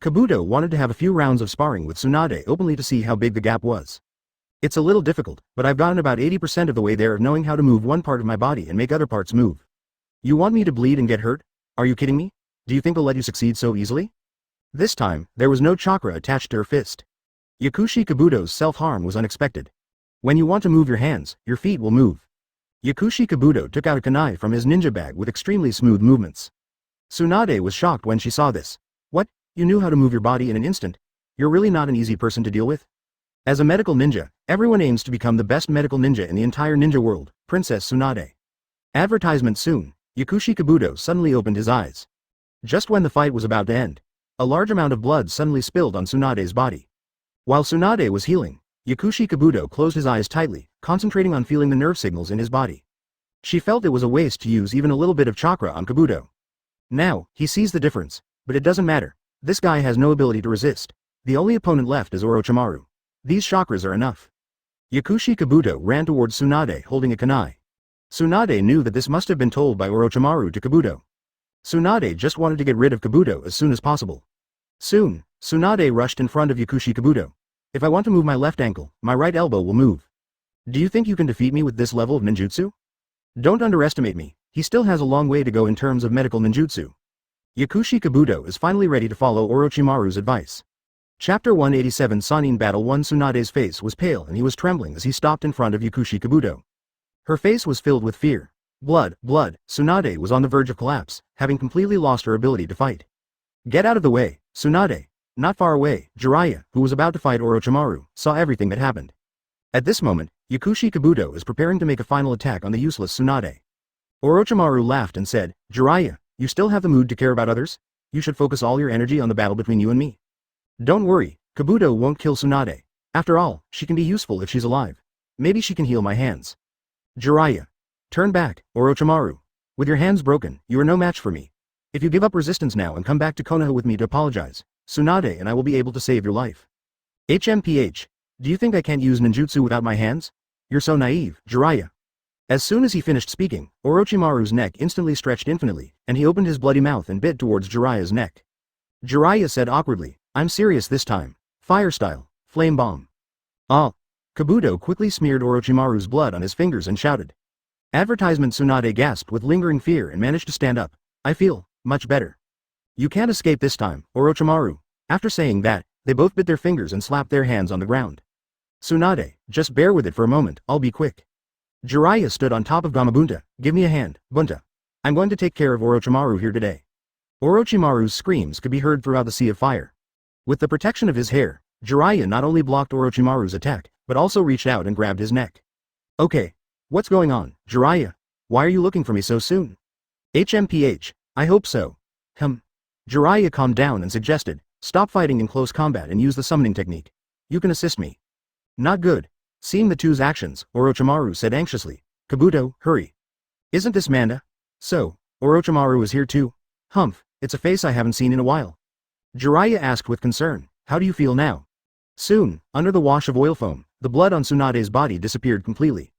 Kabuto wanted to have a few rounds of sparring with Tsunade openly to see how big the gap was. It's a little difficult, but I've gotten about 80% of the way there of knowing how to move one part of my body and make other parts move. You want me to bleed and get hurt? Are you kidding me? Do you think I'll let you succeed so easily? This time, there was no chakra attached to her fist. Yakushi Kabuto's self-harm was unexpected. When you want to move your hands, your feet will move. Yakushi Kabuto took out a kunai from his ninja bag with extremely smooth movements. Tsunade was shocked when she saw this. What? You knew how to move your body in an instant? You're really not an easy person to deal with? As a medical ninja, everyone aims to become the best medical ninja in the entire ninja world, Princess Tsunade. Advertisement soon. Yakushi Kabuto suddenly opened his eyes. Just when the fight was about to end, a large amount of blood suddenly spilled on Tsunade's body. While Tsunade was healing, Yakushi Kabuto closed his eyes tightly, concentrating on feeling the nerve signals in his body. She felt it was a waste to use even a little bit of chakra on Kabuto. Now, he sees the difference, but it doesn't matter. This guy has no ability to resist. The only opponent left is Orochimaru. These chakras are enough. Yakushi Kabuto ran towards Tsunade holding a kunai. Tsunade knew that this must have been told by Orochimaru to Kabuto. Tsunade just wanted to get rid of Kabuto as soon as possible. Soon, Tsunade rushed in front of Yakushi Kabuto. If I want to move my left ankle, my right elbow will move. Do you think you can defeat me with this level of ninjutsu? Don't underestimate me, he still has a long way to go in terms of medical ninjutsu. Yakushi Kabuto is finally ready to follow Orochimaru's advice. Chapter 187 Sanin Battle 1 Tsunade's face was pale and he was trembling as he stopped in front of Yakushi Kabuto. Her face was filled with fear. Blood. Tsunade was on the verge of collapse, having completely lost her ability to fight. Get out of the way, Tsunade. Not far away, Jiraiya, who was about to fight Orochimaru, saw everything that happened. At this moment, Yakushi Kabuto is preparing to make a final attack on the useless Tsunade. Orochimaru laughed and said, Jiraiya, you still have the mood to care about others? You should focus all your energy on the battle between you and me. Don't worry, Kabuto won't kill Tsunade. After all, she can be useful if she's alive. Maybe she can heal my hands. Jiraiya. Turn back, Orochimaru. With your hands broken, you are no match for me. If you give up resistance now and come back to Konoha with me to apologize, Tsunade and I will be able to save your life. HMPH. Do you think I can't use ninjutsu without my hands? You're so naive, Jiraiya. As soon as he finished speaking, Orochimaru's neck instantly stretched infinitely, and he opened his bloody mouth and bit towards Jiraiya's neck. Jiraiya said awkwardly, I'm serious this time. Fire style. Flame bomb. Ah. Kabuto quickly smeared Orochimaru's blood on his fingers and shouted. Advertisement. Tsunade gasped with lingering fear and managed to stand up. I feel much better. You can't escape this time, Orochimaru. After saying that, they both bit their fingers and slapped their hands on the ground. Tsunade, just bear with it for a moment, I'll be quick. Jiraiya stood on top of Gamabunta. Give me a hand, Bunta. I'm going to take care of Orochimaru here today. Orochimaru's screams could be heard throughout the sea of fire. With the protection of his hair, Jiraiya not only blocked Orochimaru's attack, but also reached out and grabbed his neck. Okay. What's going on, Jiraiya? Why are you looking for me so soon? HMPH, I hope so. Jiraiya calmed down and suggested, stop fighting in close combat and use the summoning technique. You can assist me. Not good. Seeing the two's actions, Orochimaru said anxiously, Kabuto, hurry. Isn't this Manda? So, Orochimaru is here too? It's a face I haven't seen in a while. Jiraiya asked with concern, how do you feel now? Soon, under the wash of oil foam, the blood on Tsunade's body disappeared completely.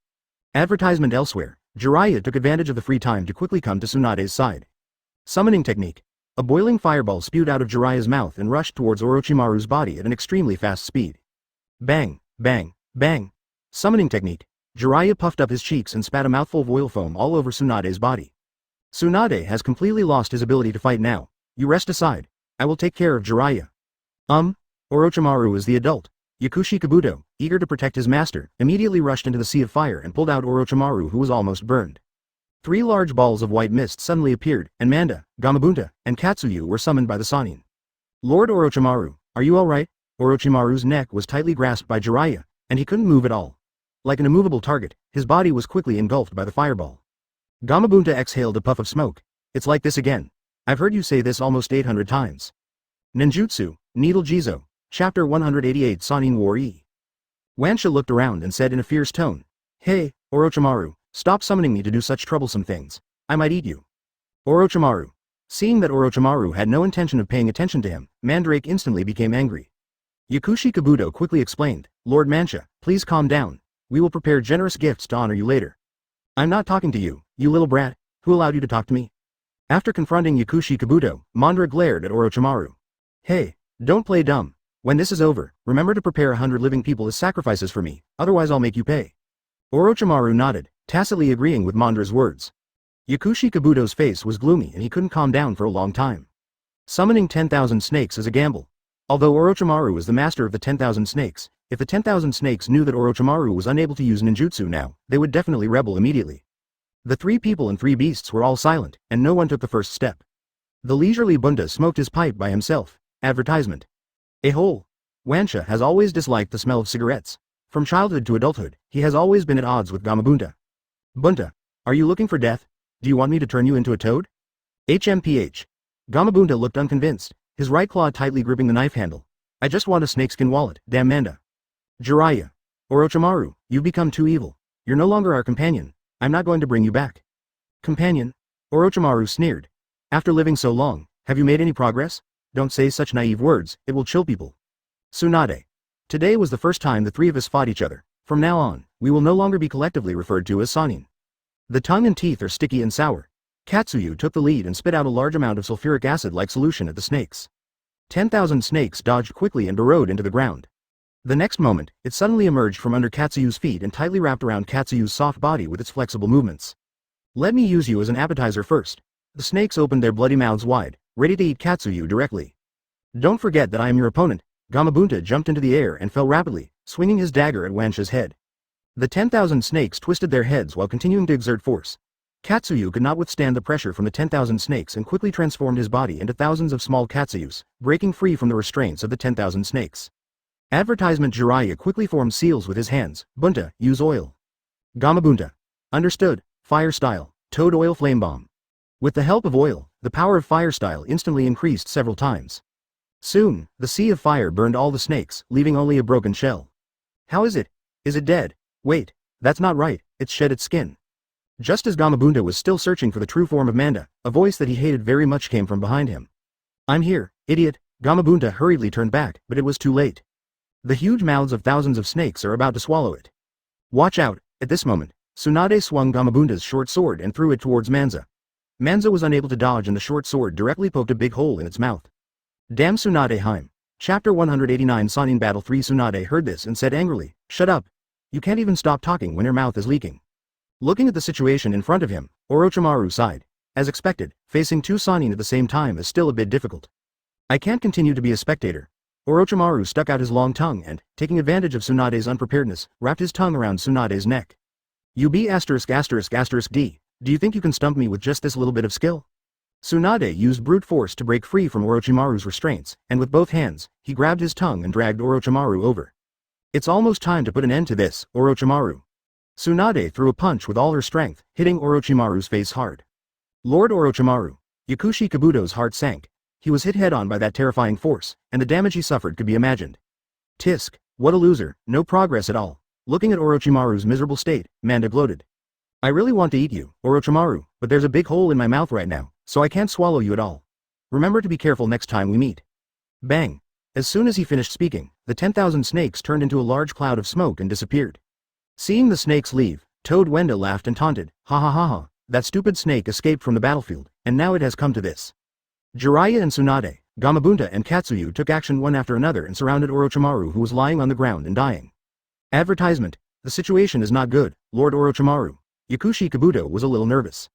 Advertisement elsewhere, Jiraiya took advantage of the free time to quickly come to Tsunade's side. Summoning technique. A boiling fireball spewed out of Jiraiya's mouth and rushed towards Orochimaru's body at an extremely fast speed. Bang, bang, bang. Summoning technique. Jiraiya puffed up his cheeks and spat a mouthful of oil foam all over Tsunade's body. Tsunade has completely lost his ability to fight now. You rest aside. I will take care of Jiraiya. Orochimaru is the adult. Yakushi Kabuto, eager to protect his master, immediately rushed into the sea of fire and pulled out Orochimaru, who was almost burned. 3 large balls of white mist suddenly appeared, and Manda, Gamabunta, and Katsuyu were summoned by the Sanin. Lord Orochimaru, are you alright? Orochimaru's neck was tightly grasped by Jiraiya, and he couldn't move at all. Like an immovable target, his body was quickly engulfed by the fireball. Gamabunta exhaled a puff of smoke. It's like this again. I've heard you say this almost 800 times. Ninjutsu, Needle Jizo, Chapter 188. Sanin War E. Wansha looked around and said in a fierce tone, Hey, Orochimaru, stop summoning me to do such troublesome things. I might eat you. Orochimaru. Seeing that Orochimaru had no intention of paying attention to him, Mandrake instantly became angry. Yakushi Kabuto quickly explained, Lord Mansha, please calm down. We will prepare generous gifts to honor you later. I'm not talking to you, you little brat. Who allowed you to talk to me? After confronting Yakushi Kabuto, Mandra glared at Orochimaru. Hey, don't play dumb. When this is over, remember to prepare 100 living people as sacrifices for me, otherwise I'll make you pay. Orochimaru nodded, tacitly agreeing with Mandra's words. Yakushi Kabuto's face was gloomy and he couldn't calm down for a long time. Summoning 10,000 snakes is a gamble. Although Orochimaru is the master of the 10,000 snakes, if the 10,000 snakes knew that Orochimaru was unable to use ninjutsu now, they would definitely rebel immediately. The 3 people and 3 beasts were all silent, and no one took the first step. The leisurely Bunta smoked his pipe by himself. Advertisement. A hole. Wansha has always disliked the smell of cigarettes. From childhood to adulthood, he has always been at odds with Gamabunta. Bunta, are you looking for death? Do you want me to turn you into a toad? HMPH. Gamabunta looked unconvinced, his right claw tightly gripping the knife handle. I just want a snakeskin wallet, damn Manda. Jiraiya. Orochimaru, you've become too evil. You're no longer our companion. I'm not going to bring you back. Companion? Orochimaru sneered. After living so long, have you made any progress? Don't say such naive words, it will chill people. Tsunade. Today was the first time the 3 of us fought each other. From now on, we will no longer be collectively referred to as Sanin. The tongue and teeth are sticky and sour. Katsuyu took the lead and spit out a large amount of sulfuric acid-like solution at the snakes. 10,000 snakes dodged quickly and burrowed into the ground. The next moment, it suddenly emerged from under Katsuyu's feet and tightly wrapped around Katsuyu's soft body with its flexible movements. Let me use you as an appetizer first. The snakes opened their bloody mouths wide, ready to eat Katsuyu directly. Don't forget that I am your opponent. Gamabunta jumped into the air and fell rapidly, swinging his dagger at Wansha's head. The 10,000 snakes twisted their heads while continuing to exert force. Katsuyu could not withstand the pressure from the 10,000 snakes and quickly transformed his body into thousands of small Katsuyus, breaking free from the restraints of the 10,000 snakes. Advertisement. Jiraiya quickly formed seals with his hands. Bunta, use oil. Gamabunta. Understood. Fire style, toad oil flame bomb. With the help of oil, the power of fire style instantly increased several times. Soon, the sea of fire burned all the snakes, leaving only a broken shell. How is it? Is it dead? Wait, that's not right, it's shed its skin. Just as Gamabunta was still searching for the true form of Manda, a voice that he hated very much came from behind him. I'm here, idiot. Gamabunta hurriedly turned back, but it was too late. The huge mouths of thousands of snakes are about to swallow it. Watch out. At this moment, Tsunade swung Gamabunta's short sword and threw it towards Manza. Manza was unable to dodge and the short sword directly poked a big hole in its mouth. Damn Tsunade Heim. Chapter 189. Sanin Battle 3. Tsunade heard this and said angrily, shut up. You can't even stop talking when your mouth is leaking. Looking at the situation in front of him, Orochimaru sighed. As expected, facing two Sanin at the same time is still a bit difficult. I can't continue to be a spectator. Orochimaru stuck out his long tongue and, taking advantage of Tsunade's unpreparedness, wrapped his tongue around Tsunade's neck. You be *****D. Do you think you can stump me with just this little bit of skill? Tsunade used brute force to break free from Orochimaru's restraints, and with both hands, he grabbed his tongue and dragged Orochimaru over. It's almost time to put an end to this, Orochimaru. Tsunade threw a punch with all her strength, hitting Orochimaru's face hard. Lord Orochimaru. Yakushi Kabuto's heart sank. He was hit head-on by that terrifying force, and the damage he suffered could be imagined. Tisk, what a loser, no progress at all. Looking at Orochimaru's miserable state, Manda gloated. I really want to eat you, Orochimaru, but there's a big hole in my mouth right now, so I can't swallow you at all. Remember to be careful next time we meet. Bang. As soon as he finished speaking, the 10,000 snakes turned into a large cloud of smoke and disappeared. Seeing the snakes leave, Toad Wenda laughed and taunted, ha ha ha ha, that stupid snake escaped from the battlefield, and now it has come to this. Jiraiya and Tsunade, Gamabunta and Katsuyu took action one after another and surrounded Orochimaru, who was lying on the ground and dying. Advertisement. The situation is not good, Lord Orochimaru. Yakushi Kabuto was a little nervous.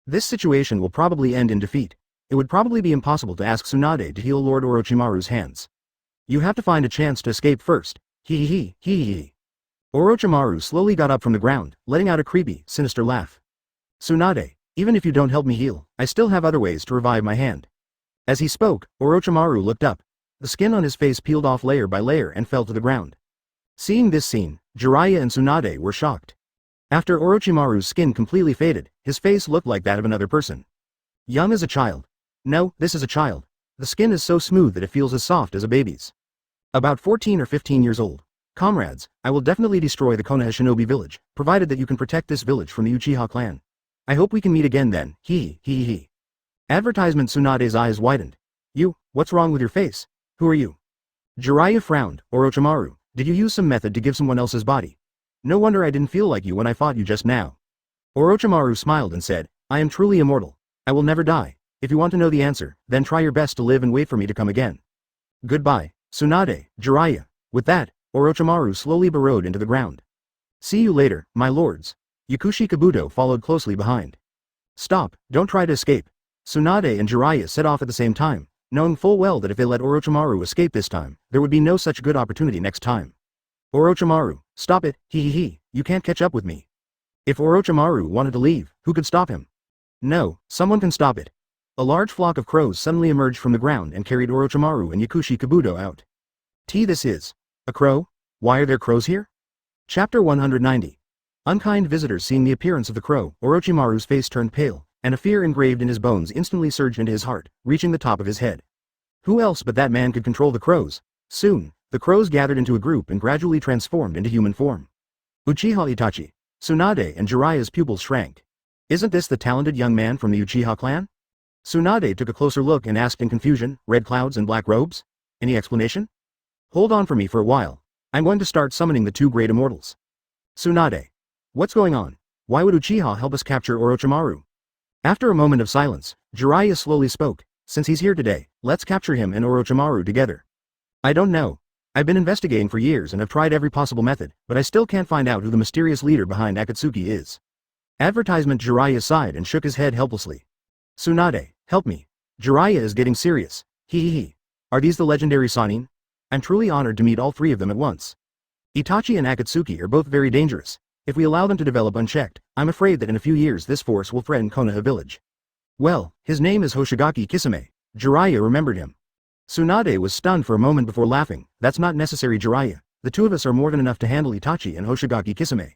This situation will probably end in defeat. It would probably be impossible to ask Tsunade to heal Lord Orochimaru's hands. You have to find a chance to escape first. Hee hee hee hee hee. Orochimaru slowly got up from the ground, letting out a creepy, sinister laugh. Tsunade, even if you don't help me heal, I still have other ways to revive my hand. As he spoke, Orochimaru looked up. The skin on his face peeled off layer by layer and fell to the ground. Seeing this scene, Jiraiya and Tsunade were shocked. After Orochimaru's skin completely faded, his face looked like that of another person. Young as a child. No, this is a child. The skin is so smooth that it feels as soft as a baby's. About 14 or 15 years old. Comrades, I will definitely destroy the Konoha Shinobi village, provided that you can protect this village from the Uchiha clan. I hope we can meet again then, hee hee hee. Advertisement. Tsunade's eyes widened. You, what's wrong with your face? Who are you? Jiraiya frowned. Orochimaru, did you use some method to give someone else's body? No wonder I didn't feel like you when I fought you just now. Orochimaru smiled and said, I am truly immortal. I will never die. If you want to know the answer, then try your best to live and wait for me to come again. Goodbye, Tsunade, Jiraiya. With that, Orochimaru slowly burrowed into the ground. See you later, my lords. Yakushi Kabuto followed closely behind. Stop, don't try to escape. Tsunade and Jiraiya set off at the same time, knowing full well that if they let Orochimaru escape this time, there would be no such good opportunity next time. Orochimaru, stop it, hee hee hee, you can't catch up with me. If Orochimaru wanted to leave, who could stop him? No, someone can stop it. A large flock of crows suddenly emerged from the ground and carried Orochimaru and Yakushi Kabuto out. This is a crow? Why are there crows here? Chapter 190. Unkind visitors. Seeing the appearance of the crow, Orochimaru's face turned pale, and a fear engraved in his bones instantly surged into his heart, reaching the top of his head. Who else but that man could control the crows? Soon, the crows gathered into a group and gradually transformed into human form. Uchiha Itachi, Tsunade and Jiraiya's pupils shrank. Isn't this the talented young man from the Uchiha clan? Tsunade took a closer look and asked in confusion, red clouds and black robes? Any explanation? Hold on for me for a while. I'm going to start summoning the two great immortals. Tsunade. What's going on? Why would Uchiha help us capture Orochimaru? After a moment of silence, Jiraiya slowly spoke. Since he's here today, let's capture him and Orochimaru together. I don't know. I've been investigating for years and have tried every possible method, but I still can't find out who the mysterious leader behind Akatsuki is. Advertisement. Jiraiya sighed and shook his head helplessly. Tsunade, help me. Jiraiya is getting serious. Hee hee hee. Are these the legendary Sanin? I'm truly honored to meet all three of them at once. Itachi and Akatsuki are both very dangerous. If we allow them to develop unchecked, I'm afraid that in a few years this force will threaten Konoha village. Well, his name is Hoshigaki Kisame. Jiraiya remembered him. Tsunade was stunned for a moment before laughing. That's not necessary, Jiraiya. The two of us are more than enough to handle Itachi and Hoshigaki Kisame.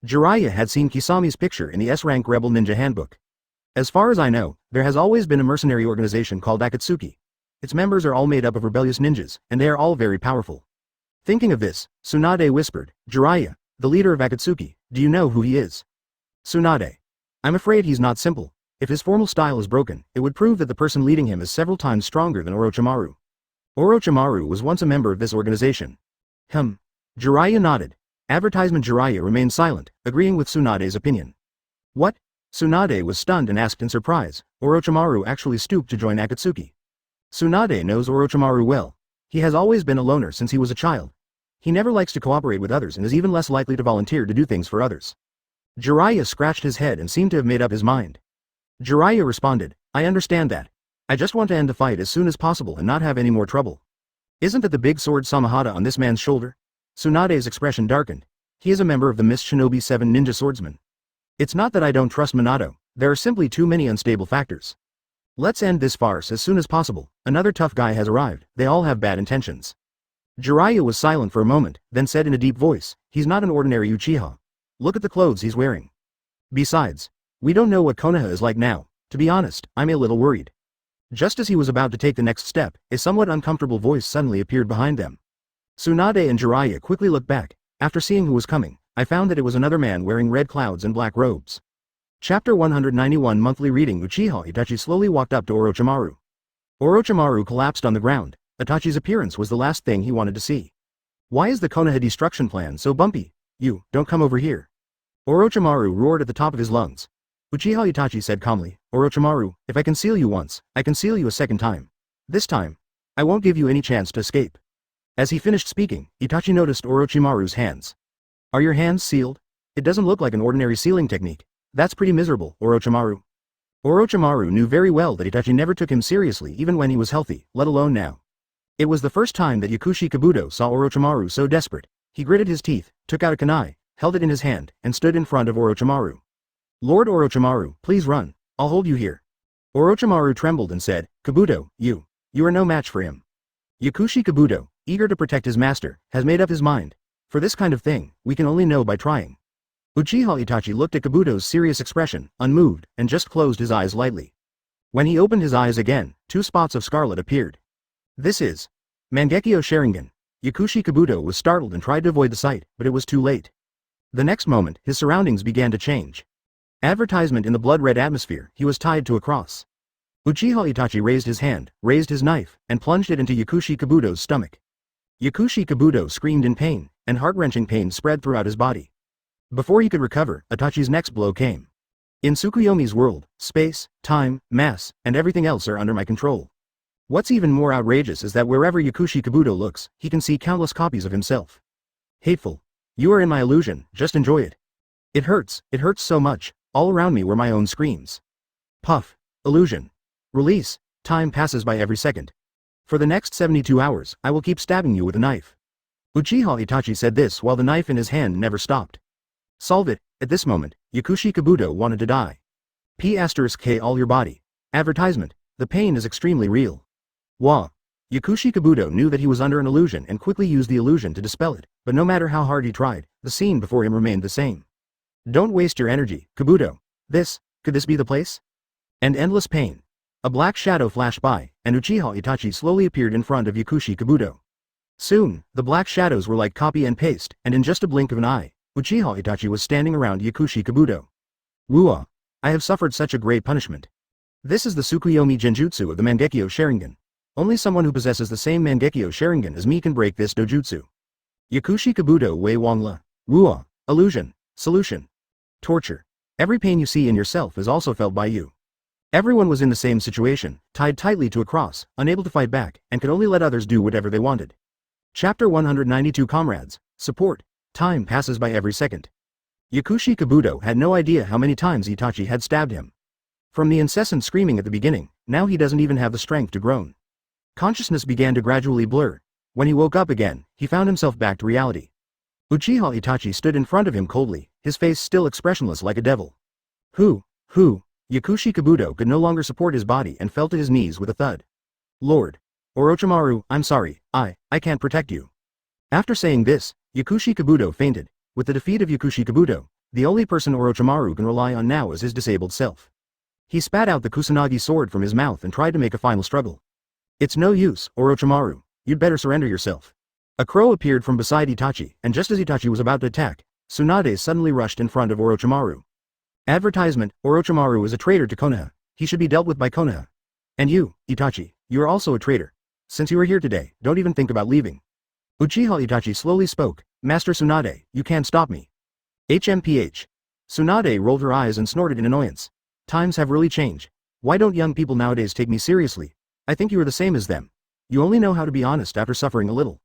Jiraiya had seen Kisame's picture in the S-rank Rebel Ninja Handbook. As far as I know, there has always been a mercenary organization called Akatsuki. Its members are all made up of rebellious ninjas, and they are all very powerful. Thinking of this, Tsunade whispered, Jiraiya, the leader of Akatsuki, do you know who he is? Tsunade. I'm afraid he's not simple. If his formal style is broken, it would prove that the person leading him is several times stronger than Orochimaru. Orochimaru was once a member of this organization. Jiraiya nodded. Advertisement. Jiraiya remained silent, agreeing with Tsunade's opinion. What? Tsunade was stunned and asked in surprise. Orochimaru actually stooped to join Akatsuki. Tsunade knows Orochimaru well. He has always been a loner since he was a child. He never likes to cooperate with others and is even less likely to volunteer to do things for others. Jiraiya scratched his head and seemed to have made up his mind. Jiraiya responded, I understand that. I just want to end the fight as soon as possible and not have any more trouble. Isn't that the big sword Samahata on this man's shoulder? Tsunade's expression darkened. He is a member of the Mist Shinobi 7 Ninja Swordsmen. It's not that I don't trust Minato, there are simply too many unstable factors. Let's end this farce as soon as possible. Another tough guy has arrived, they all have bad intentions. Jiraiya was silent for a moment, then said in a deep voice, he's not an ordinary Uchiha. Look at the clothes he's wearing. Besides, we don't know what Konoha is like now. To be honest, I'm a little worried. Just as he was about to take the next step, a somewhat uncomfortable voice suddenly appeared behind them. Tsunade and Jiraiya quickly looked back. After seeing who was coming, I found that it was another man wearing red clouds and black robes. Chapter 191 Monthly Reading. Uchiha Itachi slowly walked up to Orochimaru. Orochimaru collapsed on the ground. Itachi's appearance was the last thing he wanted to see. Why is the Konoha destruction plan so bumpy? You, don't come over here. Orochimaru roared at the top of his lungs. Uchiha Itachi said calmly, Orochimaru, if I conceal you once, I conceal you a second time. This time, I won't give you any chance to escape. As he finished speaking, Itachi noticed Orochimaru's hands. Are your hands sealed? It doesn't look like an ordinary sealing technique. That's pretty miserable, Orochimaru. Orochimaru knew very well that Itachi never took him seriously even when he was healthy, let alone now. It was the first time that Yakushi Kabuto saw Orochimaru so desperate. He gritted his teeth, took out a kunai, held it in his hand, and stood in front of Orochimaru. Lord Orochimaru, please run. I'll hold you here. Orochimaru trembled and said, Kabuto, you are no match for him. Yakushi Kabuto, eager to protect his master, has made up his mind. For this kind of thing, we can only know by trying. Uchiha Itachi looked at Kabuto's serious expression, unmoved, and just closed his eyes lightly. When he opened his eyes again, 2 spots of scarlet appeared. This is Mangekyo Sharingan. Yakushi Kabuto was startled and tried to avoid the sight, but it was too late. The next moment, his surroundings began to change. Advertisement in the blood-red atmosphere, he was tied to a cross. Uchiha Itachi raised his hand, raised his knife, and plunged it into Yakushi Kabuto's stomach. Yakushi Kabuto screamed in pain, and heart-wrenching pain spread throughout his body. Before he could recover, Itachi's next blow came. In Tsukuyomi's world, space, time, mass, and everything else are under my control. What's even more outrageous is that wherever Yakushi Kabuto looks, he can see countless copies of himself. Hateful. You are in my illusion, just enjoy it. It hurts so much. All around me were my own screams. Puff. Illusion. Release. Time passes by every second. For the next 72 hours, I will keep stabbing you with a knife. Uchiha Itachi said this while the knife in his hand never stopped. Solve it. At this moment, Yakushi Kabuto wanted to die. P*K all your body. Advertisement. The pain is extremely real. Wah. Yakushi Kabuto knew that he was under an illusion and quickly used the illusion to dispel it, but no matter how hard he tried, the scene before him remained the same. Don't waste your energy, Kabuto. Could this be the place? And endless pain. A black shadow flashed by, and Uchiha Itachi slowly appeared in front of Yakushi Kabuto. Soon, the black shadows were like copy and paste, and in just a blink of an eye, Uchiha Itachi was standing around Yakushi Kabuto. Wua. I have suffered such a great punishment. This is the Tsukuyomi Genjutsu of the Mangekyo Sharingan. Only someone who possesses the same Mangekyo Sharingan as me can break this dojutsu. Yakushi Kabuto Wei Wangla. Wua. Illusion. Solution. Torture. Every pain you see in yourself is also felt by you. Everyone was in the same situation, tied tightly to a cross, unable to fight back, and could only let others do whatever they wanted. Chapter 192 Comrades. Support. Time passes by every second. Yakushi Kabuto had no idea how many times Itachi had stabbed him. From the incessant screaming at the beginning, now he doesn't even have the strength to groan. Consciousness began to gradually blur. When he woke up again, he found himself back to reality. Uchiha Itachi stood in front of him coldly, his face still expressionless like a devil. Who? Yakushi Kabuto could no longer support his body and fell to his knees with a thud. Lord Orochimaru, I'm sorry, I can't protect you. After saying this, Yakushi Kabuto fainted. With the defeat of Yakushi Kabuto, the only person Orochimaru can rely on now is his disabled self. He spat out the Kusanagi sword from his mouth and tried to make a final struggle. It's no use, Orochimaru, you'd better surrender yourself. A crow appeared from beside Itachi, and just as Itachi was about to attack, Tsunade suddenly rushed in front of Orochimaru. Advertisement, Orochimaru is a traitor to Konoha. He should be dealt with by Konoha. And you, Itachi, you are also a traitor. Since you are here today, don't even think about leaving. Uchiha Itachi slowly spoke, Master Tsunade, you can't stop me. HMPH. Tsunade rolled her eyes and snorted in annoyance. Times have really changed. Why don't young people nowadays take me seriously? I think you are the same as them. You only know how to be honest after suffering a little.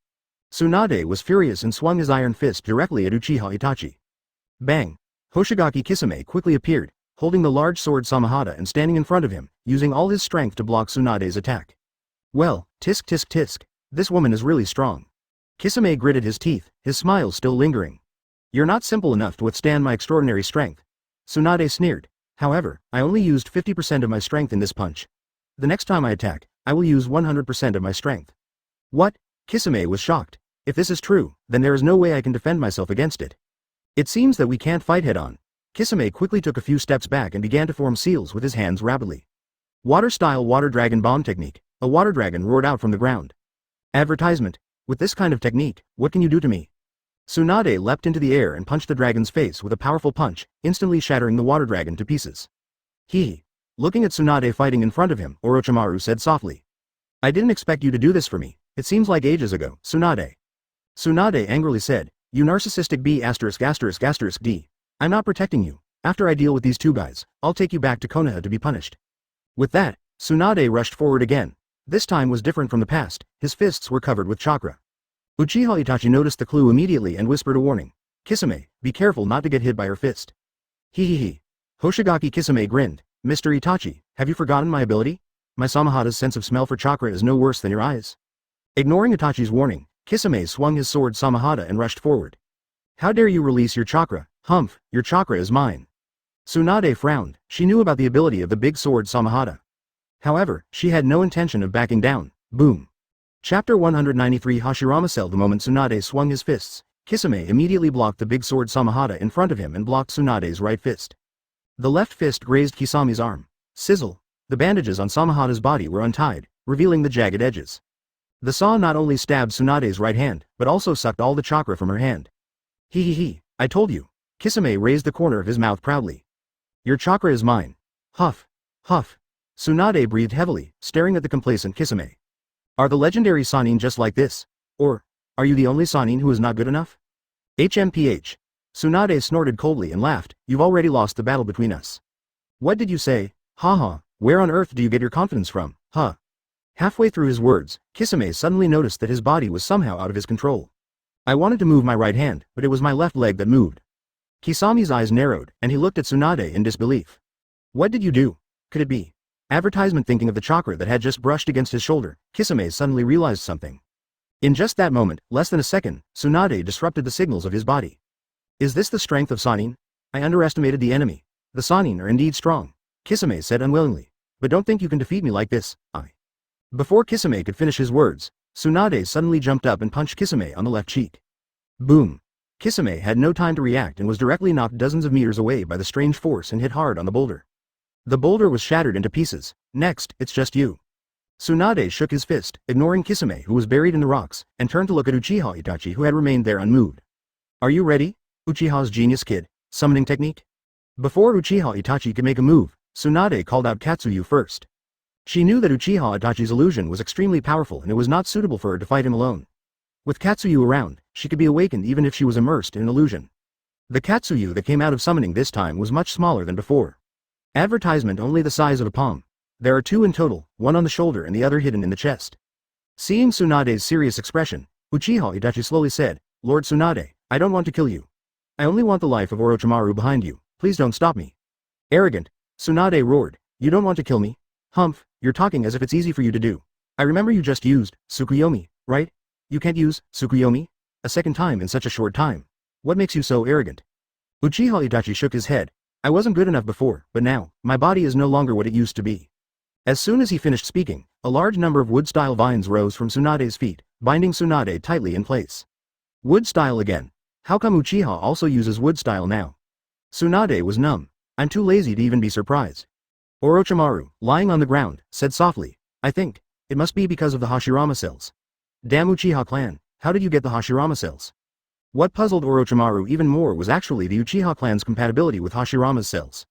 Tsunade was furious and swung his iron fist directly at Uchiha Itachi. Bang! Hoshigaki Kisame quickly appeared, holding the large sword Samahata and standing in front of him, using all his strength to block Tsunade's attack. Well, tisk tisk tisk, this woman is really strong. Kisame gritted his teeth, his smile still lingering. You're not simple enough to withstand my extraordinary strength. Tsunade sneered. However, I only used 50% of my strength in this punch. The next time I attack, I will use 100% of my strength. What? Kisame was shocked. If this is true, then there is no way I can defend myself against it. It seems that we can't fight head-on. Kisame quickly took a few steps back and began to form seals with his hands rapidly. Water-style water dragon bomb technique. A water dragon roared out from the ground. Advertisement. With this kind of technique, what can you do to me? Tsunade leapt into the air and punched the dragon's face with a powerful punch, instantly shattering the water dragon to pieces. Hee. Looking at Tsunade fighting in front of him, Orochimaru said softly. I didn't expect you to do this for me. It seems like ages ago, Tsunade. Tsunade angrily said, you narcissistic B******D. I'm not protecting you. After I deal with these two guys, I'll take you back to Konoha to be punished. With that, Tsunade rushed forward again. This time was different from the past, his fists were covered with chakra. Uchiha Itachi noticed the clue immediately and whispered a warning. Kisame, be careful not to get hit by her fist. Hee. Hoshigaki Kisame grinned. Mr. Itachi, have you forgotten my ability? My Samahata's sense of smell for chakra is no worse than your eyes. Ignoring Itachi's warning, Kisame swung his sword Samahata and rushed forward. How dare you release your chakra? Humph, your chakra is mine. Tsunade frowned. She knew about the ability of the big sword Samahata. However, she had no intention of backing down. Boom. Chapter 193 Hashirama Cell. The moment Tsunade swung his fists, Kisame immediately blocked the big sword Samahata in front of him and blocked Tsunade's right fist. The left fist grazed Kisame's arm. Sizzle. The bandages on Samahata's body were untied, revealing the jagged edges. The saw not only stabbed Tsunade's right hand, but also sucked all the chakra from her hand. Hee. I told you. Kisame raised the corner of his mouth proudly. Your chakra is mine. Huff. Tsunade breathed heavily, staring at the complacent Kisame. Are the legendary Sanin just like this? Or, are you the only Sanin who is not good enough? HMPH. Tsunade snorted coldly and laughed. You've already lost the battle between us. What did you say? Haha, where on earth do you get your confidence from? Huh. Halfway through his words, Kisame suddenly noticed that his body was somehow out of his control. I wanted to move my right hand, but it was my left leg that moved. Kisame's eyes narrowed, and he looked at Tsunade in disbelief. What did you do? Could it be? Advertisement. Thinking of the chakra that had just brushed against his shoulder, Kisame suddenly realized something. In just that moment, less than a second, Tsunade disrupted the signals of his body. Is this the strength of Sanin? I underestimated the enemy. The Sanin are indeed strong, Kisame said unwillingly. But don't think you can defeat me like this. Before Kisame could finish his words, Tsunade suddenly jumped up and punched Kisame on the left cheek. Boom. Kisame had no time to react and was directly knocked dozens of meters away by the strange force and hit hard on the boulder. The boulder was shattered into pieces. Next, it's just you. Tsunade shook his fist, ignoring Kisame who was buried in the rocks, and turned to look at Uchiha Itachi who had remained there unmoved. Are you ready? Uchiha's genius kid. Summoning technique? Before Uchiha Itachi could make a move, Tsunade called out Katsuyu first. She knew that Uchiha Itachi's illusion was extremely powerful and it was not suitable for her to fight him alone. With Katsuyu around, she could be awakened even if she was immersed in an illusion. The Katsuyu that came out of summoning this time was much smaller than before. Advertisement. Only the size of a palm. There are two in total, one on the shoulder and the other hidden in the chest. Seeing Tsunade's serious expression, Uchiha Itachi slowly said, Lord Tsunade, I don't want to kill you. I only want the life of Orochimaru behind you. Please don't stop me. Arrogant. Tsunade roared. You don't want to kill me? Humph, you're talking as if it's easy for you to do. I remember you just used Tsukuyomi, right? You can't use Tsukuyomi a second time in such a short time. What makes you so arrogant? Uchiha Itachi shook his head. I wasn't good enough before, but now, my body is no longer what it used to be. As soon as he finished speaking, a large number of wood-style vines rose from Tsunade's feet, binding Tsunade tightly in place. Wood-style again. How come Uchiha also uses wood-style now? Tsunade was numb. I'm too lazy to even be surprised. Orochimaru, lying on the ground, said softly, I think, it must be because of the Hashirama cells. Damn Uchiha clan, how did you get the Hashirama cells? What puzzled Orochimaru even more was actually the Uchiha clan's compatibility with Hashirama's cells.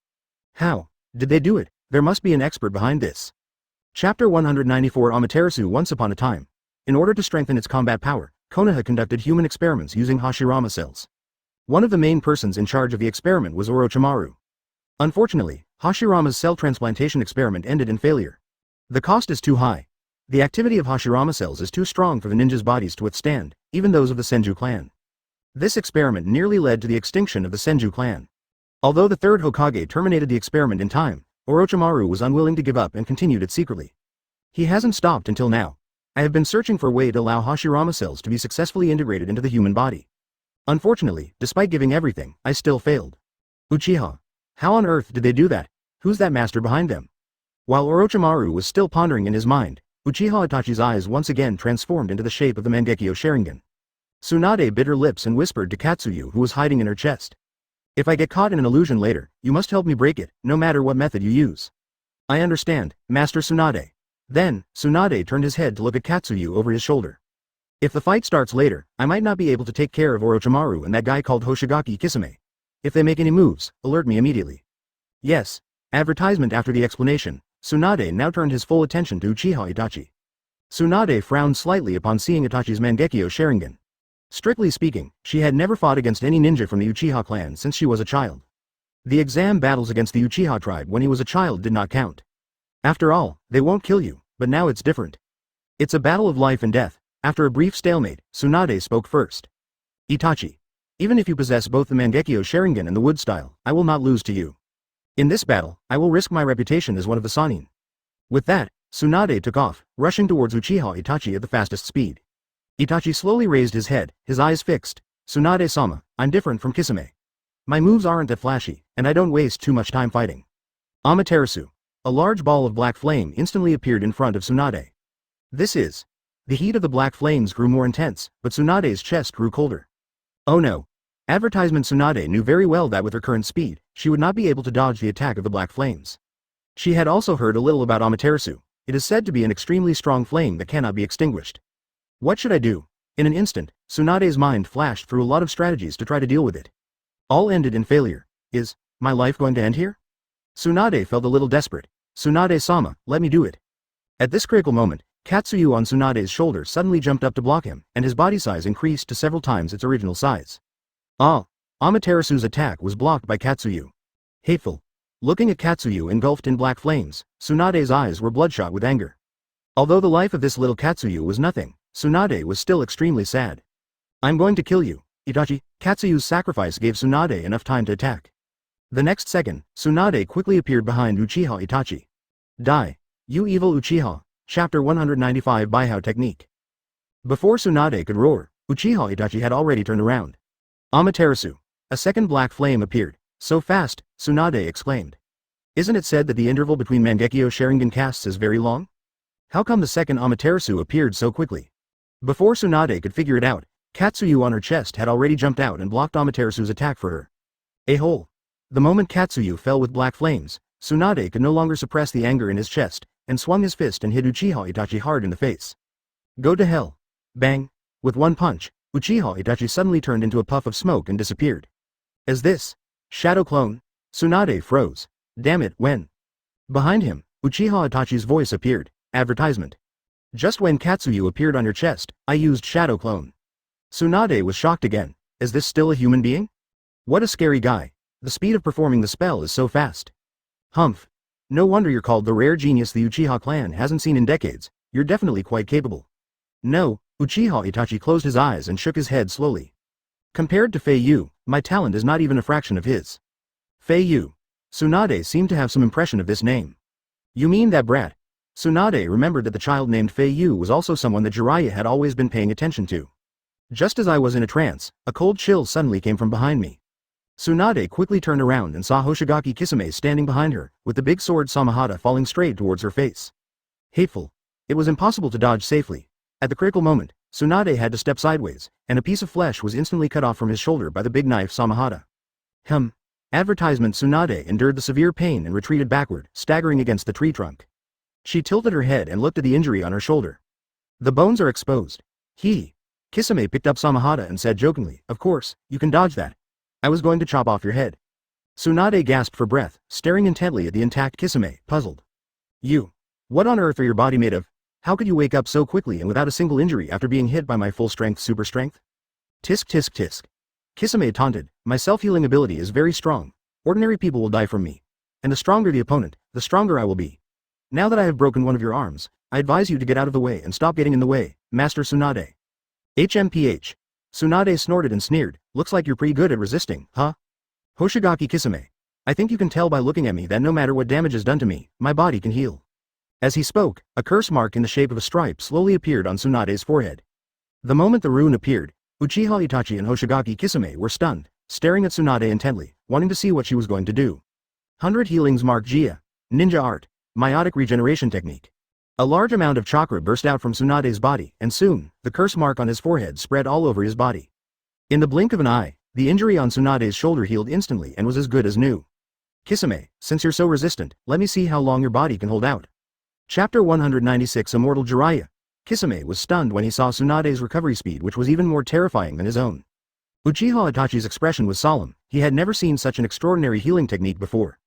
How did they do it? There must be an expert behind this. Chapter 194 Amaterasu. Once upon a time, in order to strengthen its combat power, Konoha conducted human experiments using Hashirama cells. One of the main persons in charge of the experiment was Orochimaru. Unfortunately, Hashirama's cell transplantation experiment ended in failure. The cost is too high. The activity of Hashirama cells is too strong for the ninjas' bodies to withstand, even those of the Senju clan. This experiment nearly led to the extinction of the Senju clan. Although the third Hokage terminated the experiment in time, Orochimaru was unwilling to give up and continued it secretly. He hasn't stopped until now. I have been searching for a way to allow Hashirama cells to be successfully integrated into the human body. Unfortunately, despite giving everything, I still failed. Uchiha. How on earth did they do that? Who's that master behind them? While Orochimaru was still pondering in his mind, Uchiha Itachi's eyes once again transformed into the shape of the Mangekyo Sharingan. Tsunade bit her lips and whispered to Katsuyu, who was hiding in her chest. If I get caught in an illusion later, you must help me break it, no matter what method you use. I understand, Master Tsunade. Then, Tsunade turned his head to look at Katsuyu over his shoulder. If the fight starts later, I might not be able to take care of Orochimaru and that guy called Hoshigaki Kisame. If they make any moves, alert me immediately. Yes. Advertisement. After the explanation, Tsunade now turned his full attention to Uchiha Itachi. Tsunade frowned slightly upon seeing Itachi's Mangekyo Sharingan. Strictly speaking, she had never fought against any ninja from the Uchiha clan since she was a child. The exam battles against the Uchiha tribe when he was a child did not count. After all, they won't kill you, but now it's different. It's a battle of life and death. After a brief stalemate, Tsunade spoke first. Itachi. Even if you possess both the Mangekyo Sharingan and the wood style, I will not lose to you. In this battle, I will risk my reputation as one of the Sanin. With that, Tsunade took off, rushing towards Uchiha Itachi at the fastest speed. Itachi slowly raised his head, his eyes fixed. Tsunade-sama, I'm different from Kisame. My moves aren't that flashy, and I don't waste too much time fighting. Amaterasu. A large ball of black flame instantly appeared in front of Tsunade. This is. The heat of the black flames grew more intense, but Tsunade's chest grew colder. Oh no. Advertisement. Tsunade knew very well that with her current speed, she would not be able to dodge the attack of the black flames. She had also heard a little about Amaterasu. It is said to be an extremely strong flame that cannot be extinguished. What should I do? In an instant, Tsunade's mind flashed through a lot of strategies to try to deal with it. All ended in failure. Is my life going to end here? Tsunade felt a little desperate. Tsunade-sama, let me do it. At this critical moment, Katsuyu on Tsunade's shoulder suddenly jumped up to block him, and his body size increased to several times its original size. Amaterasu's attack was blocked by Katsuyu. Hateful. Looking at Katsuyu engulfed in black flames, Tsunade's eyes were bloodshot with anger. Although the life of this little Katsuyu was nothing, Tsunade was still extremely sad. I'm going to kill you, Itachi. Katsuyu's sacrifice gave Tsunade enough time to attack. The next second, Tsunade quickly appeared behind Uchiha Itachi. Die. You evil Uchiha. Chapter 195 Baihao Technique. Before Tsunade could roar, Uchiha Itachi had already turned around. Amaterasu. A second black flame appeared. So fast, Tsunade exclaimed. Isn't it said that the interval between Mangekyo Sharingan casts is very long? How come the second Amaterasu appeared so quickly? Before Tsunade could figure it out, Katsuyu on her chest had already jumped out and blocked Amaterasu's attack for her. A hole. The moment Katsuyu fell with black flames, Tsunade could no longer suppress the anger in his chest, and swung his fist and hit Uchiha Itachi hard in the face. Go to hell. Bang. With one punch, Uchiha Itachi suddenly turned into a puff of smoke and disappeared. As this? Shadow clone? Tsunade froze. Damn it, when? Behind him, Uchiha Itachi's voice appeared. Advertisement. Just when Katsuyu appeared on your chest, I used shadow clone. Tsunade was shocked again. Is this still a human being? What a scary guy. The speed of performing the spell is so fast. Humph. No wonder you're called the rare genius the Uchiha clan hasn't seen in decades. You're definitely quite capable. No, Uchiha Itachi closed his eyes and shook his head slowly. Compared to Fei Yu, my talent is not even a fraction of his. Fei Yu. Tsunade seemed to have some impression of this name. You mean that brat? Tsunade remembered that the child named Fei Yu was also someone that Jiraiya had always been paying attention to. Just as I was in a trance, a cold chill suddenly came from behind me. Tsunade quickly turned around and saw Hoshigaki Kisame standing behind her, with the big sword Samahata falling straight towards her face. Hateful. It was impossible to dodge safely. At the critical moment, Tsunade had to step sideways, and a piece of flesh was instantly cut off from his shoulder by the big knife Samahata. Advertisement. Tsunade endured the severe pain and retreated backward, staggering against the tree trunk. She tilted her head and looked at the injury on her shoulder. The bones are exposed. Kisame picked up Samahata and said jokingly, of course, you can dodge that. I was going to chop off your head. Tsunade gasped for breath, staring intently at the intact Kisame, puzzled. You. What on earth are your body made of? How could you wake up so quickly and without a single injury after being hit by my full-strength super strength? Tisk tisk tisk. Kisame taunted, my self-healing ability is very strong. Ordinary people will die from me. And the stronger the opponent, the stronger I will be. Now that I have broken one of your arms, I advise you to get out of the way and stop getting in the way, Master Tsunade. HMPH. Tsunade snorted and sneered, looks like you're pretty good at resisting, huh? Hoshigaki Kisame. I think you can tell by looking at me that no matter what damage is done to me, my body can heal. As he spoke, a curse mark in the shape of a stripe slowly appeared on Tsunade's forehead. The moment the rune appeared, Uchiha Itachi and Hoshigaki Kisame were stunned, staring at Tsunade intently, wanting to see what she was going to do. 100 Healings Mark Jia. Ninja Art. Meiotic Regeneration Technique. A large amount of chakra burst out from Tsunade's body, and soon, the curse mark on his forehead spread all over his body. In the blink of an eye, the injury on Tsunade's shoulder healed instantly and was as good as new. Kisame, since you're so resistant, let me see how long your body can hold out. Chapter 196 Immortal Jiraiya. Kisame was stunned when he saw Tsunade's recovery speed, which was even more terrifying than his own. Uchiha Itachi's expression was solemn. He had never seen such an extraordinary healing technique before.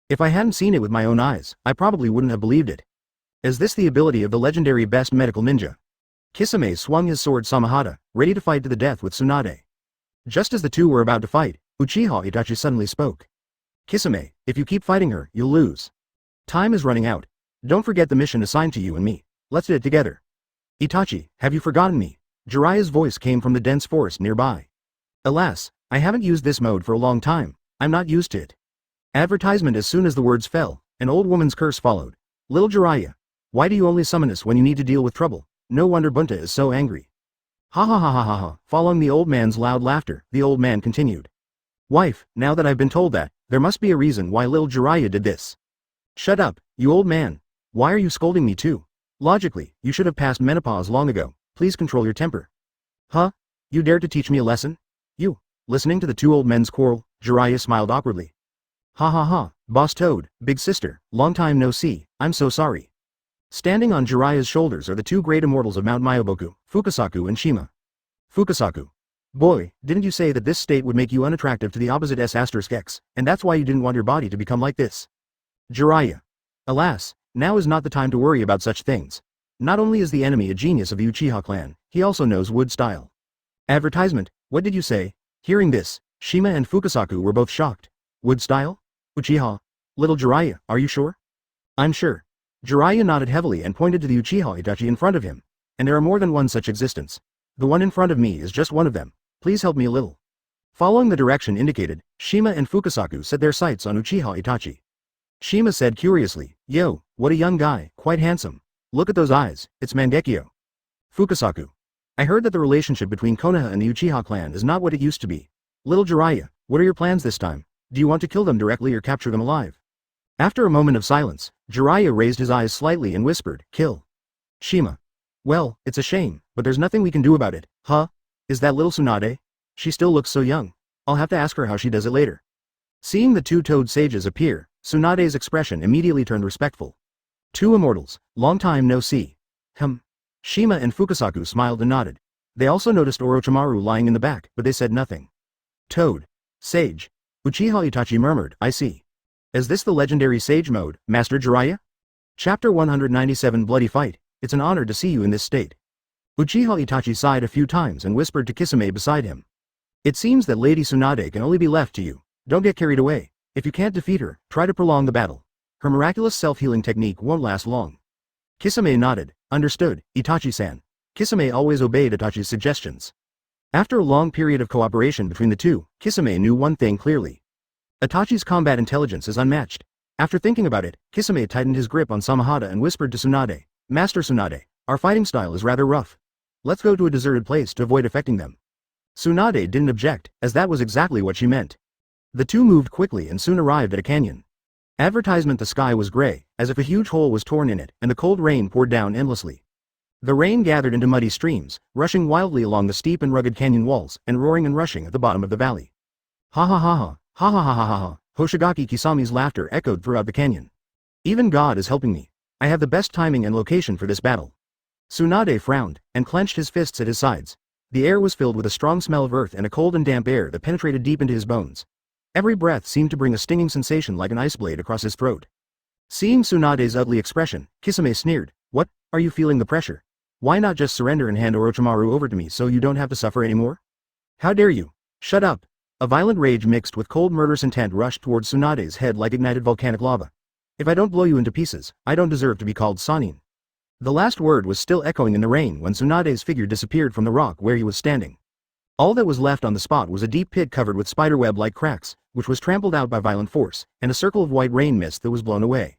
If I hadn't seen it with my own eyes, I probably wouldn't have believed it. Is this the ability of the legendary best medical ninja? Kisame swung his sword Samahata, ready to fight to the death with Tsunade. Just as the two were about to fight, Uchiha Itachi suddenly spoke. Kisame, if you keep fighting her, you'll lose. Time is running out. Don't forget the mission assigned to you and me. Let's do it together. Itachi, have you forgotten me? Jiraiya's voice came from the dense forest nearby. Alas, I haven't used this mode for a long time. I'm not used to it. Advertisement. As soon as the words fell, an old woman's curse followed. Little Jiraiya. Why do you only summon us when you need to deal with trouble? No wonder Bunta is so angry. Ha ha ha ha ha ha. Following the old man's loud laughter, the old man continued. Wife, now that I've been told that, there must be a reason why little Jiraiya did this. Shut up, you old man. Why are you scolding me too? Logically, you should have passed menopause long ago. Please control your temper. Huh? You dared to teach me a lesson? You. Listening to the two old men's quarrel, Jiraiya smiled awkwardly. Ha ha ha, Boss Toad, big sister, long time no see, I'm so sorry. Standing on Jiraiya's shoulders are the two great immortals of Mount Myoboku, Fukasaku and Shima. Fukasaku. Boy, didn't you say that this state would make you unattractive to the opposite S*X, and that's why you didn't want your body to become like this? Jiraiya. Alas, now is not the time to worry about such things. Not only is the enemy a genius of the Uchiha clan, he also knows wood style. Advertisement, what did you say? Hearing this, Shima and Fukasaku were both shocked. Wood style? Uchiha? Little Jiraiya, are you sure? I'm sure. Jiraiya nodded heavily and pointed to the Uchiha Itachi in front of him. And there are more than one such existence. The one in front of me is just one of them. Please help me a little. Following the direction indicated, Shima and Fukasaku set their sights on Uchiha Itachi. Shima said curiously, Yo, what a young guy, quite handsome. Look at those eyes, it's Mangekyo. Fukasaku. I heard that the relationship between Konoha and the Uchiha clan is not what it used to be. Little Jiraiya, what are your plans this time? Do you want to kill them directly or capture them alive? After a moment of silence, Jiraiya raised his eyes slightly and whispered, Kill. Shima. Well, it's a shame, but there's nothing we can do about it, huh? Is that little Tsunade? She still looks so young. I'll have to ask her how she does it later. Seeing the two toad sages appear, Tsunade's expression immediately turned respectful. Two immortals, long time no see. Shima and Fukasaku smiled and nodded. They also noticed Orochimaru lying in the back, but they said nothing. Toad. Sage. Uchiha Itachi murmured, I see. Is this the legendary sage mode, Master Jiraiya? Chapter 197 Bloody Fight. It's an honor to see you in this state. Uchiha Itachi sighed a few times and whispered to Kisame beside him. It seems that Lady Tsunade can only be left to you. Don't get carried away. If you can't defeat her, try to prolong the battle. Her miraculous self-healing technique won't last long. Kisame nodded. Understood, Itachi-san. Kisame always obeyed Itachi's suggestions. After a long period of cooperation between the two, Kisame knew one thing clearly. Itachi's combat intelligence is unmatched. After thinking about it, Kisame tightened his grip on Samahata and whispered to Tsunade, Master Tsunade, our fighting style is rather rough. Let's go to a deserted place to avoid affecting them. Tsunade didn't object, as that was exactly what she meant. The two moved quickly and soon arrived at a canyon. Advertisement. The sky was gray, as if a huge hole was torn in it, and the cold rain poured down endlessly. The rain gathered into muddy streams, rushing wildly along the steep and rugged canyon walls, and roaring and rushing at the bottom of the valley. Ha ha ha ha. Ha ha ha ha ha ha. Hoshigaki Kisame's laughter echoed throughout the canyon. Even God is helping me. I have the best timing and location for this battle. Tsunade frowned, and clenched his fists at his sides. The air was filled with a strong smell of earth and a cold and damp air that penetrated deep into his bones. Every breath seemed to bring a stinging sensation like an ice blade across his throat. Seeing Tsunade's ugly expression, Kisame sneered, What, are you feeling the pressure? Why not just surrender and hand Orochimaru over to me so you don't have to suffer anymore? How dare you? Shut up. A violent rage mixed with cold murderous intent rushed towards Tsunade's head like ignited volcanic lava. If I don't blow you into pieces, I don't deserve to be called Sanin. The last word was still echoing in the rain when Tsunade's figure disappeared from the rock where he was standing. All that was left on the spot was a deep pit covered with spiderweb-like cracks, which was trampled out by violent force, and a circle of white rain mist that was blown away.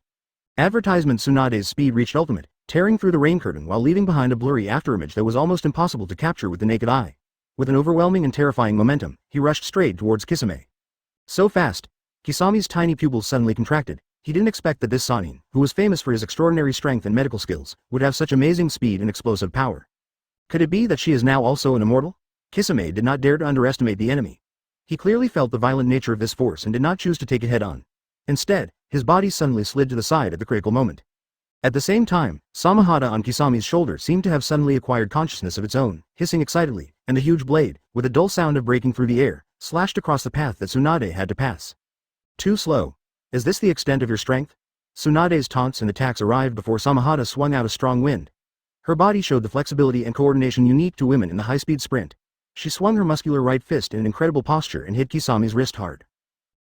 Advertisement Tsunade's speed reached ultimate, tearing through the rain curtain while leaving behind a blurry afterimage that was almost impossible to capture with the naked eye. With an overwhelming and terrifying momentum, he rushed straight towards Kisame. So fast, Kisame's tiny pupils suddenly contracted. He didn't expect that this Sanin, who was famous for his extraordinary strength and medical skills, would have such amazing speed and explosive power. Could it be that she is now also an immortal? Kisame did not dare to underestimate the enemy. He clearly felt the violent nature of this force and did not choose to take it head-on. Instead, his body suddenly slid to the side at the critical moment. At the same time, Samahata on Kisame's shoulder seemed to have suddenly acquired consciousness of its own, hissing excitedly, and the huge blade, with a dull sound of breaking through the air, slashed across the path that Tsunade had to pass. Too slow. Is this the extent of your strength? Tsunade's taunts and attacks arrived before Samahata swung out a strong wind. Her body showed the flexibility and coordination unique to women in the high-speed sprint. She swung her muscular right fist in an incredible posture and hit Kisame's wrist hard.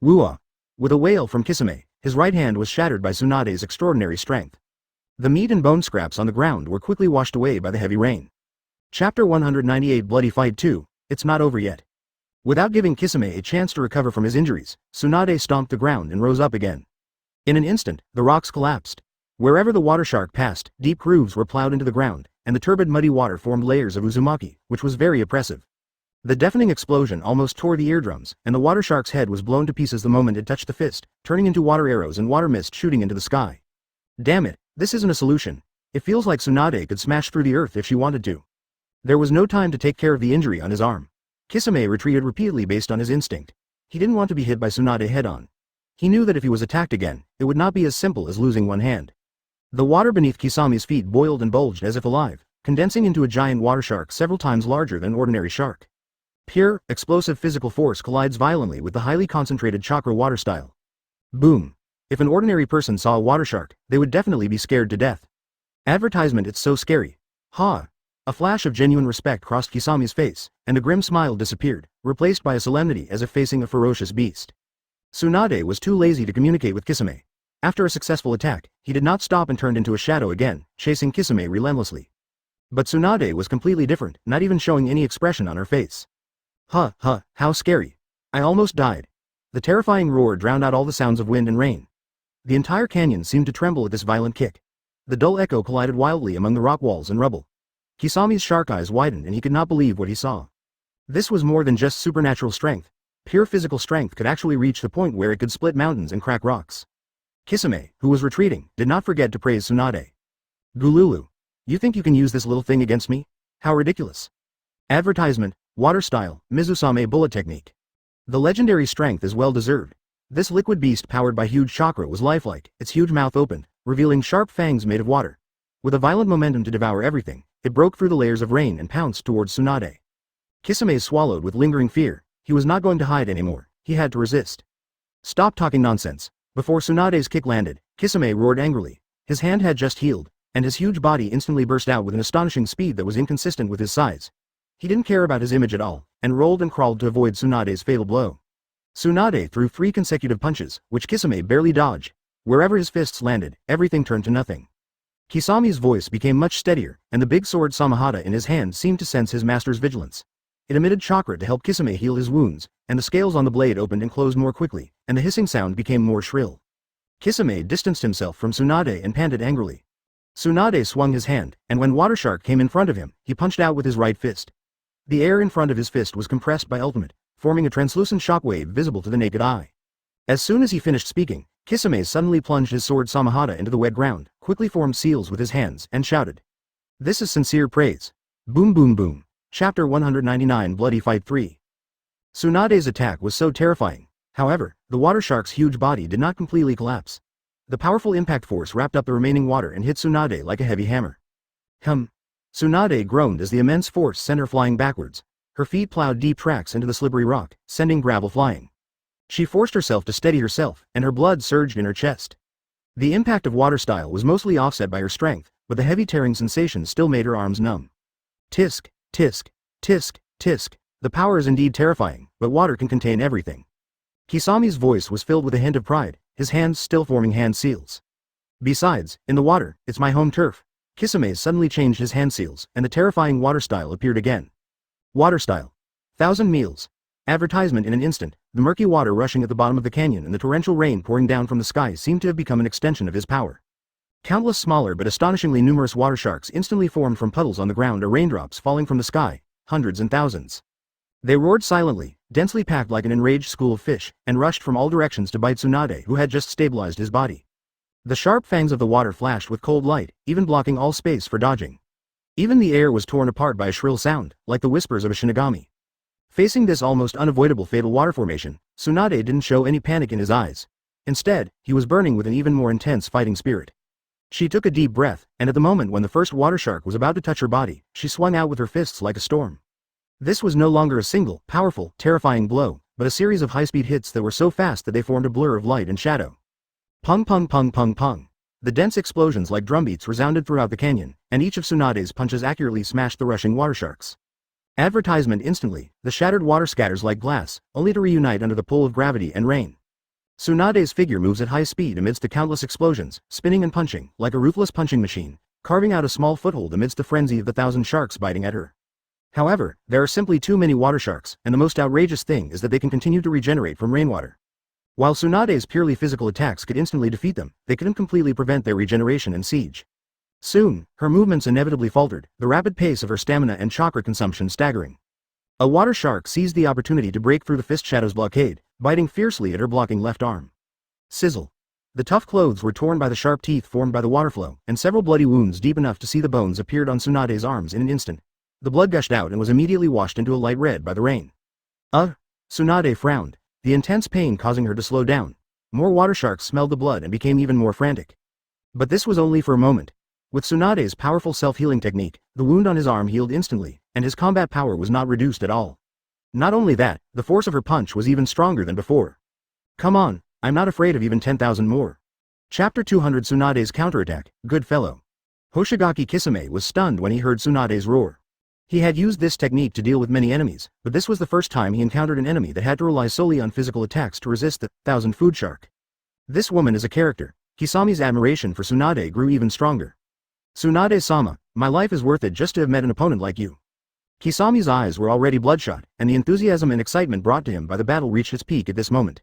Woo-ah! With a wail from Kisame, his right hand was shattered by Tsunade's extraordinary strength. The meat and bone scraps on the ground were quickly washed away by the heavy rain. Chapter 198 Bloody Fight 2, It's Not Over Yet. Without giving Kisame a chance to recover from his injuries, Tsunade stomped the ground and rose up again. In an instant, the rocks collapsed. Wherever the water shark passed, deep grooves were plowed into the ground, and the turbid muddy water formed layers of uzumaki, which was very oppressive. The deafening explosion almost tore the eardrums, and the water shark's head was blown to pieces the moment it touched the fist, turning into water arrows and water mist shooting into the sky. Damn it, this isn't a solution. It feels like Tsunade could smash through the earth if she wanted to. There was no time to take care of the injury on his arm. Kisame retreated repeatedly based on his instinct. He didn't want to be hit by Tsunade head-on. He knew that if he was attacked again, it would not be as simple as losing one hand. The water beneath Kisame's feet boiled and bulged as if alive, condensing into a giant water shark several times larger than an ordinary shark. Pure, explosive physical force collides violently with the highly concentrated chakra water style. Boom. If an ordinary person saw a water shark, they would definitely be scared to death. Advertisement It's so scary. Ha! A flash of genuine respect crossed Kisame's face, and the grim smile disappeared, replaced by a solemnity as if facing a ferocious beast. Tsunade was too lazy to communicate with Kisame. After a successful attack, he did not stop and turned into a shadow again, chasing Kisame relentlessly. But Tsunade was completely different, not even showing any expression on her face. How scary. I almost died. The terrifying roar drowned out all the sounds of wind and rain. The entire canyon seemed to tremble at this violent kick. The dull echo collided wildly among the rock walls and rubble. Kisame's shark eyes widened and he could not believe what he saw. This was more than just supernatural strength. Pure physical strength could actually reach the point where it could split mountains and crack rocks. Kisame, who was retreating, did not forget to praise Tsunade. Gululu. You think you can use this little thing against me? How ridiculous. Advertisement, Water Style, Mizusame Bullet Technique. The legendary strength is well deserved. This liquid beast powered by huge chakra was lifelike, its huge mouth opened, revealing sharp fangs made of water. With a violent momentum to devour everything, it broke through the layers of rain and pounced towards Tsunade. Kisame swallowed with lingering fear. He was not going to hide anymore. He had to resist. Stop talking nonsense. Before Tsunade's kick landed, Kisame roared angrily. His hand had just healed, and his huge body instantly burst out with an astonishing speed that was inconsistent with his size. He didn't care about his image at all, and rolled and crawled to avoid Tsunade's fatal blow. Tsunade threw 3 consecutive punches, which Kisame barely dodged. Wherever his fists landed, everything turned to nothing. Kisame's voice became much steadier, and the big sword Samahata in his hand seemed to sense his master's vigilance. It emitted chakra to help Kisame heal his wounds, and the scales on the blade opened and closed more quickly, and the hissing sound became more shrill. Kisame distanced himself from Tsunade and panted angrily. Tsunade swung his hand, and when Water Shark came in front of him, he punched out with his right fist. The air in front of his fist was compressed by ultimate, forming a translucent shockwave visible to the naked eye. As soon as he finished speaking, Kisame suddenly plunged his sword Samahata into the wet ground, quickly formed seals with his hands, and shouted. This is sincere praise. Boom boom boom. Chapter 199 Bloody Fight 3. Tsunade's attack was so terrifying. However, the water shark's huge body did not completely collapse. The powerful impact force wrapped up the remaining water and hit Tsunade like a heavy hammer. Tsunade groaned as the immense force sent her flying backwards. Her feet plowed deep tracks into the slippery rock, sending gravel flying. She forced herself to steady herself, and her blood surged in her chest. The impact of water style was mostly offset by her strength, but the heavy tearing sensation still made her arms numb. Tisk, tisk, tisk, tisk. The power is indeed terrifying, but water can contain everything. Kisame's voice was filled with a hint of pride, his hands still forming hand seals. Besides, in the water, it's my home turf. Kisame suddenly changed his hand seals, and the terrifying water style appeared again. Water style. 1,000 meals. Advertisement in an instant, the murky water rushing at the bottom of the canyon and the torrential rain pouring down from the sky seemed to have become an extension of his power. Countless smaller but astonishingly numerous water sharks instantly formed from puddles on the ground or raindrops falling from the sky, hundreds and thousands. They roared silently, densely packed like an enraged school of fish, and rushed from all directions to bite Tsunade, who had just stabilized his body. The sharp fangs of the water flashed with cold light, even blocking all space for dodging. Even the air was torn apart by a shrill sound, like the whispers of a Shinigami. Facing this almost unavoidable fatal water formation, Tsunade didn't show any panic in his eyes. Instead, he was burning with an even more intense fighting spirit. She took a deep breath, and at the moment when the first water shark was about to touch her body, she swung out with her fists like a storm. This was no longer a single, powerful, terrifying blow, but a series of high-speed hits that were so fast that they formed a blur of light and shadow. Pung pung pung pung pung. The dense explosions like drumbeats resounded throughout the canyon, and each of Tsunade's punches accurately smashed the rushing water sharks. Advertisement instantly, the shattered water scatters like glass, only to reunite under the pull of gravity and rain. Tsunade's figure moves at high speed amidst the countless explosions, spinning and punching, like a ruthless punching machine, carving out a small foothold amidst the frenzy of the 1,000 sharks biting at her. However, there are simply too many water sharks, and the most outrageous thing is that they can continue to regenerate from rainwater. While Tsunade's purely physical attacks could instantly defeat them, they couldn't completely prevent their regeneration and siege. Soon, her movements inevitably faltered, the rapid pace of her stamina and chakra consumption staggering. A water shark seized the opportunity to break through the fist shadow's blockade, biting fiercely at her blocking left arm. Sizzle. The tough clothes were torn by the sharp teeth formed by the water flow, and several bloody wounds deep enough to see the bones appeared on Tsunade's arms in an instant. The blood gushed out and was immediately washed into a light red by the rain. Tsunade frowned, the intense pain causing her to slow down. More water sharks smelled the blood and became even more frantic. But this was only for a moment. With Tsunade's powerful self-healing technique, the wound on his arm healed instantly, and his combat power was not reduced at all. Not only that, the force of her punch was even stronger than before. Come on, I'm not afraid of even 10,000 more. Chapter 200 Tsunade's counterattack, good fellow. Hoshigaki Kisame was stunned when he heard Tsunade's roar. He had used this technique to deal with many enemies, but this was the first time he encountered an enemy that had to rely solely on physical attacks to resist the 1,000 food shark. This woman is a character. Kisame's admiration for Tsunade grew even stronger. Tsunade-sama, my life is worth it just to have met an opponent like you. Kisame's eyes were already bloodshot, and the enthusiasm and excitement brought to him by the battle reached its peak at this moment.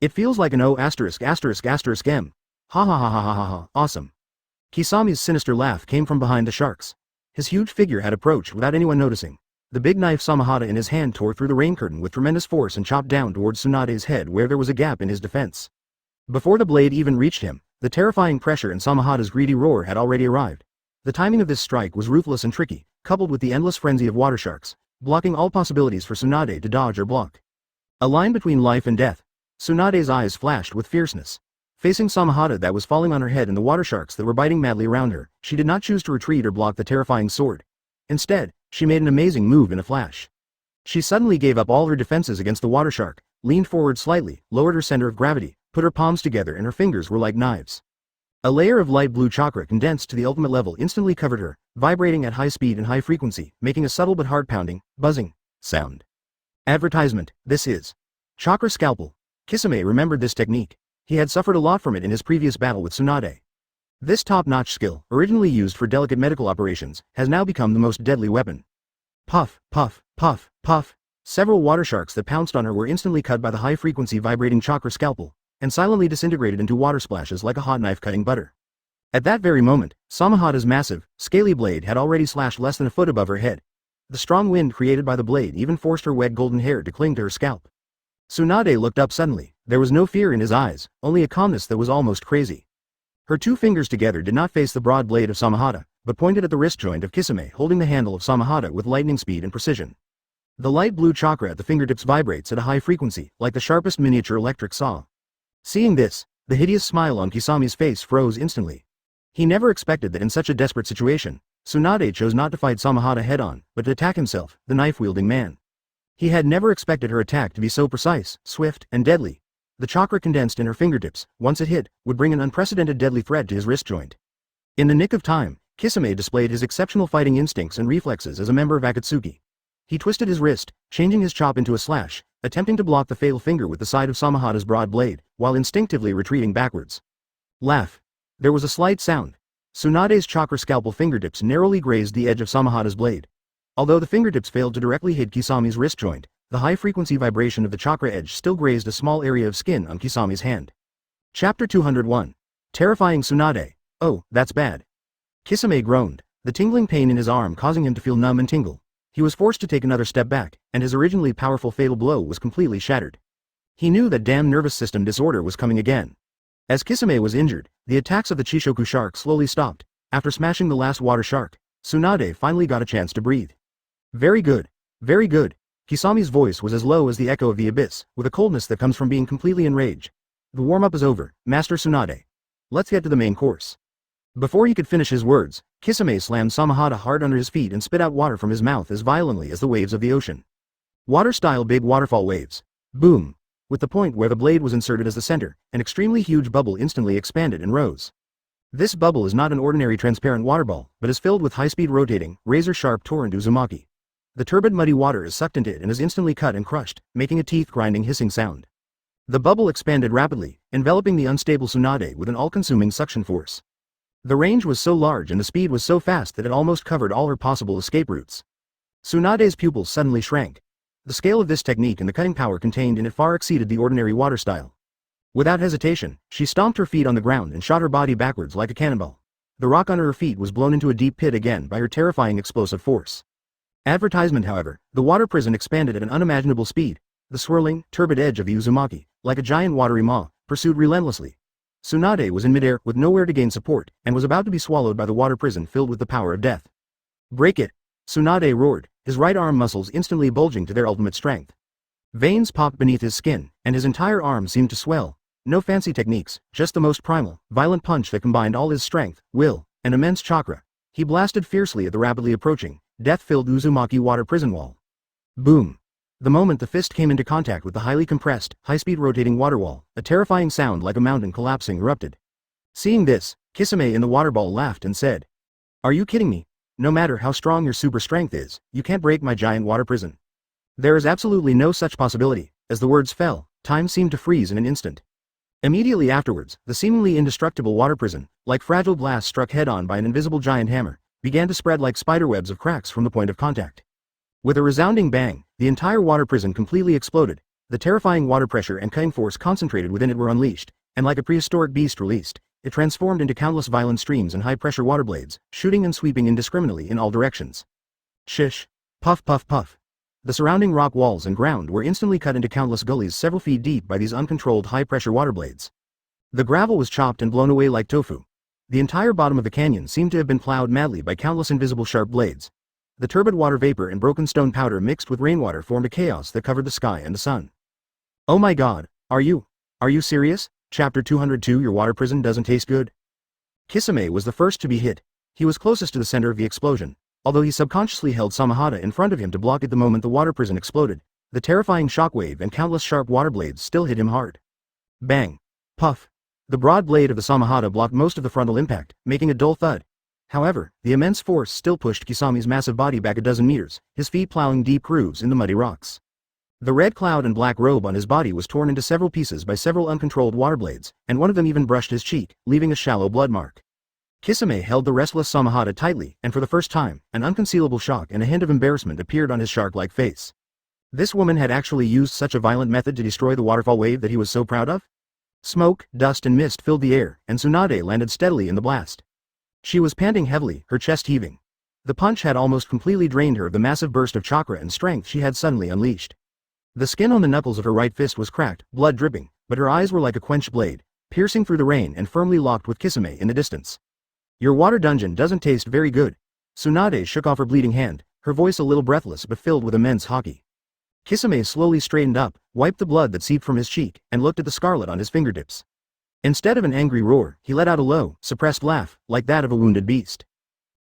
It feels like an O*******M. Ha ha ha ha ha ha ha, awesome. Kisame's sinister laugh came from behind the sharks. His huge figure had approached without anyone noticing. The big knife Samahata in his hand tore through the rain curtain with tremendous force and chopped down towards Tsunade's head where there was a gap in his defense. Before the blade even reached him, the terrifying pressure in Samahata's greedy roar had already arrived. The timing of this strike was ruthless and tricky, coupled with the endless frenzy of water sharks, blocking all possibilities for Tsunade to dodge or block. A line between life and death. Tsunade's eyes flashed with fierceness. Facing Samahata that was falling on her head and the water sharks that were biting madly around her, she did not choose to retreat or block the terrifying sword. Instead, she made an amazing move in a flash. She suddenly gave up all her defenses against the water shark, leaned forward slightly, lowered her center of gravity, put her palms together and her fingers were like knives. A layer of light blue chakra condensed to the ultimate level instantly covered her, vibrating at high speed and high frequency, making a subtle but heart-pounding, buzzing sound. Advertisement, this is Chakra Scalpel. Kisame remembered this technique. He had suffered a lot from it in his previous battle with Tsunade. This top-notch skill, originally used for delicate medical operations, has now become the most deadly weapon. Puff, puff, puff, puff. Several water sharks that pounced on her were instantly cut by the high-frequency vibrating chakra scalpel, and silently disintegrated into water splashes like a hot knife cutting butter. At that very moment, Samahata's massive, scaly blade had already slashed less than a foot above her head. The strong wind created by the blade even forced her wet golden hair to cling to her scalp. Tsunade looked up suddenly. There was no fear in his eyes, only a calmness that was almost crazy. Her two fingers together did not face the broad blade of Samahata, but pointed at the wrist joint of Kisame holding the handle of Samahata with lightning speed and precision. The light blue chakra at the fingertips vibrates at a high frequency, like the sharpest miniature electric saw. Seeing this, the hideous smile on Kisame's face froze instantly. He never expected that in such a desperate situation, Tsunade chose not to fight Samahata head-on, but to attack himself, the knife-wielding man. He had never expected her attack to be so precise, swift, and deadly. The chakra condensed in her fingertips, once it hit, would bring an unprecedented deadly threat to his wrist joint. In the nick of time, Kisame displayed his exceptional fighting instincts and reflexes as a member of Akatsuki. He twisted his wrist, changing his chop into a slash, attempting to block the fatal finger with the side of Samahata's broad blade, while instinctively retreating backwards. Laugh. There was a slight sound. Tsunade's chakra scalpel fingertips narrowly grazed the edge of Samahada's blade. Although the fingertips failed to directly hit Kisame's wrist joint, the high-frequency vibration of the chakra edge still grazed a small area of skin on Kisame's hand. Chapter 201. Terrifying Tsunade. Oh, that's bad. Kisame groaned, the tingling pain in his arm causing him to feel numb and tingle. He was forced to take another step back, and his originally powerful fatal blow was completely shattered. He knew that damn nervous system disorder was coming again. As Kisame was injured, the attacks of the Chishoku shark slowly stopped. After smashing the last water shark, Tsunade finally got a chance to breathe. Very good. Very good. Kisame's voice was as low as the echo of the abyss, with a coldness that comes from being completely enraged. The warm-up is over, Master Tsunade. Let's get to the main course. Before he could finish his words, Kisame slammed Samahada hard under his feet and spit out water from his mouth as violently as the waves of the ocean. Water-style big waterfall waves. Boom. With the point where the blade was inserted as the center, an extremely huge bubble instantly expanded and rose. This bubble is not an ordinary transparent water ball, but is filled with high-speed rotating, razor-sharp torrent uzumaki. The turbid muddy water is sucked into it and is instantly cut and crushed, making a teeth-grinding hissing sound. The bubble expanded rapidly, enveloping the unstable Tsunade with an all-consuming suction force. The range was so large and the speed was so fast that it almost covered all her possible escape routes. Tsunade's pupils suddenly shrank. The scale of this technique and the cutting power contained in it far exceeded the ordinary water style. Without hesitation, she stomped her feet on the ground and shot her body backwards like a cannonball. The rock under her feet was blown into a deep pit again by her terrifying explosive force. Advertisement, however, the water prison expanded at an unimaginable speed. The swirling, turbid edge of the uzumaki, like a giant watery maw, pursued relentlessly. Tsunade was in midair with nowhere to gain support, and was about to be swallowed by the water prison filled with the power of death. Break it! Tsunade roared, his right arm muscles instantly bulging to their ultimate strength. Veins popped beneath his skin, and his entire arm seemed to swell. No fancy techniques, just the most primal, violent punch that combined all his strength, will, and immense chakra. He blasted fiercely at the rapidly approaching, death-filled Uzumaki water prison wall. Boom! The moment the fist came into contact with the highly compressed, high-speed rotating water wall, a terrifying sound like a mountain collapsing erupted. Seeing this, Kisame in the water ball laughed and said, "Are you kidding me? No matter how strong your super strength is, you can't break my giant water prison." There is absolutely no such possibility. As the words fell, time seemed to freeze in an instant. Immediately afterwards, the seemingly indestructible water prison, like fragile glass struck head-on by an invisible giant hammer, began to spread like spiderwebs of cracks from the point of contact. With a resounding bang, the entire water prison completely exploded. The terrifying water pressure and cutting force concentrated within it were unleashed, and like a prehistoric beast released, it transformed into countless violent streams and high-pressure water blades, shooting and sweeping indiscriminately in all directions. Shish! Puff puff puff! The surrounding rock walls and ground were instantly cut into countless gullies several feet deep by these uncontrolled high-pressure water blades. The gravel was chopped and blown away like tofu. The entire bottom of the canyon seemed to have been plowed madly by countless invisible sharp blades. The turbid water vapor and broken stone powder mixed with rainwater formed a chaos that covered the sky and the sun. Oh my god, are you serious? Chapter 202. Your water prison doesn't taste good? Kisame was the first to be hit. He was closest to the center of the explosion. Although he subconsciously held Samahada in front of him to block it the moment the water prison exploded, the terrifying shockwave and countless sharp water blades still hit him hard. Bang! Puff! The broad blade of the Samahada blocked most of the frontal impact, making a dull thud. However, the immense force still pushed Kisame's massive body back a dozen meters, his feet plowing deep grooves in the muddy rocks. The red cloud and black robe on his body was torn into several pieces by several uncontrolled water blades, and one of them even brushed his cheek, leaving a shallow blood mark. Kisame held the restless Samahada tightly, and for the first time, an unconcealable shock and a hint of embarrassment appeared on his shark-like face. This woman had actually used such a violent method to destroy the waterfall wave that he was so proud of? Smoke, dust and mist filled the air, and Tsunade landed steadily in the blast. She was panting heavily, her chest heaving. The punch had almost completely drained her of the massive burst of chakra and strength she had suddenly unleashed. The skin on the knuckles of her right fist was cracked, blood dripping, but her eyes were like a quenched blade, piercing through the rain and firmly locked with Kisame in the distance. Your water dungeon doesn't taste very good. Tsunade shook off her bleeding hand, her voice a little breathless but filled with immense hockey. Kisame slowly straightened up, wiped the blood that seeped from his cheek, and looked at the scarlet on his fingertips. Instead of an angry roar, he let out a low, suppressed laugh, like that of a wounded beast.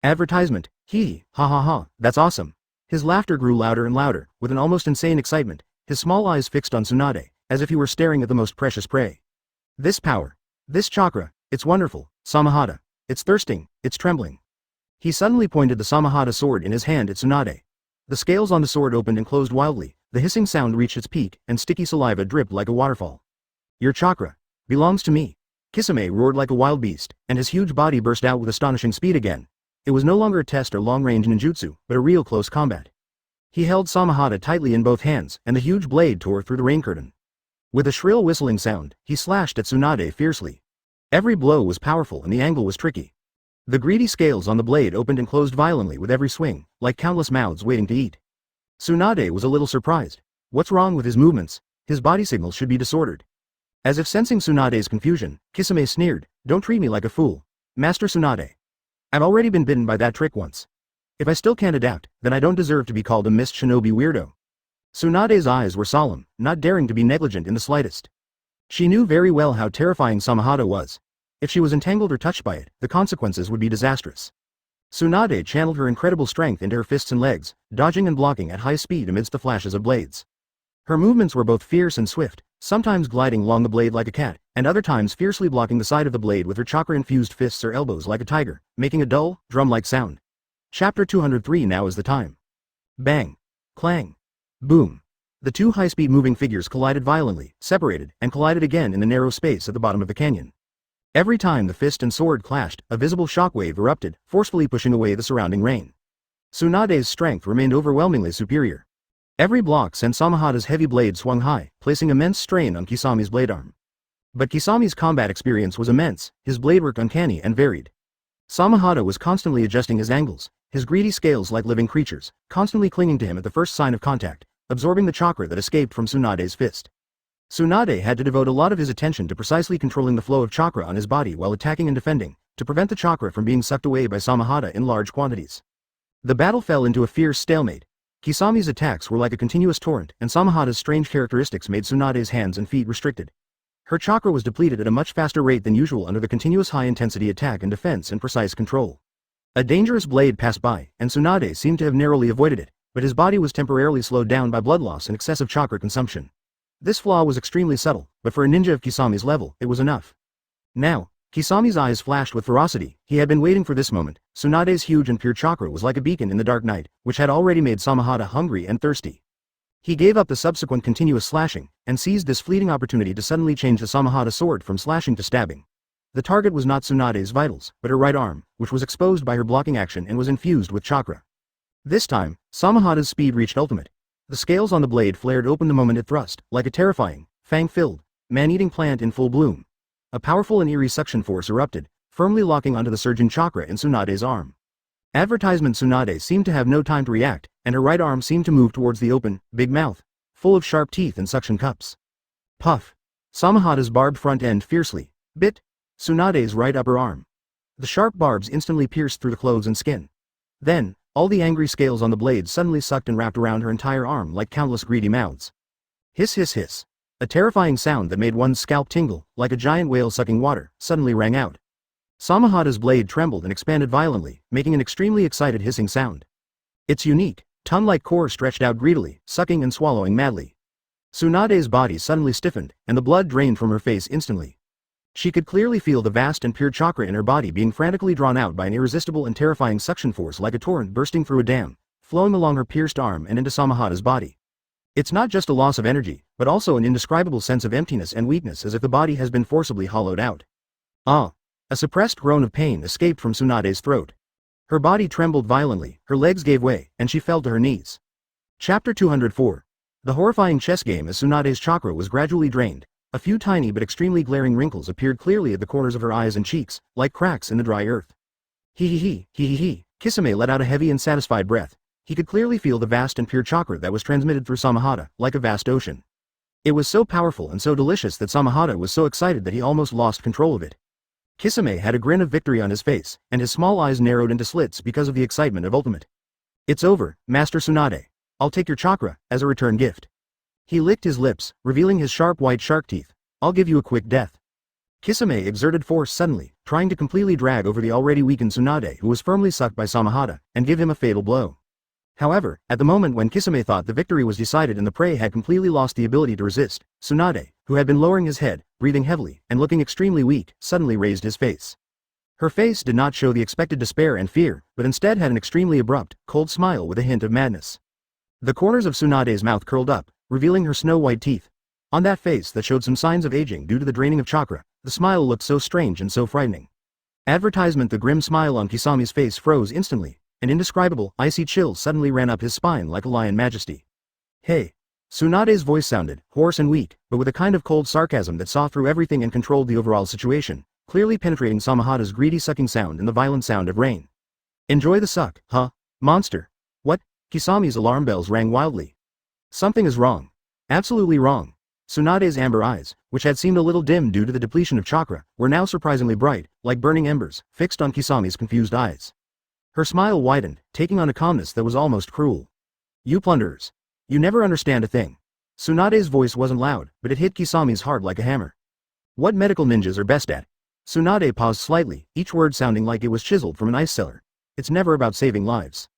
Advertisement, hee, ha ha ha, that's awesome. His laughter grew louder and louder, with an almost insane excitement, his small eyes fixed on Tsunade, as if he were staring at the most precious prey. This power, this chakra, it's wonderful, Samahada. It's thirsting, it's trembling. He suddenly pointed the Samahada sword in his hand at Tsunade. The scales on the sword opened and closed wildly, the hissing sound reached its peak, and sticky saliva dripped like a waterfall. Your chakra belongs to me. Kisame roared like a wild beast, and his huge body burst out with astonishing speed again. It was no longer a test or long-range ninjutsu, but a real close combat. He held Samahata tightly in both hands, and the huge blade tore through the rain curtain. With a shrill whistling sound, he slashed at Tsunade fiercely. Every blow was powerful and the angle was tricky. The greedy scales on the blade opened and closed violently with every swing, like countless mouths waiting to eat. Tsunade was a little surprised. What's wrong with his movements? His body signals should be disordered. As if sensing Tsunade's confusion, Kisame sneered, "Don't treat me like a fool. Master Tsunade. I've already been bitten by that trick once. If I still can't adapt, then I don't deserve to be called a mist shinobi weirdo." Tsunade's eyes were solemn, not daring to be negligent in the slightest. She knew very well how terrifying Samahata was. If she was entangled or touched by it, the consequences would be disastrous. Tsunade channeled her incredible strength into her fists and legs, dodging and blocking at high speed amidst the flashes of blades. Her movements were both fierce and swift, sometimes gliding along the blade like a cat, and other times fiercely blocking the side of the blade with her chakra-infused fists or elbows like a tiger, making a dull, drum-like sound. Chapter 203. Now is the time. Bang. Clang. Boom. The two high-speed moving figures collided violently, separated, and collided again in the narrow space at the bottom of the canyon. Every time the fist and sword clashed, a visible shockwave erupted, forcefully pushing away the surrounding rain. Tsunade's strength remained overwhelmingly superior. Every block sent Samahata's heavy blade swung high, placing immense strain on Kisame's blade arm. But Kisame's combat experience was immense, his blade work uncanny and varied. Samahata was constantly adjusting his angles, his greedy scales like living creatures, constantly clinging to him at the first sign of contact, absorbing the chakra that escaped from Tsunade's fist. Tsunade had to devote a lot of his attention to precisely controlling the flow of chakra on his body while attacking and defending, to prevent the chakra from being sucked away by Samahata in large quantities. The battle fell into a fierce stalemate. Kisame's attacks were like a continuous torrent, and Samahata's strange characteristics made Tsunade's hands and feet restricted. Her chakra was depleted at a much faster rate than usual under the continuous high-intensity attack and defense and precise control. A dangerous blade passed by, and Tsunade seemed to have narrowly avoided it, but his body was temporarily slowed down by blood loss and excessive chakra consumption. This flaw was extremely subtle, but for a ninja of Kisame's level, it was enough. Now, Kisame's eyes flashed with ferocity. He had been waiting for this moment. Tsunade's huge and pure chakra was like a beacon in the dark night, which had already made Samahata hungry and thirsty. He gave up the subsequent continuous slashing, and seized this fleeting opportunity to suddenly change the Samahata sword from slashing to stabbing. The target was not Tsunade's vitals, but her right arm, which was exposed by her blocking action and was infused with chakra. This time, Samahata's speed reached ultimate. The scales on the blade flared open the moment it thrust, like a terrifying, fang-filled, man-eating plant in full bloom. A powerful and eerie suction force erupted, firmly locking onto the surging chakra in Tsunade's arm. Advertisement Tsunade seemed to have no time to react, and her right arm seemed to move towards the open, big mouth, full of sharp teeth and suction cups. Puff. Samahata's barbed front end fiercely bit Tsunade's right upper arm. The sharp barbs instantly pierced through the clothes and skin. Then, all the angry scales on the blade suddenly sucked and wrapped around her entire arm like countless greedy mouths. Hiss hiss hiss. A terrifying sound that made one's scalp tingle, like a giant whale sucking water, suddenly rang out. Samahata's blade trembled and expanded violently, making an extremely excited hissing sound. Its unique, tongue-like core stretched out greedily, sucking and swallowing madly. Tsunade's body suddenly stiffened, and the blood drained from her face instantly. She could clearly feel the vast and pure chakra in her body being frantically drawn out by an irresistible and terrifying suction force like a torrent bursting through a dam, flowing along her pierced arm and into Samahata's body. It's not just a loss of energy, but also an indescribable sense of emptiness and weakness as if the body has been forcibly hollowed out. Ah! A suppressed groan of pain escaped from Tsunade's throat. Her body trembled violently, her legs gave way, and she fell to her knees. Chapter 204. The horrifying chess game as Tsunade's chakra was gradually drained. A few tiny but extremely glaring wrinkles appeared clearly at the corners of her eyes and cheeks, like cracks in the dry earth. He. Kisame let out a heavy and satisfied breath. He could clearly feel the vast and pure chakra that was transmitted through Samahata, like a vast ocean. It was so powerful and so delicious that Samahata was so excited that he almost lost control of it. Kisame had a grin of victory on his face, and his small eyes narrowed into slits because of the excitement of ultimate. It's over, Master Tsunade. I'll take your chakra, as a return gift. He licked his lips, revealing his sharp white shark teeth. I'll give you a quick death. Kisame exerted force suddenly, trying to completely drag over the already weakened Tsunade who was firmly sucked by Samahata, and give him a fatal blow. However, at the moment when Kisame thought the victory was decided and the prey had completely lost the ability to resist, Tsunade, who had been lowering his head, breathing heavily, and looking extremely weak, suddenly raised his face. Her face did not show the expected despair and fear, but instead had an extremely abrupt, cold smile with a hint of madness. The corners of Tsunade's mouth curled up, revealing her snow-white teeth. On that face that showed some signs of aging due to the draining of chakra, The smile looked so strange and so frightening. Advertisement. The grim smile on Kisame's face froze instantly. An indescribable, icy chill suddenly ran up his spine like a lion majesty. Hey! Tsunade's voice sounded, hoarse and weak, but with a kind of cold sarcasm that saw through everything and controlled the overall situation, clearly penetrating Samahada's greedy sucking sound and the violent sound of rain. Enjoy the suck, huh? Monster. What? Kisame's alarm bells rang wildly. Something is wrong. Absolutely wrong. Tsunade's amber eyes, which had seemed a little dim due to the depletion of chakra, were now surprisingly bright, like burning embers, fixed on Kisame's confused eyes. Her smile widened, taking on a calmness that was almost cruel. You plunderers. You never understand a thing. Tsunade's voice wasn't loud, but it hit Kisame's heart like a hammer. What medical ninjas are best at? Tsunade paused slightly, each word sounding like it was chiseled from an ice cellar. It's never about saving lives.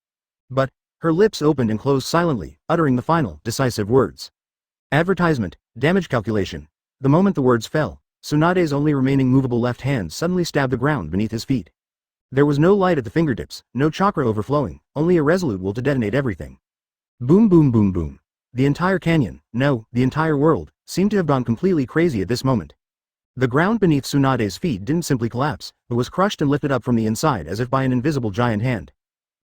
But, her lips opened and closed silently, uttering the final, decisive words. Advertisement, damage calculation. The moment the words fell, Tsunade's only remaining movable left hand suddenly stabbed the ground beneath his feet. There was no light at the fingertips, no chakra overflowing, only a resolute will to detonate everything. Boom boom boom boom. The entire canyon, no, the entire world, seemed to have gone completely crazy at this moment. The ground beneath Tsunade's feet didn't simply collapse, but was crushed and lifted up from the inside as if by an invisible giant hand.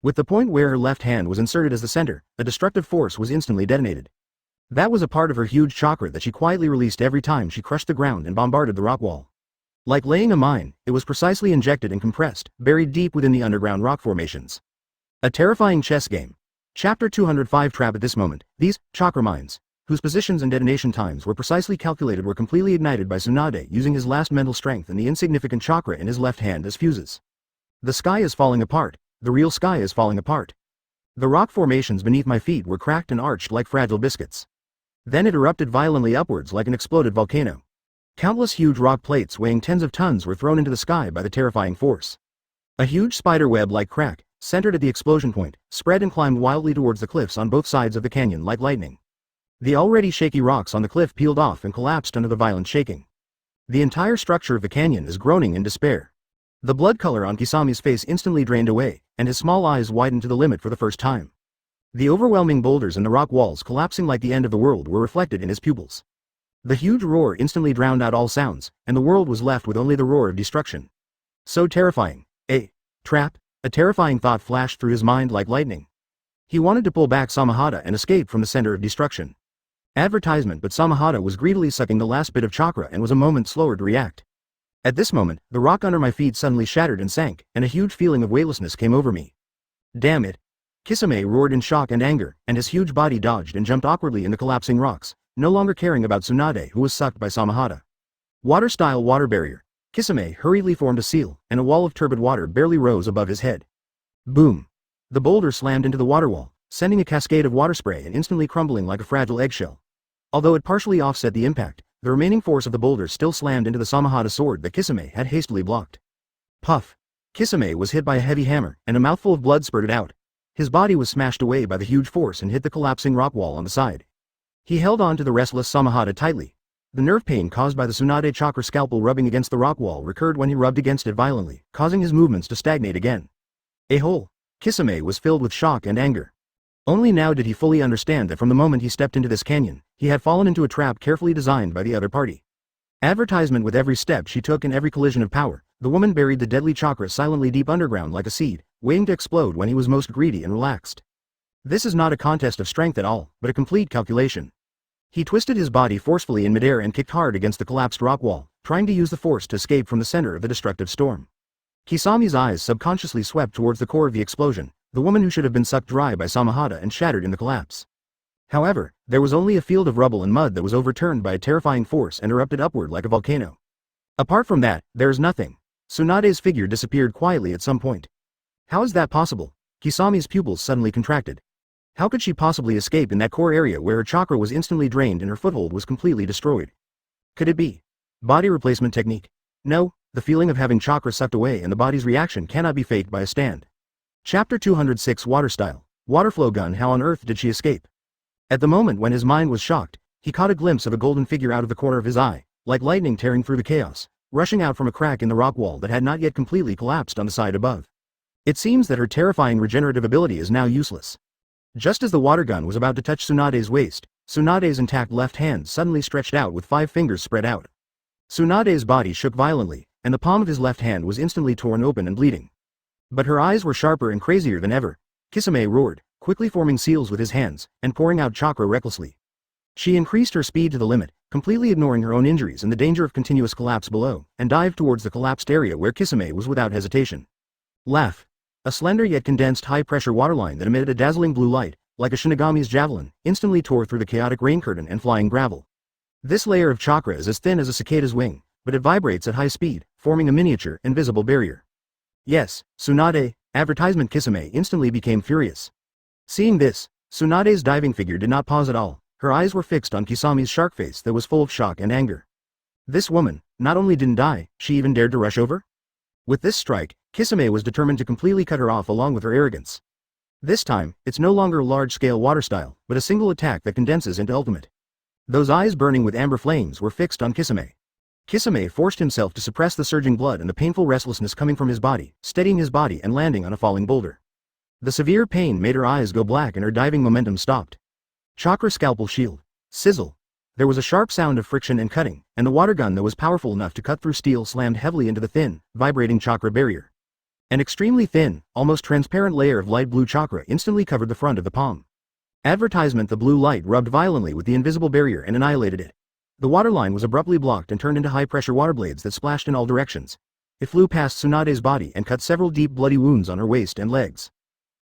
With the point where her left hand was inserted as the center, a destructive force was instantly detonated. That was a part of her huge chakra that she quietly released every time she crushed the ground and bombarded the rock wall. Like laying a mine, it was precisely injected and compressed, buried deep within the underground rock formations. A terrifying chess game. Chapter 205. Trap. At this moment, these chakra mines, whose positions and detonation times were precisely calculated, were completely ignited by Tsunade using his last mental strength and the insignificant chakra in his left hand as fuses. The sky is falling apart. The real sky is falling apart. The rock formations beneath my feet were cracked and arched like fragile biscuits. Then it erupted violently upwards like an exploded volcano. Countless huge rock plates weighing tens of tons were thrown into the sky by the terrifying force. A huge spider web-like crack, centered at the explosion point, spread and climbed wildly towards the cliffs on both sides of the canyon like lightning. The already shaky rocks on the cliff peeled off and collapsed under the violent shaking. The entire structure of the canyon is groaning in despair. The blood color on Kisame's face instantly drained away, and his small eyes widened to the limit for the first time. The overwhelming boulders and the rock walls collapsing like the end of the world were reflected in his pupils. The huge roar instantly drowned out all sounds, and the world was left with only the roar of destruction. So terrifying. A trap? A terrifying thought flashed through his mind like lightning. He wanted to pull back Samahada and escape from the center of destruction. Advertisement. But Samahada was greedily sucking the last bit of chakra and was a moment slower to react. At this moment, the rock under my feet suddenly shattered and sank, and a huge feeling of weightlessness came over me. Damn it! Kisame roared in shock and anger, and his huge body dodged and jumped awkwardly in the collapsing rocks, no longer caring about Tsunade, who was sucked by Samahada. Water-style water barrier. Kisame hurriedly formed a seal, and a wall of turbid water barely rose above his head. Boom! The boulder slammed into the water wall, sending a cascade of water spray and instantly crumbling like a fragile eggshell. Although it partially offset the impact, the remaining force of the boulder still slammed into the Samahada sword that Kisame had hastily blocked. Puff! Kisame was hit by a heavy hammer, and a mouthful of blood spurted out. His body was smashed away by the huge force and hit the collapsing rock wall on the side. He held on to the restless Samahada tightly. The nerve pain caused by the Tsunade chakra scalpel rubbing against the rock wall recurred when he rubbed against it violently, causing his movements to stagnate again. A-hole! Kisame was filled with shock and anger. Only now did he fully understand that from the moment he stepped into this canyon, he had fallen into a trap carefully designed by the other party. Advertisement. With every step she took and every collision of power, the woman buried the deadly chakra silently deep underground like a seed, waiting to explode when he was most greedy and relaxed. This is not a contest of strength at all, but a complete calculation. He twisted his body forcefully in midair and kicked hard against the collapsed rock wall, trying to use the force to escape from the center of the destructive storm. Kisame's eyes subconsciously swept towards the core of the explosion, the woman who should have been sucked dry by Samahada and shattered in the collapse. However, there was only a field of rubble and mud that was overturned by a terrifying force and erupted upward like a volcano. Apart from that, there is nothing. Tsunade's figure disappeared quietly at some point. How is that possible? Kisame's pupils suddenly contracted. How could she possibly escape in that core area where her chakra was instantly drained and her foothold was completely destroyed? Could it be body replacement technique? No, the feeling of having chakra sucked away and the body's reaction cannot be faked by a stand. Chapter 206. Water style. Waterflow gun. How on earth did she escape? At the moment when his mind was shocked, he caught a glimpse of a golden figure out of the corner of his eye, like lightning tearing through the chaos, rushing out from a crack in the rock wall that had not yet completely collapsed on the side above. It seems that her terrifying regenerative ability is now useless. Just as the water gun was about to touch Tsunade's waist, Tsunade's intact left hand suddenly stretched out with 5 fingers spread out. Tsunade's body shook violently, and the palm of his left hand was instantly torn open and bleeding. But her eyes were sharper and crazier than ever. Kisame roared, quickly forming seals with his hands, and pouring out chakra recklessly. She increased her speed to the limit, completely ignoring her own injuries and the danger of continuous collapse below, and dived towards the collapsed area where Kisame was without hesitation. Laugh. A slender yet condensed high-pressure waterline that emitted a dazzling blue light, like a Shinigami's javelin, instantly tore through the chaotic rain curtain and flying gravel. This layer of chakra is as thin as a cicada's wing, but it vibrates at high speed, forming a miniature, invisible barrier. Yes, Tsunade, advertisement. Kisame instantly became furious. Seeing this, Tsunade's diving figure did not pause at all. Her eyes were fixed on Kisame's shark face that was full of shock and anger. This woman, not only didn't die, she even dared to rush over? With this strike, Kisame was determined to completely cut her off along with her arrogance. This time, it's no longer large-scale water style, but a single attack that condenses into ultimate. Those eyes burning with amber flames were fixed on Kisame. Kisame forced himself to suppress the surging blood and the painful restlessness coming from his body, steadying his body and landing on a falling boulder. The severe pain made her eyes go black and her diving momentum stopped. Chakra scalpel shield. Sizzle. There was a sharp sound of friction and cutting, and the water gun that was powerful enough to cut through steel slammed heavily into the thin, vibrating chakra barrier. An extremely thin, almost transparent layer of light blue chakra instantly covered the front of the palm. Advertisement. The blue light rubbed violently with the invisible barrier and annihilated it. The waterline was abruptly blocked and turned into high-pressure water blades that splashed in all directions. It flew past Tsunade's body and cut several deep bloody wounds on her waist and legs.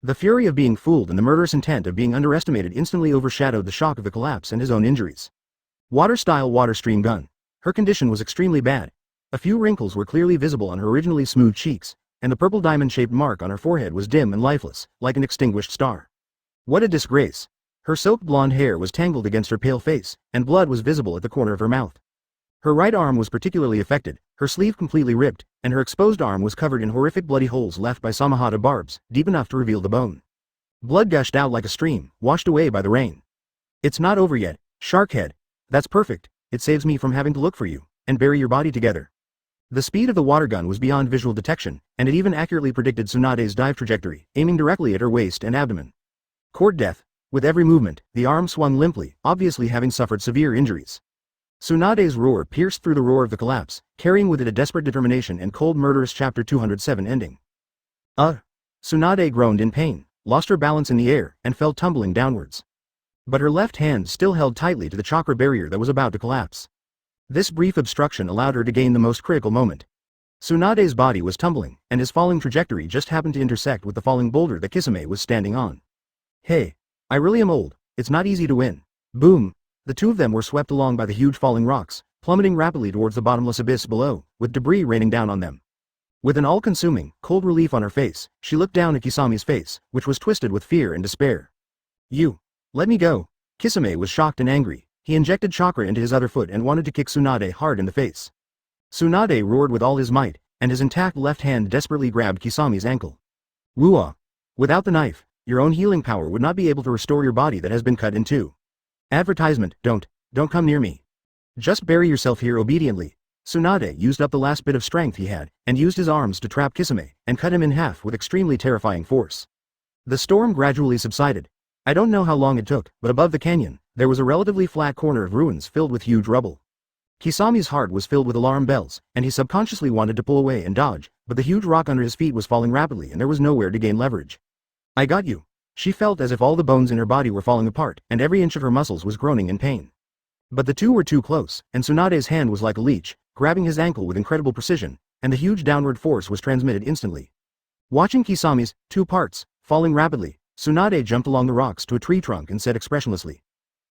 The fury of being fooled and the murderous intent of being underestimated instantly overshadowed the shock of the collapse and his own injuries. Water-style water stream gun. Her condition was extremely bad. A few wrinkles were clearly visible on her originally smooth cheeks, and the purple diamond-shaped mark on her forehead was dim and lifeless, like an extinguished star. What a disgrace. Her soaked blonde hair was tangled against her pale face, and blood was visible at the corner of her mouth. Her right arm was particularly affected, her sleeve completely ripped, and her exposed arm was covered in horrific bloody holes left by Samahata barbs, deep enough to reveal the bone. Blood gushed out like a stream, washed away by the rain. It's not over yet, Sharkhead. That's perfect, it saves me from having to look for you, and bury your body together. The speed of the water gun was beyond visual detection, and it even accurately predicted Tsunade's dive trajectory, aiming directly at her waist and abdomen. Court death. With every movement, the arm swung limply, obviously having suffered severe injuries. Tsunade's roar pierced through the roar of the collapse, carrying with it a desperate determination and cold murderous. Chapter 207 ending. Tsunade groaned in pain, lost her balance in the air, and fell tumbling downwards. But her left hand still held tightly to the chakra barrier that was about to collapse. This brief obstruction allowed her to gain the most critical moment. Tsunade's body was tumbling, and his falling trajectory just happened to intersect with the falling boulder that Kisame was standing on. Hey. I really am old, it's not easy to win. Boom. The two of them were swept along by the huge falling rocks, plummeting rapidly towards the bottomless abyss below, with debris raining down on them. With an all-consuming, cold relief on her face, she looked down at Kisame's face, which was twisted with fear and despair. You. Let me go. Kisame was shocked and angry. He injected chakra into his other foot and wanted to kick Tsunade hard in the face. Tsunade roared with all his might, and his intact left hand desperately grabbed Kisame's ankle. Woo-ah. Without the knife, your own healing power would not be able to restore your body that has been cut in two. Advertisement. Don't come near me. Just bury yourself here obediently. Tsunade used up the last bit of strength he had, and used his arms to trap Kisame, and cut him in half with extremely terrifying force. The storm gradually subsided. I don't know how long it took, but above the canyon, there was a relatively flat corner of ruins filled with huge rubble. Kisame's heart was filled with alarm bells, and he subconsciously wanted to pull away and dodge, but the huge rock under his feet was falling rapidly and there was nowhere to gain leverage. I got you. She felt as if all the bones in her body were falling apart, and every inch of her muscles was groaning in pain. But the two were too close, and Tsunade's hand was like a leech, grabbing his ankle with incredible precision, and the huge downward force was transmitted instantly. Watching Kisame's two parts falling rapidly, Tsunade jumped along the rocks to a tree trunk and said expressionlessly.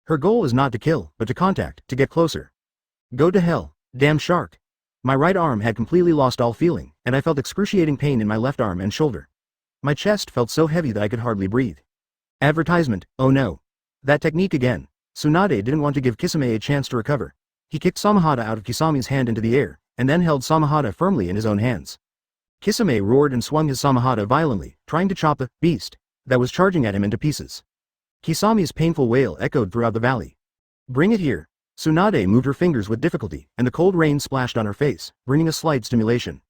Her goal is not to kill, but to contact, to get closer. Go to hell, damn shark. My right arm had completely lost all feeling, and I felt excruciating pain in my left arm and shoulder. My chest felt so heavy that I could hardly breathe. Advertisement. Oh no. That technique again. Tsunade didn't want to give Kisame a chance to recover. He kicked Samahata out of Kisame's hand into the air, and then held Samahata firmly in his own hands. Kisame roared and swung his Samahata violently, trying to chop the beast that was charging at him into pieces. Kisame's painful wail echoed throughout the valley. Bring it here. Tsunade moved her fingers with difficulty, and the cold rain splashed on her face, bringing a slight stimulation.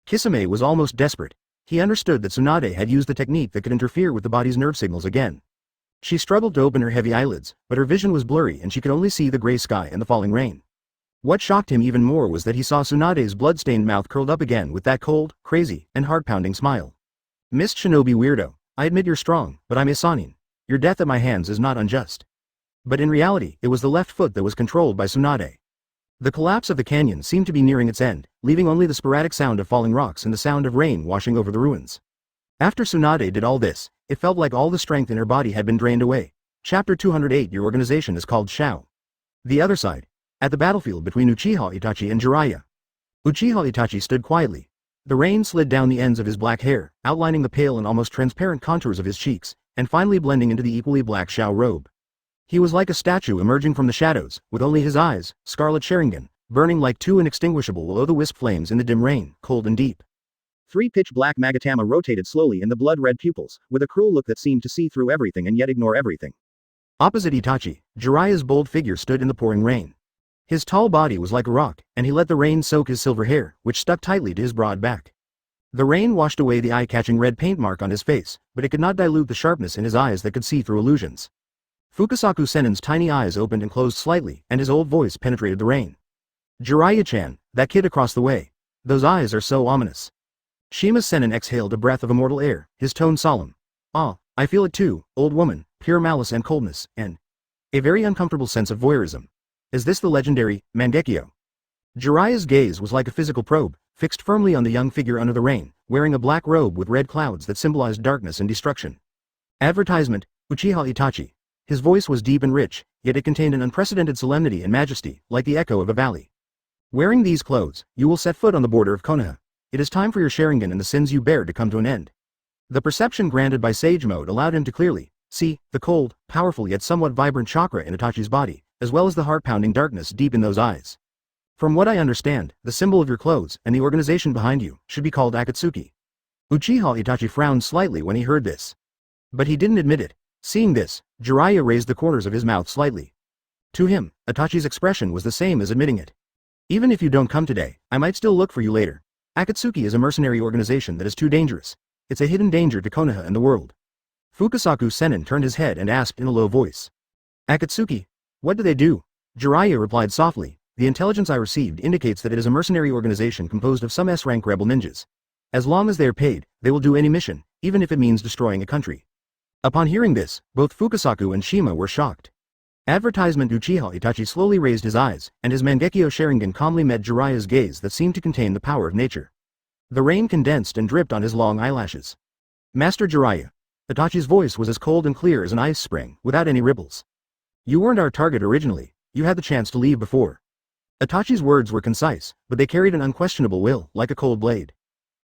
Kisame was almost desperate. He understood that Tsunade had used the technique that could interfere with the body's nerve signals again. She struggled to open her heavy eyelids, but her vision was blurry and she could only see the gray sky and the falling rain. What shocked him even more was that he saw Tsunade's blood-stained mouth curled up again with that cold, crazy, and heart-pounding smile. Mist Shinobi weirdo, I admit you're strong, but I'm a Sanin. Your death at my hands is not unjust. But in reality, it was the left foot that was controlled by Tsunade. The collapse of the canyon seemed to be nearing its end, leaving only the sporadic sound of falling rocks and the sound of rain washing over the ruins. After Tsunade did all this, it felt like all the strength in her body had been drained away. Chapter 208. Your organization is called Shao. The other side. At the battlefield between Uchiha Itachi and Jiraiya. Uchiha Itachi stood quietly. The rain slid down the ends of his black hair, outlining the pale and almost transparent contours of his cheeks, and finally blending into the equally black Shao robe. He was like a statue emerging from the shadows, with only his eyes, scarlet Sharingan, burning like two inextinguishable will-o'-the-wisp flames in the dim rain, cold and deep. Three pitch-black Magatama rotated slowly in the blood-red pupils, with a cruel look that seemed to see through everything and yet ignore everything. Opposite Itachi, Jiraiya's bold figure stood in the pouring rain. His tall body was like a rock, and he let the rain soak his silver hair, which stuck tightly to his broad back. The rain washed away the eye-catching red paint mark on his face, but it could not dilute the sharpness in his eyes that could see through illusions. Fukasaku Senin's tiny eyes opened and closed slightly, and his old voice penetrated the rain. Jiraiya-chan, that kid across the way. Those eyes are so ominous. Shima Senin exhaled a breath of immortal air, his tone solemn. Ah, I feel it too, old woman, pure malice and coldness, and a very uncomfortable sense of voyeurism. Is this the legendary Mangekyo? Jiraiya's gaze was like a physical probe, fixed firmly on the young figure under the rain, wearing a black robe with red clouds that symbolized darkness and destruction. Advertisement, Uchiha Itachi. His voice was deep and rich, yet it contained an unprecedented solemnity and majesty, like the echo of a valley. Wearing these clothes, you will set foot on the border of Konoha. It is time for your Sharingan and the sins you bear to come to an end. The perception granted by Sage Mode allowed him to clearly see the cold, powerful yet somewhat vibrant chakra in Itachi's body, as well as the heart-pounding darkness deep in those eyes. From what I understand, the symbol of your clothes and the organization behind you should be called Akatsuki. Uchiha Itachi frowned slightly when he heard this. But he didn't admit it. Seeing this, Jiraiya raised the corners of his mouth slightly. To him, Itachi's expression was the same as admitting it. Even if you don't come today, I might still look for you later. Akatsuki is a mercenary organization that is too dangerous. It's a hidden danger to Konoha and the world. Fukasaku Senin turned his head and asked in a low voice. Akatsuki? What do they do? Jiraiya replied softly. The intelligence I received indicates that it is a mercenary organization composed of some S-rank rebel ninjas. As long as they are paid, they will do any mission, even if it means destroying a country. Upon hearing this, both Fukasaku and Shima were shocked. Advertisement. Uchiha Itachi slowly raised his eyes, and his Mangekyo Sharingan calmly met Jiraiya's gaze that seemed to contain the power of nature. The rain condensed and dripped on his long eyelashes. Master Jiraiya. Itachi's voice was as cold and clear as an ice spring, without any ripples. You weren't our target originally, you had the chance to leave before. Itachi's words were concise, but they carried an unquestionable will, like a cold blade.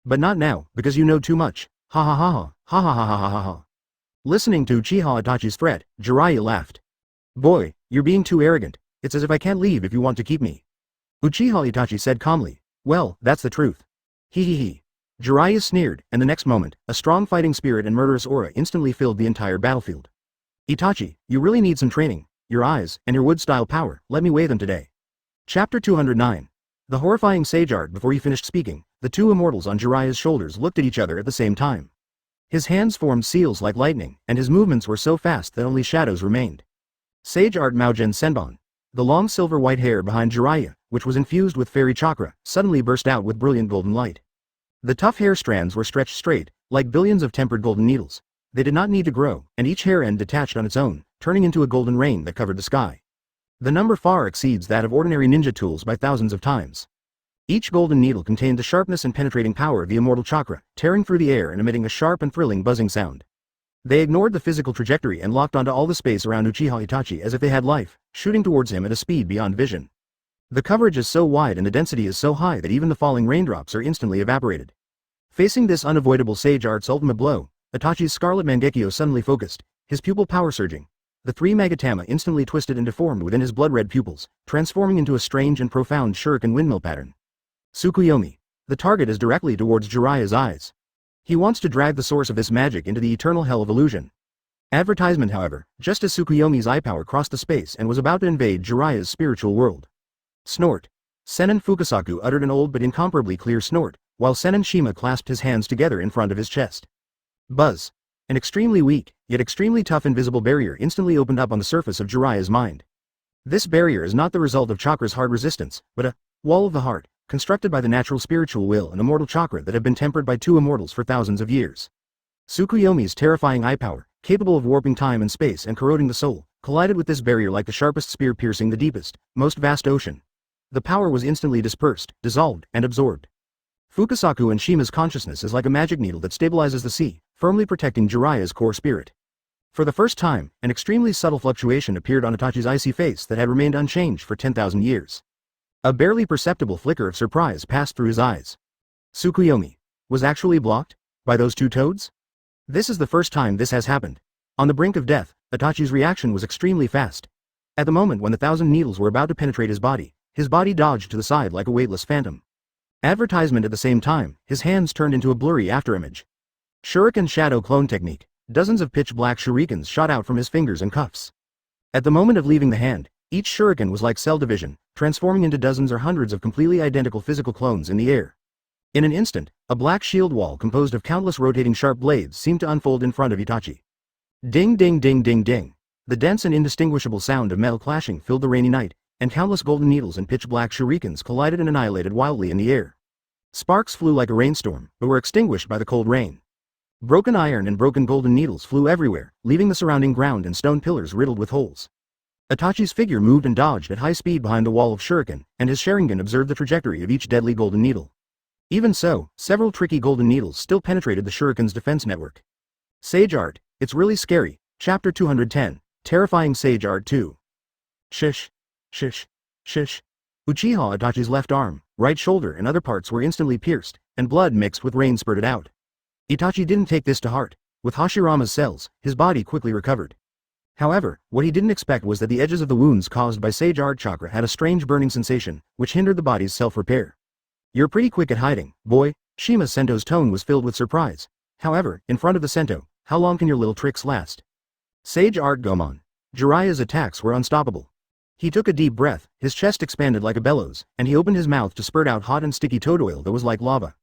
But not now, because you know too much. Ha ha ha ha, ha ha ha ha ha ha ha. Listening to Uchiha Itachi's threat, Jiraiya laughed. Boy, you're being too arrogant. It's as if I can't leave if you want to keep me. Uchiha Itachi said calmly. Well, that's the truth. He he he. Jiraiya sneered, and the next moment, a strong fighting spirit and murderous aura instantly filled the entire battlefield. Itachi, you really need some training. Your eyes, and your wood-style power, let me weigh them today. Chapter 209. The horrifying sage art. Before he finished speaking, the two immortals on Jiraiya's shoulders looked at each other at the same time. His hands formed seals like lightning, and his movements were so fast that only shadows remained. Sage art. Maogen Senbon. The long silver-white hair behind Jiraiya, which was infused with fairy chakra, suddenly burst out with brilliant golden light. The tough hair strands were stretched straight, like billions of tempered golden needles. They did not need to grow, and each hair end detached on its own, turning into a golden rain that covered the sky. The number far exceeds that of ordinary ninja tools by thousands of times. Each golden needle contained the sharpness and penetrating power of the immortal chakra, tearing through the air and emitting a sharp and thrilling buzzing sound. They ignored the physical trajectory and locked onto all the space around Uchiha Itachi as if they had life, shooting towards him at a speed beyond vision. The coverage is so wide and the density is so high that even the falling raindrops are instantly evaporated. Facing this unavoidable sage art's ultimate blow, Itachi's scarlet Mangekyo suddenly focused, his pupil power surging. The three Magatama instantly twisted and deformed within his blood-red pupils, transforming into a strange and profound shuriken windmill pattern. Tsukuyomi. The target is directly towards Jiraiya's eyes. He wants to drag the source of this magic into the eternal hell of illusion. Advertisement. However, just as Tsukuyomi's eye power crossed the space and was about to invade Jiraiya's spiritual world. Snort. Senin Fukasaku uttered an old but incomparably clear snort, while Senin Shima clasped his hands together in front of his chest. Buzz. An extremely weak, yet extremely tough invisible barrier instantly opened up on the surface of Jiraiya's mind. This barrier is not the result of chakra's hard resistance, but a wall of the heart, constructed by the natural spiritual will and immortal chakra that have been tempered by two immortals for thousands of years. Tsukuyomi's terrifying eye power, capable of warping time and space and corroding the soul, collided with this barrier like the sharpest spear piercing the deepest, most vast ocean. The power was instantly dispersed, dissolved, and absorbed. Fukasaku and Shima's consciousness is like a magic needle that stabilizes the sea, firmly protecting Jiraiya's core spirit. For the first time, an extremely subtle fluctuation appeared on Itachi's icy face that had remained unchanged for 10,000 years. A barely perceptible flicker of surprise passed through his eyes. Tsukuyomi was actually blocked by those two toads? This is the first time this has happened. On the brink of death, Itachi's reaction was extremely fast. At the moment when the 1,000 needles were about to penetrate his body dodged to the side like a weightless phantom. Advertisement at the same time, his hands turned into a blurry afterimage. Shuriken Shadow Clone Technique. Dozens of pitch-black shurikens shot out from his fingers and cuffs. At the moment of leaving the hand, each shuriken was like cell division, transforming into dozens or hundreds of completely identical physical clones in the air. In an instant, a black shield wall composed of countless rotating sharp blades seemed to unfold in front of Itachi. Ding ding ding ding ding. The dense and indistinguishable sound of metal clashing filled the rainy night, and countless golden needles and pitch-black shurikens collided and annihilated wildly in the air. Sparks flew like a rainstorm, but were extinguished by the cold rain. Broken iron and broken golden needles flew everywhere, leaving the surrounding ground and stone pillars riddled with holes. Itachi's figure moved and dodged at high speed behind the wall of shuriken, and his Sharingan observed the trajectory of each deadly golden needle. Even so, several tricky golden needles still penetrated the shuriken's defense network. Sage Art, it's really scary. Chapter 210, Terrifying Sage Art 2. Shish. Shish. Shish. Uchiha Itachi's left arm, right shoulder and other parts were instantly pierced, and blood mixed with rain spurted out. Itachi didn't take this to heart. With Hashirama's cells, his body quickly recovered. However, what he didn't expect was that the edges of the wounds caused by Sage Art Chakra had a strange burning sensation, which hindered the body's self-repair. You're pretty quick at hiding, boy. Shima Sento's tone was filled with surprise. However, in front of the Sento, how long can your little tricks last? Sage Art Gomon. Jiraiya's attacks were unstoppable. He took a deep breath, his chest expanded like a bellows, and he opened his mouth to spurt out hot and sticky toad oil that was like lava.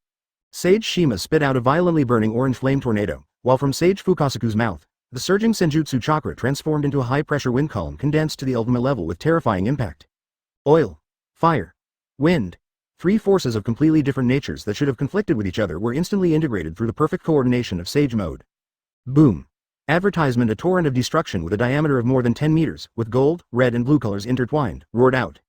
Sage Shima spit out a violently burning orange flame tornado, while from Sage Fukasaku's mouth, the surging Senjutsu chakra transformed into a high-pressure wind column condensed to the ultimate level with terrifying impact. Oil, fire, wind. Three forces of completely different natures that should have conflicted with each other were instantly integrated through the perfect coordination of Sage Mode. Boom. Advertisement. A torrent of destruction with a diameter of more than 10 meters, with gold, red and blue colors intertwined, roared out.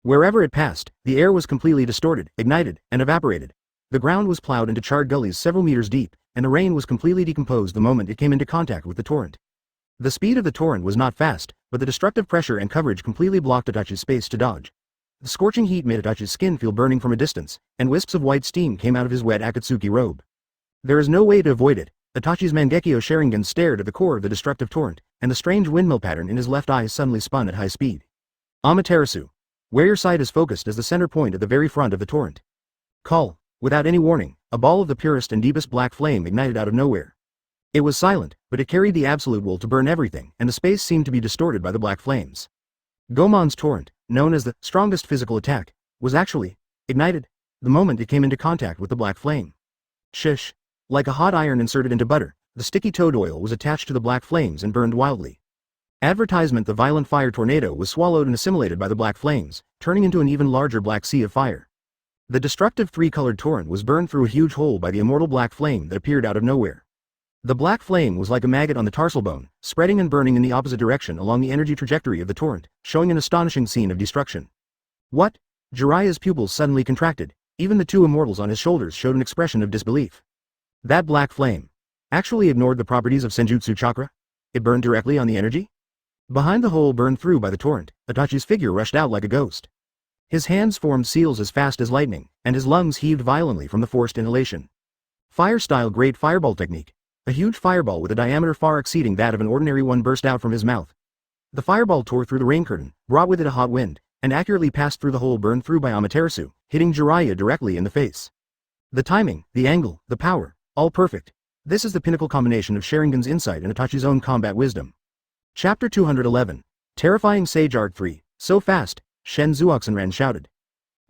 Wherever it passed, the air was completely distorted, ignited, and evaporated. The ground was plowed into charred gullies several meters deep, and the rain was completely decomposed the moment it came into contact with the torrent. The speed of the torrent was not fast, but the destructive pressure and coverage completely blocked Itachi's space to dodge. The scorching heat made Itachi's skin feel burning from a distance, and wisps of white steam came out of his wet Akatsuki robe. There is no way to avoid it. Itachi's Mangekyo Sharingan stared at the core of the destructive torrent, and the strange windmill pattern in his left eye suddenly spun at high speed. Amaterasu. Where your sight is focused as the center point at the very front of the torrent. Call. Without any warning, a ball of the purest and deepest black flame ignited out of nowhere. It was silent, but it carried the absolute will to burn everything, and the space seemed to be distorted by the black flames. Gomon's torrent, known as the strongest physical attack, was actually ignited the moment it came into contact with the black flame. Shish. Like a hot iron inserted into butter, the sticky toad oil was attached to the black flames and burned wildly. Advertisement. The violent fire tornado was swallowed and assimilated by the black flames, turning into an even larger black sea of fire. The destructive three-colored torrent was burned through a huge hole by the immortal black flame that appeared out of nowhere. The black flame was like a maggot on the tarsal bone, spreading and burning in the opposite direction along the energy trajectory of the torrent, showing an astonishing scene of destruction. What? Jiraiya's pupils suddenly contracted. Even the two immortals on his shoulders showed an expression of disbelief. That black flame actually ignored the properties of Senjutsu chakra? It burned directly on the energy? Behind the hole burned through by the torrent, Itachi's figure rushed out like a ghost. His hands formed seals as fast as lightning, and his lungs heaved violently from the forced inhalation. Fire-style Great Fireball Technique. A huge fireball with a diameter far exceeding that of an ordinary one burst out from his mouth. The fireball tore through the rain curtain, brought with it a hot wind, and accurately passed through the hole burned through by Amaterasu, hitting Jiraiya directly in the face. The timing, the angle, the power, all perfect. This is the pinnacle combination of Sharingan's insight and Itachi's own combat wisdom. Chapter 211. Terrifying Sage Art 3. So fast, Shen Zuoxanran shouted.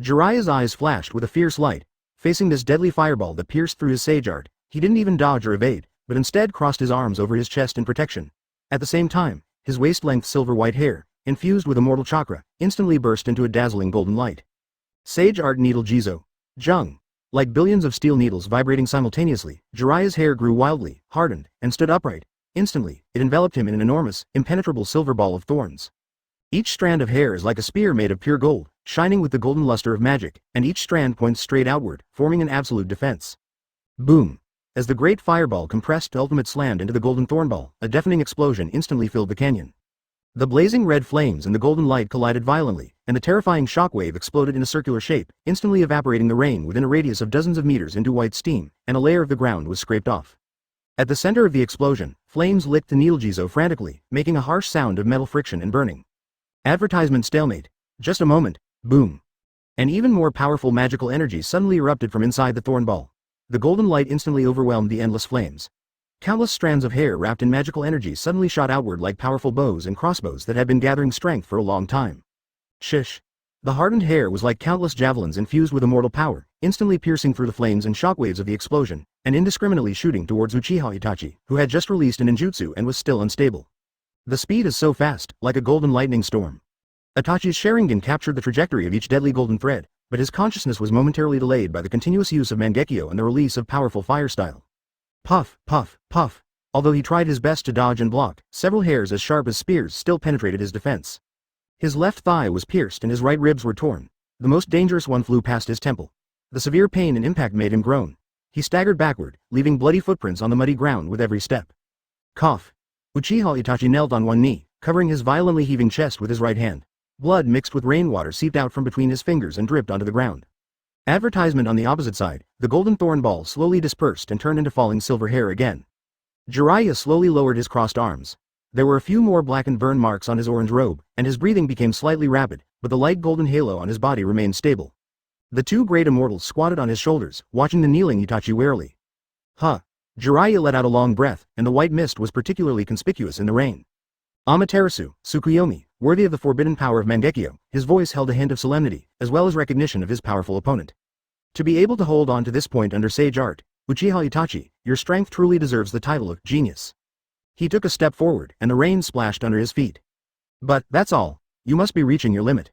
Jiraiya's eyes flashed with a fierce light. Facing this deadly fireball that pierced through his Sage Art, he didn't even dodge or evade, but instead crossed his arms over his chest in protection. At the same time, his waist-length silver-white hair, infused with immortal chakra, instantly burst into a dazzling golden light. Sage Art Needle Jizo. Jung. Like billions of steel needles vibrating simultaneously, Jiraiya's hair grew wildly, hardened, and stood upright. Instantly, it enveloped him in an enormous, impenetrable silver ball of thorns. Each strand of hair is like a spear made of pure gold, shining with the golden luster of magic, and each strand points straight outward, forming an absolute defense. Boom! As the great fireball compressed ultimate slammed into the golden thornball, a deafening explosion instantly filled the canyon. The blazing red flames and the golden light collided violently, and the terrifying shockwave exploded in a circular shape, instantly evaporating the rain within a radius of dozens of meters into white steam, and a layer of the ground was scraped off. At the center of the explosion, flames licked the needle Jizo frantically, making a harsh sound of metal friction and burning. Advertisement stalemate. Just a moment. Boom. An even more powerful magical energy suddenly erupted from inside the thornball. The golden light instantly overwhelmed the endless flames. Countless strands of hair wrapped in magical energy suddenly shot outward like powerful bows and crossbows that had been gathering strength for a long time. Shish. The hardened hair was like countless javelins infused with immortal power, instantly piercing through the flames and shockwaves of the explosion, and indiscriminately shooting towards Uchiha Itachi, who had just released an ninjutsu and was still unstable. The speed is so fast, like a golden lightning storm. Itachi's Sharingan captured the trajectory of each deadly golden thread, but his consciousness was momentarily delayed by the continuous use of Mangekyo and the release of powerful fire style. Puff, puff, puff. Although he tried his best to dodge and block, several hairs as sharp as spears still penetrated his defense. His left thigh was pierced and his right ribs were torn. The most dangerous one flew past his temple. The severe pain and impact made him groan. He staggered backward, leaving bloody footprints on the muddy ground with every step. Cough. Uchiha Itachi knelt on one knee, covering his violently heaving chest with his right hand. Blood mixed with rainwater seeped out from between his fingers and dripped onto the ground. Advertisement on the opposite side, the golden thorn ball slowly dispersed and turned into falling silver hair again. Jiraiya slowly lowered his crossed arms. There were a few more blackened burn marks on his orange robe, and his breathing became slightly rapid, but the light golden halo on his body remained stable. The two great immortals squatted on his shoulders, watching the kneeling Itachi warily. Huh. Jiraiya let out a long breath, and the white mist was particularly conspicuous in the rain. Amaterasu, Tsukuyomi, worthy of the forbidden power of Mangekyo, his voice held a hint of solemnity, as well as recognition of his powerful opponent. To be able to hold on to this point under sage art, Uchiha Itachi, your strength truly deserves the title of genius. He took a step forward, and the rain splashed under his feet. But, that's all. You must be reaching your limit.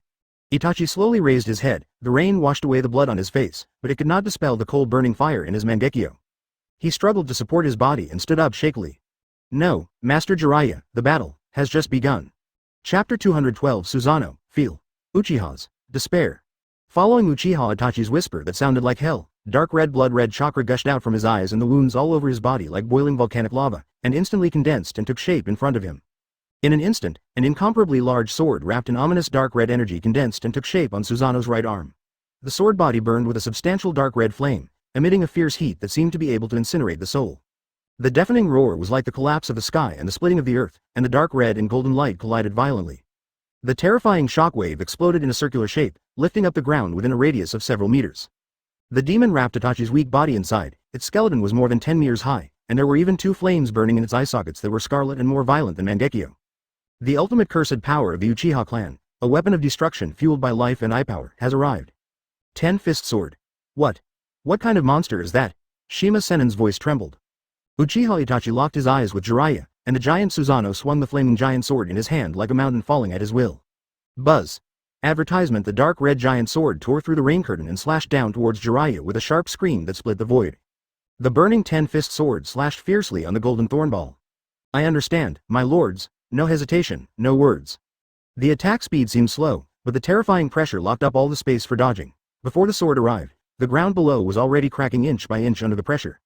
Itachi slowly raised his head. The rain washed away the blood on his face, but it could not dispel the cold burning fire in his Mangekyo. He struggled to support his body and stood up shakily. No, Master Jiraiya, the battle has just begun. Chapter 212 Susanoo, Feel. Uchiha's despair. Following Uchiha Itachi's whisper that sounded like hell, dark red blood-red chakra gushed out from his eyes and the wounds all over his body like boiling volcanic lava, and instantly condensed and took shape in front of him. In an instant, an incomparably large sword wrapped in ominous dark red energy condensed and took shape on Susanoo's right arm. The sword body burned with a substantial dark red flame, emitting a fierce heat that seemed to be able to incinerate the soul. The deafening roar was like the collapse of the sky and the splitting of the earth, and the dark red and golden light collided violently. The terrifying shockwave exploded in a circular shape, lifting up the ground within a radius of several meters. The demon wrapped Itachi's weak body inside. Its skeleton was more than 10 meters high, and there were even two flames burning in its eye sockets that were scarlet and more violent than Mangekyo. The ultimate cursed power of the Uchiha clan, a weapon of destruction fueled by life and eye power, has arrived. 10-fist sword. What? What kind of monster is that? Shima Senin's voice trembled. Uchiha Itachi locked his eyes with Jiraiya, and the giant Susanoo swung the flaming giant sword in his hand like a mountain falling at his will. Buzz. Advertisement. The dark red giant sword tore through the rain curtain and slashed down towards Jiraiya with a sharp scream that split the void. The burning 10-fist sword slashed fiercely on the golden thornball. I understand, my lords. No hesitation, no words. The attack speed seemed slow, but the terrifying pressure locked up all the space for dodging. Before the sword arrived, the ground below was already cracking inch by inch under the pressure.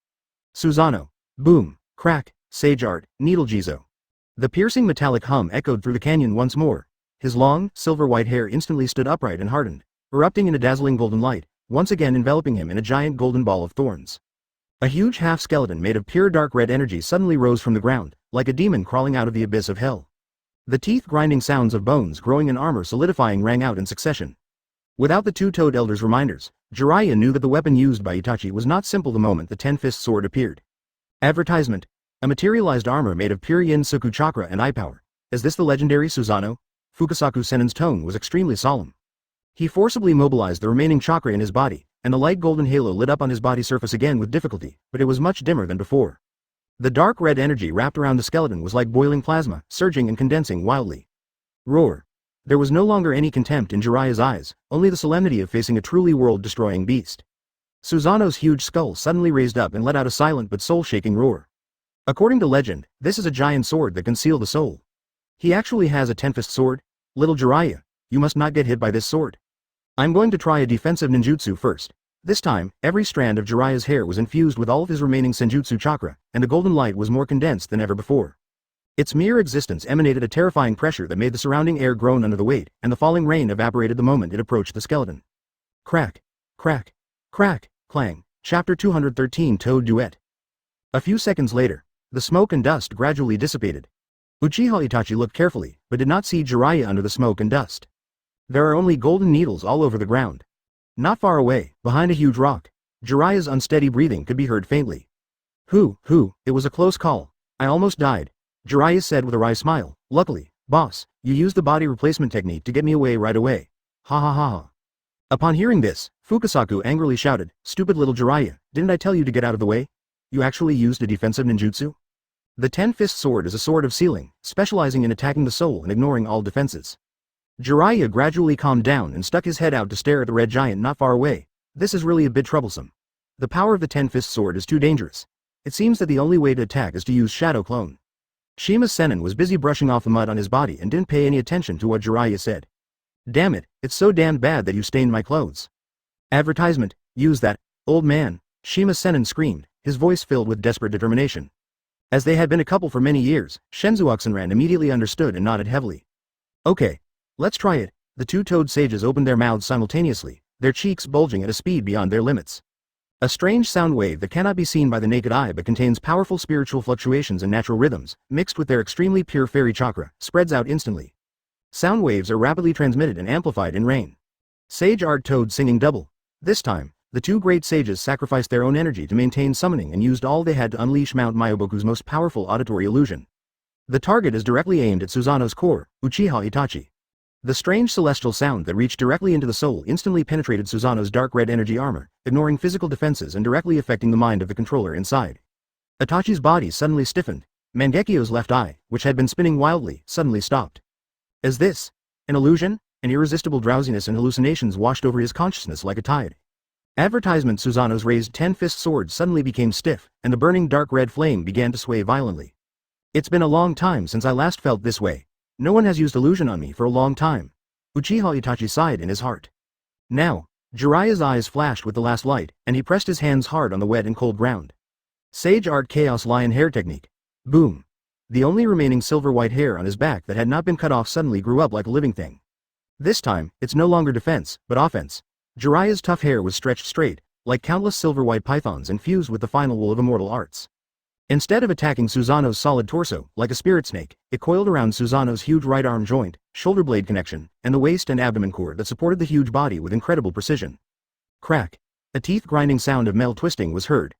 Susanoo. Boom, crack, sage art, needle Jizo. The piercing metallic hum echoed through the canyon once more. His long, silver-white hair instantly stood upright and hardened, erupting in a dazzling golden light, once again enveloping him in a giant golden ball of thorns. A huge half-skeleton made of pure dark red energy suddenly rose from the ground, like a demon crawling out of the abyss of hell. The teeth-grinding sounds of bones growing and armor solidifying rang out in succession. Without the two-toed elder's reminders, Jiraiya knew that the weapon used by Itachi was not simple the moment the 10-fist sword appeared. Advertisement. A materialized armor made of pure yin Suku chakra and eye power. Is this the legendary Susanoo? Fukasaku Senin's tone was extremely solemn. He forcibly mobilized the remaining chakra in his body, and the light golden halo lit up on his body surface again with difficulty, but it was much dimmer than before. The dark red energy wrapped around the skeleton was like boiling plasma, surging and condensing wildly. Roar. There was no longer any contempt in Jiraiya's eyes, only the solemnity of facing a truly world-destroying beast. Susanoo's huge skull suddenly raised up and let out a silent but soul-shaking roar. According to legend, this is a giant sword that can seal the soul. He actually has a 10-fist sword? Little Jiraiya, you must not get hit by this sword. I'm going to try a defensive ninjutsu first. This time, every strand of Jiraiya's hair was infused with all of his remaining Senjutsu chakra, and the golden light was more condensed than ever before. Its mere existence emanated a terrifying pressure that made the surrounding air groan under the weight, and the falling rain evaporated the moment it approached the skeleton. Crack, crack, crack, clang. Chapter 213 Toad Duet. A few seconds later, the smoke and dust gradually dissipated. Uchiha Itachi looked carefully, but did not see Jiraiya under the smoke and dust. There are only golden needles all over the ground. Not far away, behind a huge rock, Jiraiya's unsteady breathing could be heard faintly. It was a close call. I almost died, Jiraiya said with a wry smile. Luckily, boss, you used the body replacement technique to get me away right away. Ha ha ha ha. Upon hearing this, Fukasaku angrily shouted, Stupid little Jiraiya, didn't I tell you to get out of the way? You actually used a defensive ninjutsu? The 10-fist sword is a sword of sealing, specializing in attacking the soul and ignoring all defenses. Jiraiya gradually calmed down and stuck his head out to stare at the red giant not far away. This is really a bit troublesome. The power of the 10-fist sword is too dangerous. It seems that the only way to attack is to use Shadow Clone. Shima's Sanin was busy brushing off the mud on his body and didn't pay any attention to what Jiraiya said. Damn it, it's so damned bad that you stained my clothes. Advertisement, use that, old man, Shima Sanin screamed, his voice filled with desperate determination. As they had been a couple for many years, Shenzu Oxenran immediately understood and nodded heavily. Okay, let's try it. The two toad sages opened their mouths simultaneously, their cheeks bulging at a speed beyond their limits. A strange sound wave that cannot be seen by the naked eye but contains powerful spiritual fluctuations and natural rhythms, mixed with their extremely pure fairy chakra, spreads out instantly. Sound waves are rapidly transmitted and amplified in rain. Sage Art Toad singing double. This time, the two great sages sacrificed their own energy to maintain summoning and used all they had to unleash Mount Myoboku's most powerful auditory illusion. The target is directly aimed at Susanoo's core, Uchiha Itachi. The strange celestial sound that reached directly into the soul instantly penetrated Susanoo's dark red energy armor, ignoring physical defenses and directly affecting the mind of the controller inside. Itachi's body suddenly stiffened. Mangekyo's left eye, which had been spinning wildly, suddenly stopped. Is this an illusion? An irresistible drowsiness and hallucinations washed over his consciousness like a tide. Advertisement Susanoo's raised 10-fist sword suddenly became stiff, and the burning dark red flame began to sway violently. It's been a long time since I last felt this way. No one has used illusion on me for a long time. Uchiha Itachi sighed in his heart. Now, Jiraiya's eyes flashed with the last light, and he pressed his hands hard on the wet and cold ground. Sage Art Chaos Lion Hair Technique. Boom. The only remaining silver-white hair on his back that had not been cut off suddenly grew up like a living thing. This time, it's no longer defense, but offense. Jiraiya's tough hair was stretched straight, like countless silver-white pythons and fused with the final wool of immortal arts. Instead of attacking Susanoo's solid torso, like a spirit snake, it coiled around Susanoo's huge right arm joint, shoulder blade connection, and the waist and abdomen core that supported the huge body with incredible precision. Crack. A teeth-grinding sound of metal twisting was heard.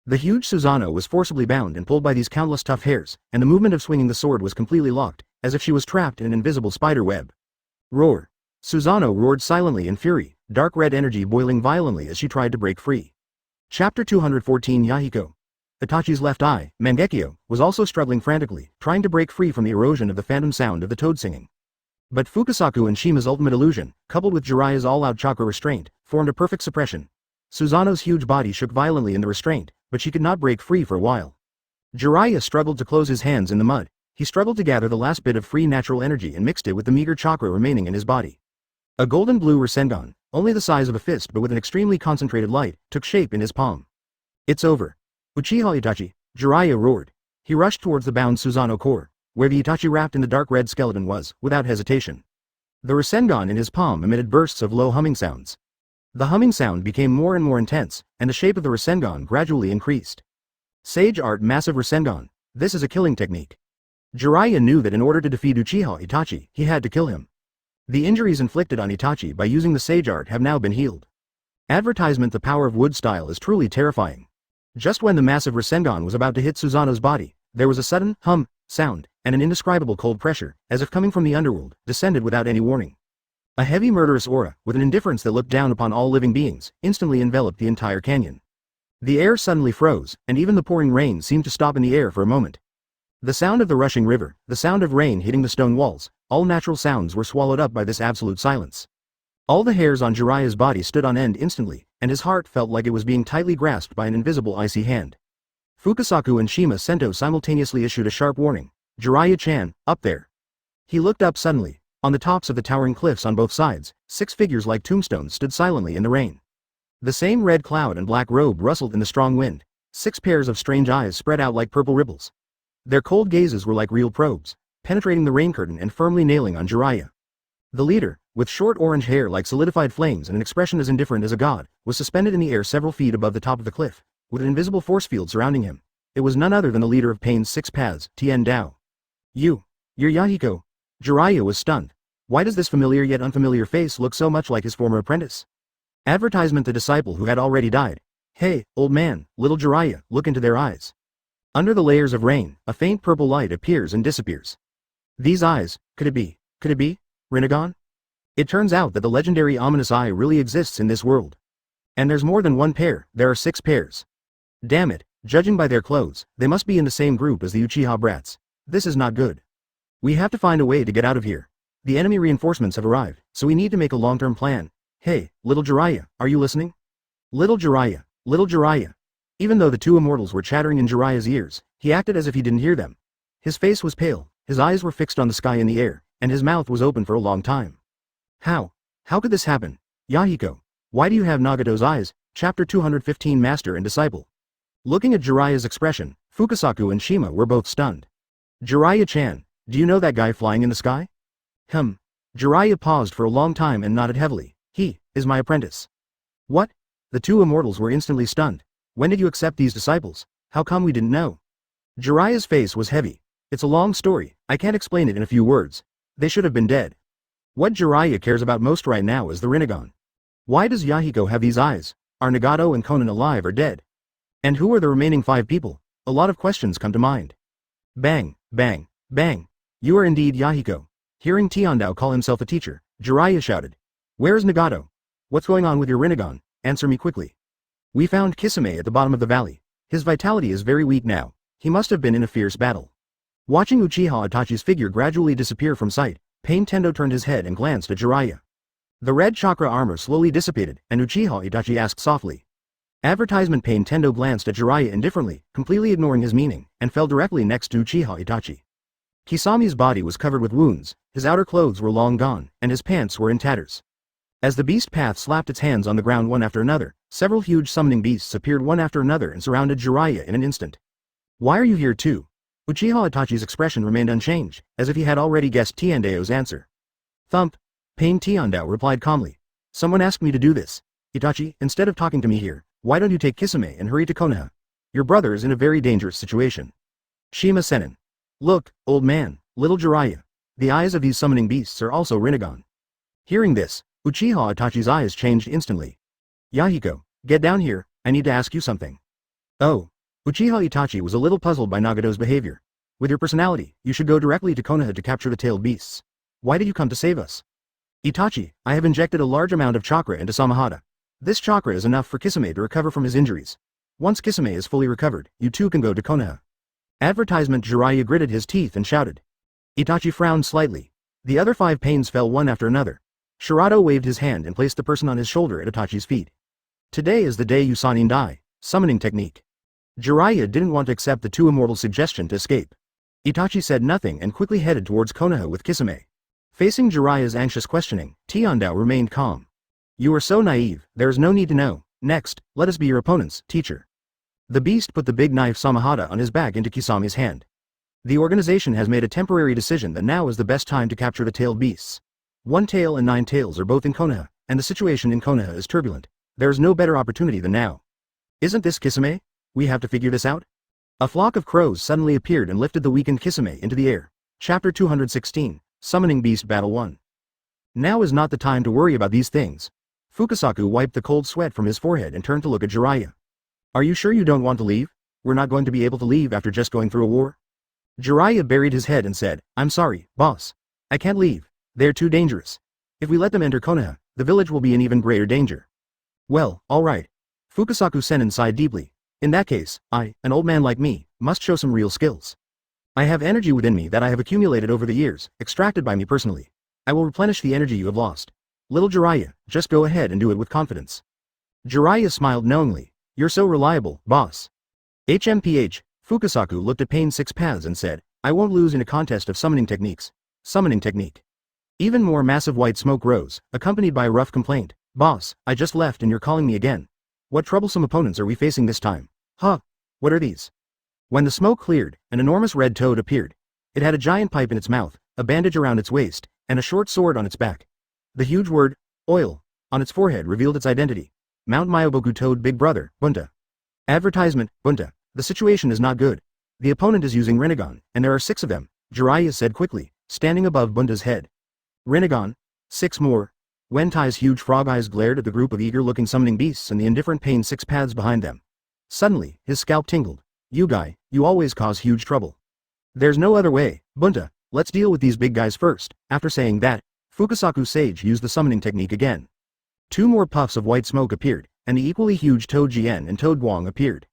The huge Susanoo was forcibly bound and pulled by these countless tough hairs, and the movement of swinging the sword was completely locked, as if she was trapped in an invisible spider web. Roar. Susanoo roared silently in fury, dark red energy boiling violently as she tried to break free. Chapter 214 Yahiko. Itachi's left eye, Mangekyo, was also struggling frantically, trying to break free from the erosion of the phantom sound of the toad singing. But Fukasaku and Shima's ultimate illusion, coupled with Jiraiya's all-out chakra restraint, formed a perfect suppression. Susanoo's huge body shook violently in the restraint, but she could not break free for a while. Jiraiya struggled to close his hands in the mud. He struggled to gather the last bit of free natural energy and mixed it with the meager chakra remaining in his body. A golden-blue Rasengan, only the size of a fist but with an extremely concentrated light, took shape in his palm. It's over. Uchiha Itachi, Jiraiya roared. He rushed towards the bound Susanoo core, where the Itachi wrapped in the dark red skeleton was, without hesitation. The Rasengan in his palm emitted bursts of low humming sounds. The humming sound became more and more intense, and the shape of the Rasengan gradually increased. Sage Art Massive Rasengan. This is a killing technique. Jiraiya knew that in order to defeat Uchiha Itachi, he had to kill him. The injuries inflicted on Itachi by using the Sage Art have now been healed. Advertisement The power of wood style is truly terrifying. Just when the massive Rasengan was about to hit Susanoo's body, there was a sudden hum sound, and an indescribable cold pressure, as if coming from the underworld, descended without any warning. A heavy murderous aura, with an indifference that looked down upon all living beings, instantly enveloped the entire canyon. The air suddenly froze, and even the pouring rain seemed to stop in the air for a moment. The sound of the rushing river, the sound of rain hitting the stone walls, all natural sounds were swallowed up by this absolute silence. All the hairs on Jiraiya's body stood on end instantly, and his heart felt like it was being tightly grasped by an invisible icy hand. Fukasaku and Shima Sento simultaneously issued a sharp warning. Jiraiya-chan, up there. He looked up suddenly. On the tops of the towering cliffs on both sides, 6 figures like tombstones stood silently in the rain. The same red cloud and black robe rustled in the strong wind. 6 pairs of strange eyes spread out like purple ripples. Their cold gazes were like real probes, penetrating the rain curtain and firmly nailing on Jiraiya. The leader, with short orange hair like solidified flames and an expression as indifferent as a god, was suspended in the air several feet above the top of the cliff, with an invisible force field surrounding him. It was none other than the leader of Pain's 6 paths, Tien Dao. You're Yahiko. Jiraiya was stunned. Why does this familiar yet unfamiliar face look so much like his former apprentice? Advertisement: the disciple who had already died. Hey, old man, little Jiraiya, look into their eyes. Under the layers of rain, a faint purple light appears and disappears. These eyes, could it be Rinnegan? It turns out that the legendary ominous eye really exists in this world. And there's more than one pair, there are 6 pairs. Damn it, judging by their clothes, they must be in the same group as the Uchiha brats. This is not good. We have to find a way to get out of here. The enemy reinforcements have arrived, so we need to make a long-term plan. Hey, little Jiraiya, are you listening? Little Jiraiya, little Jiraiya. Even though the 2 immortals were chattering in Jiraiya's ears, he acted as if he didn't hear them. His face was pale, his eyes were fixed on the sky in the air, and his mouth was open for a long time. How could this happen? Yahiko, why do you have Nagato's eyes? Chapter 215 Master and Disciple. Looking at Jiraiya's expression, Fukasaku and Shima were both stunned. Jiraiya-chan, do you know that guy flying in the sky? Jiraiya paused for a long time and nodded heavily. He is my apprentice. What? The 2 immortals were instantly stunned. When did you accept these disciples? How come we didn't know? Jiraiya's face was heavy. It's a long story, I can't explain it in a few words. They should have been dead. What Jiraiya cares about most right now is the Rinnegan. Why does Yahiko have these eyes? Are Nagato and Konan alive or dead? And who are the remaining 5 people? A lot of questions come to mind. Bang, bang, bang. You are indeed Yahiko. Hearing Tiandao call himself a teacher, Jiraiya shouted. Where is Nagato? What's going on with your Rinnegan? Answer me quickly. We found Kisame at the bottom of the valley. His vitality is very weak now. He must have been in a fierce battle. Watching Uchiha Itachi's figure gradually disappear from sight, Pain Tendo turned his head and glanced at Jiraiya. The red chakra armor slowly dissipated, and Uchiha Itachi asked softly. Advertisement. Pain Tendo glanced at Jiraiya indifferently, completely ignoring his meaning, and fell directly next to Uchiha Itachi. Kisame's body was covered with wounds, his outer clothes were long gone, and his pants were in tatters. As the beast path slapped its hands on the ground one after another, several huge summoning beasts appeared one after another and surrounded Jiraiya in an instant. Why are you here too? Uchiha Itachi's expression remained unchanged, as if he had already guessed Tiandao's answer. Thump. Pain Tiandao replied calmly. Someone asked me to do this. Itachi, instead of talking to me here, why don't you take Kisame and hurry to Konoha? Your brother is in a very dangerous situation. Shima Sanin. Look, old man, little Jiraiya. The eyes of these summoning beasts are also Rinnegan. Hearing this, Uchiha Itachi's eyes changed instantly. Yahiko, get down here, I need to ask you something. Oh. Uchiha Itachi was a little puzzled by Nagato's behavior. With your personality, you should go directly to Konoha to capture the tailed beasts. Why did you come to save us? Itachi, I have injected a large amount of chakra into Samahata. This chakra is enough for Kisame to recover from his injuries. Once Kisame is fully recovered, you too can go to Konoha. Advertisement. Jiraiya gritted his teeth and shouted. Itachi frowned slightly. The other 5 pains fell one after another. Shirato waved his hand and placed the person on his shoulder at Itachi's feet. Today is the day you Sanin die. Summoning technique. Jiraiya didn't want to accept the 2 immortals' suggestion to escape. Itachi said nothing and quickly headed towards Konoha with Kisame. Facing Jiraiya's anxious questioning, Tiandao remained calm. You are so naive, there is no need to know. Next, let us be your opponents, teacher. The beast put the big knife Samahata on his back into Kisame's hand. The organization has made a temporary decision that now is the best time to capture the tailed beasts. 1 tail and 9 tails are both in Konoha, and the situation in Konoha is turbulent. There is no better opportunity than now. Isn't this Kisame? We have to figure this out? A flock of crows suddenly appeared and lifted the weakened Kisame into the air. Chapter 216, Summoning Beast Battle 1. Now is not the time to worry about these things. Fukasaku wiped the cold sweat from his forehead and turned to look at Jiraiya. Are you sure you don't want to leave? We're not going to be able to leave after just going through a war. Jiraiya buried his head and said, I'm sorry, boss. I can't leave. They're too dangerous. If we let them enter Konoha, the village will be in even greater danger. Well, alright. Fukasaku Senin sighed deeply. In that case, I, an old man like me, must show some real skills. I have energy within me that I have accumulated over the years, extracted by me personally. I will replenish the energy you have lost. Little Jiraiya, just go ahead and do it with confidence. Jiraiya smiled knowingly. You're so reliable, boss. HMPH, Fukasaku looked at Pain Six Paths and said, I won't lose in a contest of summoning techniques. Summoning technique. Even more massive white smoke rose, accompanied by a rough complaint. Boss, I just left and you're calling me again. What troublesome opponents are we facing this time? Huh? What are these? When the smoke cleared, an enormous red toad appeared. It had a giant pipe in its mouth, a bandage around its waist, and a short sword on its back. The huge word, oil, on its forehead revealed its identity. Mount Myoboku Toad Big Brother, Bunta. Advertisement, Bunta. The situation is not good. The opponent is using Rinnegan, and there are 6 of them, Jiraiya said quickly, standing above Bunta's head. Rinnegan? 6 more? Wentai's huge frog eyes glared at the group of eager-looking summoning beasts and the indifferent Pain Six Paths behind them. Suddenly, his scalp tingled. You guy, you always cause huge trouble. There's no other way, Bunta, let's deal with these big guys first. After saying that, Fukasaku Sage used the summoning technique again. 2 more puffs of white smoke appeared, and the equally huge Toad Jien and Toad Guang appeared.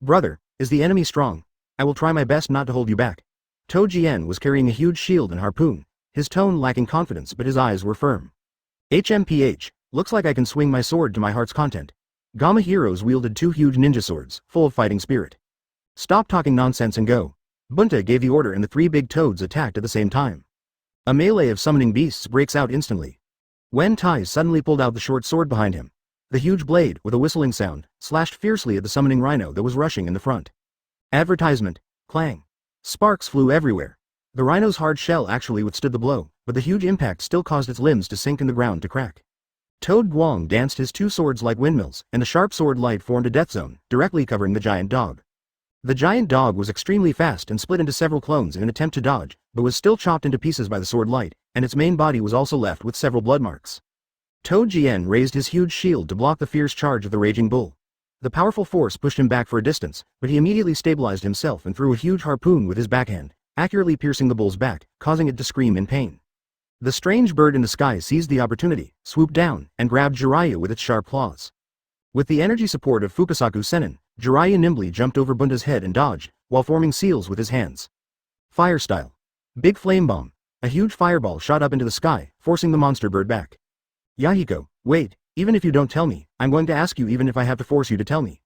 Brother, is the enemy strong? I will try my best not to hold you back. Toad Jien was carrying a huge shield and harpoon, his tone lacking confidence but his eyes were firm. HMPH, looks like I can swing my sword to my heart's content. Gamma heroes wielded 2 huge ninja swords, full of fighting spirit. Stop talking nonsense and go. Bunta gave the order and the 3 big toads attacked at the same time. A melee of summoning beasts breaks out instantly. Wentai suddenly pulled out the short sword behind him. The huge blade, with a whistling sound, slashed fiercely at the summoning rhino that was rushing in the front. Advertisement, clang. Sparks flew everywhere. The rhino's hard shell actually withstood the blow, but the huge impact still caused its limbs to sink in the ground to crack. Toad Guang danced his 2 swords like windmills, and the sharp sword light formed a death zone, directly covering the giant dog. The giant dog was extremely fast and split into several clones in an attempt to dodge, but was still chopped into pieces by the sword light, and its main body was also left with several blood marks. Toad Jien raised his huge shield to block the fierce charge of the raging bull. The powerful force pushed him back for a distance, but he immediately stabilized himself and threw a huge harpoon with his backhand, accurately piercing the bull's back, causing it to scream in pain. The strange bird in the sky seized the opportunity, swooped down, and grabbed Jiraiya with its sharp claws. With the energy support of Fukasaku Sennin, Jiraiya nimbly jumped over Bunta's head and dodged, while forming seals with his hands. Fire style. Big flame bomb. A huge fireball shot up into the sky, forcing the monster bird back. Yahiko, wait, even if you don't tell me, I'm going to ask you even if I have to force you to tell me.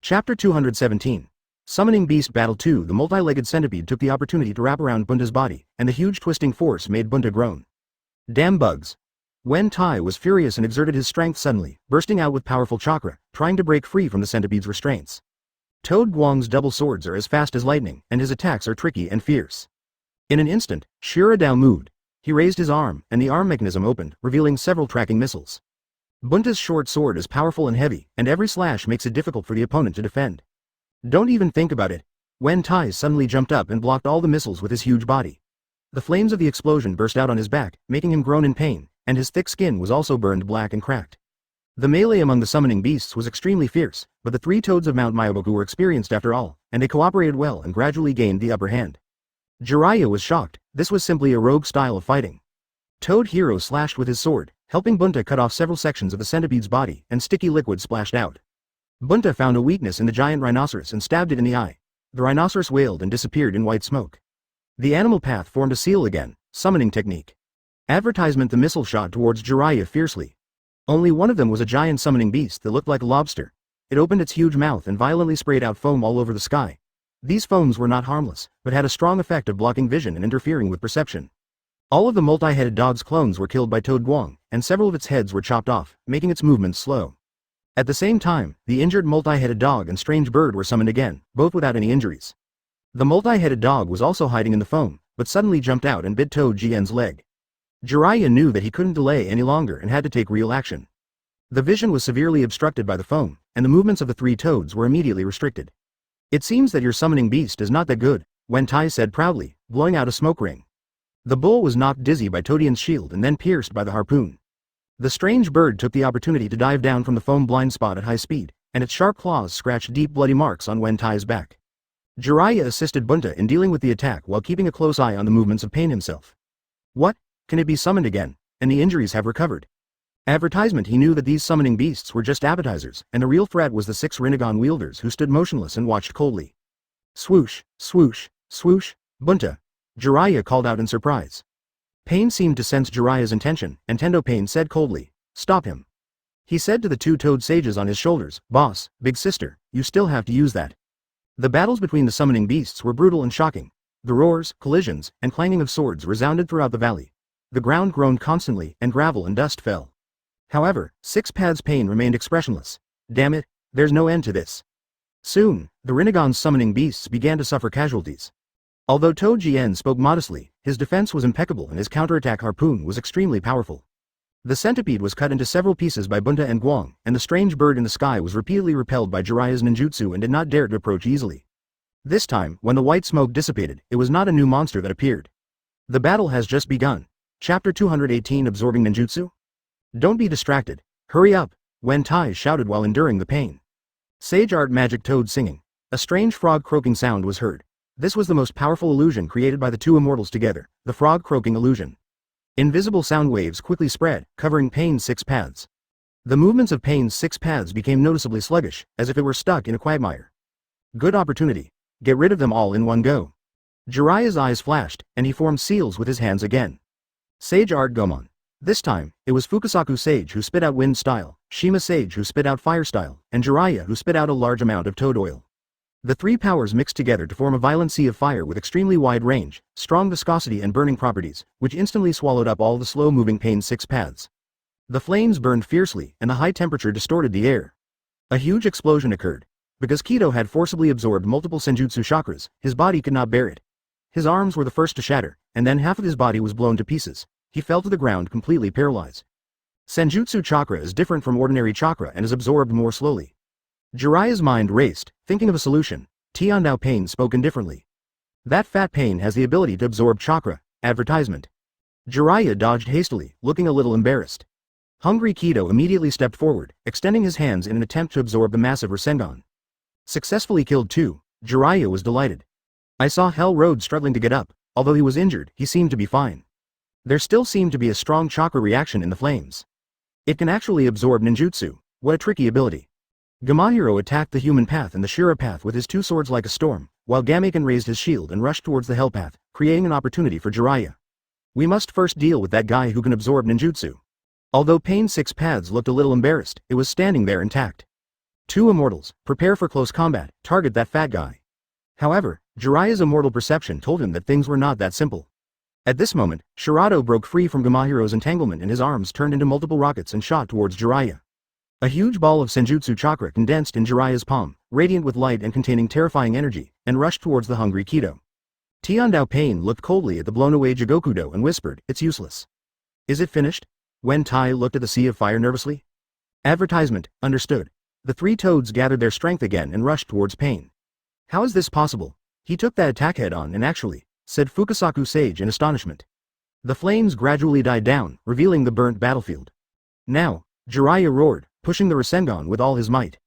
Chapter 217. Summoning Beast Battle 2. The multi-legged centipede took the opportunity to wrap around Bunta's body, and the huge twisting force made Bunta groan. Damn bugs. Wentai was furious and exerted his strength suddenly, bursting out with powerful chakra, trying to break free from the centipede's restraints. Toad Guang's double swords are as fast as lightning, and his attacks are tricky and fierce. In an instant, Shiradao moved. He raised his arm, and the arm mechanism opened, revealing several tracking missiles. Bunta's short sword is powerful and heavy, and every slash makes it difficult for the opponent to defend. Don't even think about it. Wentai suddenly jumped up and blocked all the missiles with his huge body. The flames of the explosion burst out on his back, making him groan in pain, and his thick skin was also burned black and cracked. The melee among the summoning beasts was extremely fierce, but the 3 toads of Mount Myoboku were experienced after all, and they cooperated well and gradually gained the upper hand. Jiraiya was shocked. This was simply a rogue style of fighting. Toad Hero slashed with his sword, helping Bunta cut off several sections of the centipede's body, and sticky liquid splashed out. Bunta found a weakness in the giant rhinoceros and stabbed it in the eye. The rhinoceros wailed and disappeared in white smoke. The animal path formed a seal again. Summoning technique. Advertisement. The missile shot towards Jiraiya fiercely. Only one of them was a giant summoning beast that looked like a lobster. It opened its huge mouth and violently sprayed out foam all over the sky. These foams were not harmless, but had a strong effect of blocking vision and interfering with perception. All of the multi-headed dog's clones were killed by Toad Guang, and several of its heads were chopped off, making its movements slow. At the same time, the injured multi-headed dog and strange bird were summoned again, both without any injuries. The multi-headed dog was also hiding in the foam, but suddenly jumped out and bit Toad Jien's leg. Jiraiya knew that he couldn't delay any longer and had to take real action. The vision was severely obstructed by the foam, and the movements of the 3 toads were immediately restricted. It seems that your summoning beast is not that good, Wentai said proudly, blowing out a smoke ring. The bull was knocked dizzy by Todian's shield and then pierced by the harpoon. The strange bird took the opportunity to dive down from the foam blind spot at high speed, and its sharp claws scratched deep bloody marks on Wentai's back. Jiraiya assisted Bunta in dealing with the attack while keeping a close eye on the movements of Pain himself. What? Can it be summoned again, and the injuries have recovered? Advertisement. He knew that these summoning beasts were just appetizers, and the real threat was the 6 Rinnegan wielders who stood motionless and watched coldly. Swoosh, swoosh, swoosh. Bunta! Jiraiya called out in surprise. Pain seemed to sense Jiraiya's intention, and Tendo Pain said coldly, "Stop him." He said to the two toad sages on his shoulders, "Boss, big sister, you still have to use that." The battles between the summoning beasts were brutal and shocking. The roars, collisions, and clanging of swords resounded throughout the valley. The ground groaned constantly, and gravel and dust fell. However, Six Paths Pain remained expressionless. Damn it, there's no end to this. Soon, the Rinnegan's summoning beasts began to suffer casualties. Although Toad Jien spoke modestly, his defense was impeccable and his counterattack harpoon was extremely powerful. The centipede was cut into several pieces by Bunta and Guang, and the strange bird in the sky was repeatedly repelled by Jiraiya's ninjutsu and did not dare to approach easily. This time, when the white smoke dissipated, it was not a new monster that appeared. The battle has just begun. Chapter 218 Absorbing Ninjutsu? Don't be distracted. Hurry up, Wen Tai shouted while enduring the pain. Sage Art Magic Toad singing. A strange frog croaking sound was heard. This was the most powerful illusion created by the two immortals together, the frog croaking illusion. Invisible sound waves quickly spread, covering Pain's six paths. The movements of Pain's six paths became noticeably sluggish, as if it were stuck in a quagmire. Good opportunity. Get rid of them all in one go. Jiraiya's eyes flashed, and he formed seals with his hands again. Sage Art Gomon. This time, it was Fukusaku Sage who spit out wind style, Shima Sage who spit out fire style, and Jiraiya who spit out a large amount of toad oil. The three powers mixed together to form a violent sea of fire with extremely wide range, strong viscosity and burning properties, which instantly swallowed up all the slow-moving Pain's six paths. The flames burned fiercely, and the high temperature distorted the air. A huge explosion occurred. Because Kido had forcibly absorbed multiple Senjutsu chakras, his body could not bear it. His arms were the first to shatter, and then half of his body was blown to pieces. He fell to the ground completely paralyzed. Senjutsu chakra is different from ordinary chakra and is absorbed more slowly. Jiraiya's mind raced, thinking of a solution. Tiandao Pain spoke indifferently. That fat Pain has the ability to absorb chakra. Advertisement. Jiraiya dodged hastily, looking a little embarrassed. Hungry Kido immediately stepped forward, extending his hands in an attempt to absorb the massive Rasengan. Successfully killed too, Jiraiya was delighted. I saw Hell Road struggling to get up. Although he was injured, he seemed to be fine. There still seemed to be a strong chakra reaction in the flames. It can actually absorb ninjutsu. What a tricky ability. Gamahiro attacked the human path and the Shira path with his two swords like a storm, while Gamaken raised his shield and rushed towards the hell path, creating an opportunity for Jiraiya. We must first deal with that guy who can absorb ninjutsu. Although Pain's six paths looked a little embarrassed, it was standing there intact. Two immortals, prepare for close combat, target that fat guy. However, Jiraiya's immortal perception told him that things were not that simple. At this moment, Shirato broke free from Gamahiro's entanglement and his arms turned into multiple rockets and shot towards Jiraiya. A huge ball of Senjutsu chakra condensed in Jiraiya's palm, radiant with light and containing terrifying energy, and rushed towards the hungry Kido. Tiandao Pain looked coldly at the blown-away Jigokudo and whispered, "It's useless." "Is it finished?" Wen Tai looked at the sea of fire nervously. Advertisement, understood. The three toads gathered their strength again and rushed towards Pain. "How is this possible? He took that attack head-on and actually," said Fukusaku Sage in astonishment. The flames gradually died down, revealing the burnt battlefield. "Now," Jiraiya roared, pushing the Rasengan with all his might.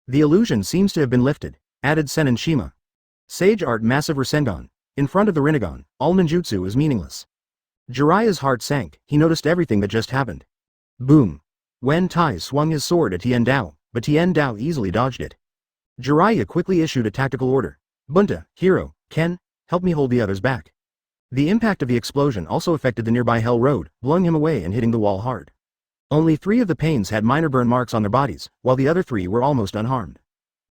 "The illusion seems to have been lifted," added Sennin Shima. Sage Art Massive Rasengan. In front of the Rinnegan, all ninjutsu is meaningless. Jiraiya's heart sank, he noticed everything that just happened. Boom. Wen Tai swung his sword at Tiandao, but Tiandao easily dodged it. Jiraiya quickly issued a tactical order. "Bunta, Hiro, Ken, help me hold the others back." The impact of the explosion also affected the nearby Hell Road, blowing him away and hitting the wall hard. Only 3 of the Pains had minor burn marks on their bodies, while the other 3 were almost unharmed.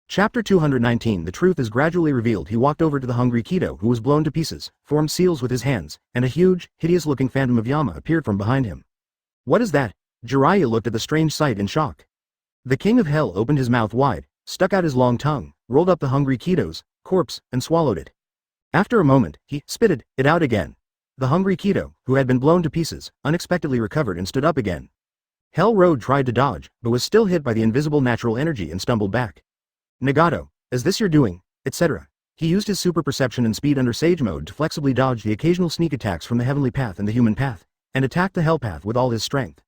Chapter 219 The truth is gradually revealed. He walked over to the hungry Kido who was blown to pieces, formed seals with his hands, and a huge, hideous-looking phantom of Yama appeared from behind him. "What is that?" Jiraiya looked at the strange sight in shock. The King of Hell opened his mouth wide, stuck out his long tongue, rolled up the hungry Kido's corpse, and swallowed it. After a moment, he spitted it out again. The hungry Kido, who had been blown to pieces, unexpectedly recovered and stood up again. Hell Road tried to dodge, but was still hit by the invisible natural energy and stumbled back. "Nagato, is this your doing?" etc. He used his super perception and speed under Sage Mode to flexibly dodge the occasional sneak attacks from the Heavenly Path and the Human Path, and attack the Hell Path with all his strength.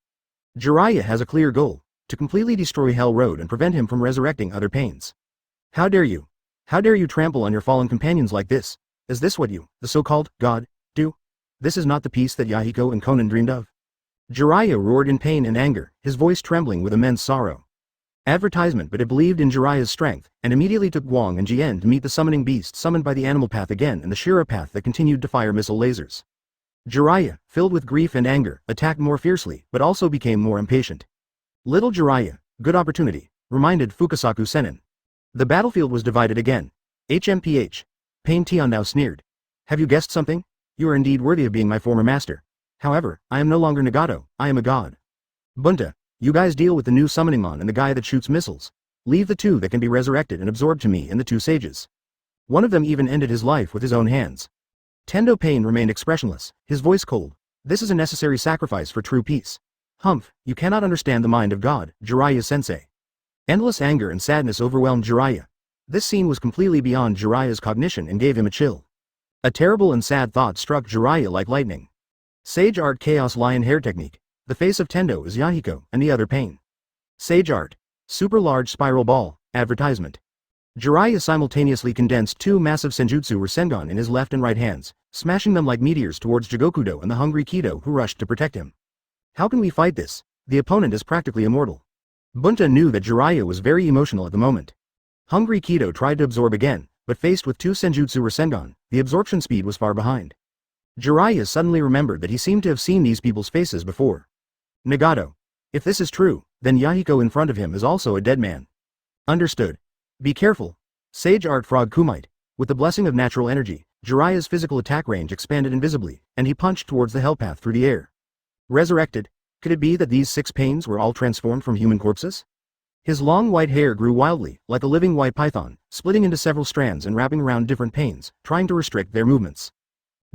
Jiraiya has a clear goal, to completely destroy Hell Road and prevent him from resurrecting other Pains. "How dare you? How dare you trample on your fallen companions like this? Is this what you, the so-called God, do? This is not the peace that Yahiko and Conan dreamed of." Jiraiya roared in pain and anger, his voice trembling with immense sorrow. Advertisement, but it believed in Jiraiya's strength, and immediately took Guang and Jien to meet the summoning beast summoned by the animal path again and the Shira path that continued to fire missile lasers. Jiraiya, filled with grief and anger, attacked more fiercely, but also became more impatient. Little Jiraiya, good opportunity, reminded Fukasaku Sennin. The battlefield was divided again. HMPH. Pain Tion now sneered. Have you guessed something? You are indeed worthy of being my former master. However, I am no longer Nagato, I am a god. Bunta, you guys deal with the new summoning mon and the guy that shoots missiles. Leave the two that can be resurrected and absorbed to me and the two sages. One of them even ended his life with his own hands. Tendo Pain remained expressionless, his voice cold. This is a necessary sacrifice for true peace. Humph, you cannot understand the mind of God, Jiraiya-sensei. Endless anger and sadness overwhelmed Jiraiya. This scene was completely beyond Jiraiya's cognition and gave him a chill. A terrible and sad thought struck Jiraiya like lightning. Sage Art Chaos Lion Hair Technique. The face of Tendo is Yahiko, and the other Pain. Sage Art. Super Large Spiral Ball. Advertisement. Jiraiya simultaneously condensed two massive Senjutsu Rasengan in his left and right hands, smashing them like meteors towards Jigokudo and the hungry Kido who rushed to protect him. How can we fight this? The opponent is practically immortal. Bunta knew that Jiraiya was very emotional at the moment. Hungry Kido tried to absorb again, but faced with two Senjutsu Rasengan, the absorption speed was far behind. Jiraiya suddenly remembered that he seemed to have seen these people's faces before. Nagato. If this is true, then Yahiko in front of him is also a dead man. Understood. Be careful. Sage Art Frog Kumite. With the blessing of natural energy, Jiraiya's physical attack range expanded invisibly, and he punched towards the hell path through the air. Resurrected? Could it be that these 6 pains were all transformed from human corpses? His long white hair grew wildly, like a living white python, splitting into several strands and wrapping around different pains, trying to restrict their movements.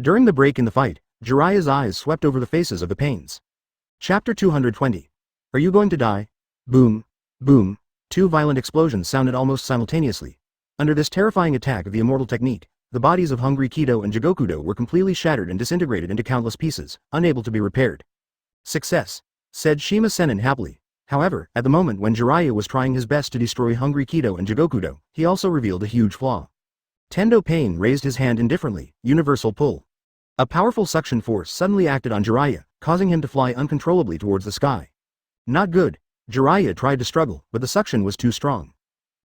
During the break in the fight, Jiraiya's eyes swept over the faces of the pains. Chapter 220. Are you going to die? Boom. Boom. 2 violent explosions sounded almost simultaneously. Under this terrifying attack of the immortal technique, the bodies of hungry Kido and Jigokudo were completely shattered and disintegrated into countless pieces, unable to be repaired. Success, said Shima Sennin happily. However, at the moment when Jiraiya was trying his best to destroy hungry Kido and Jigokudo, he also revealed a huge flaw. Tendo Pain raised his hand indifferently, universal pull. A powerful suction force suddenly acted on Jiraiya, causing him to fly uncontrollably towards the sky. Not good. Jiraiya tried to struggle, but the suction was too strong.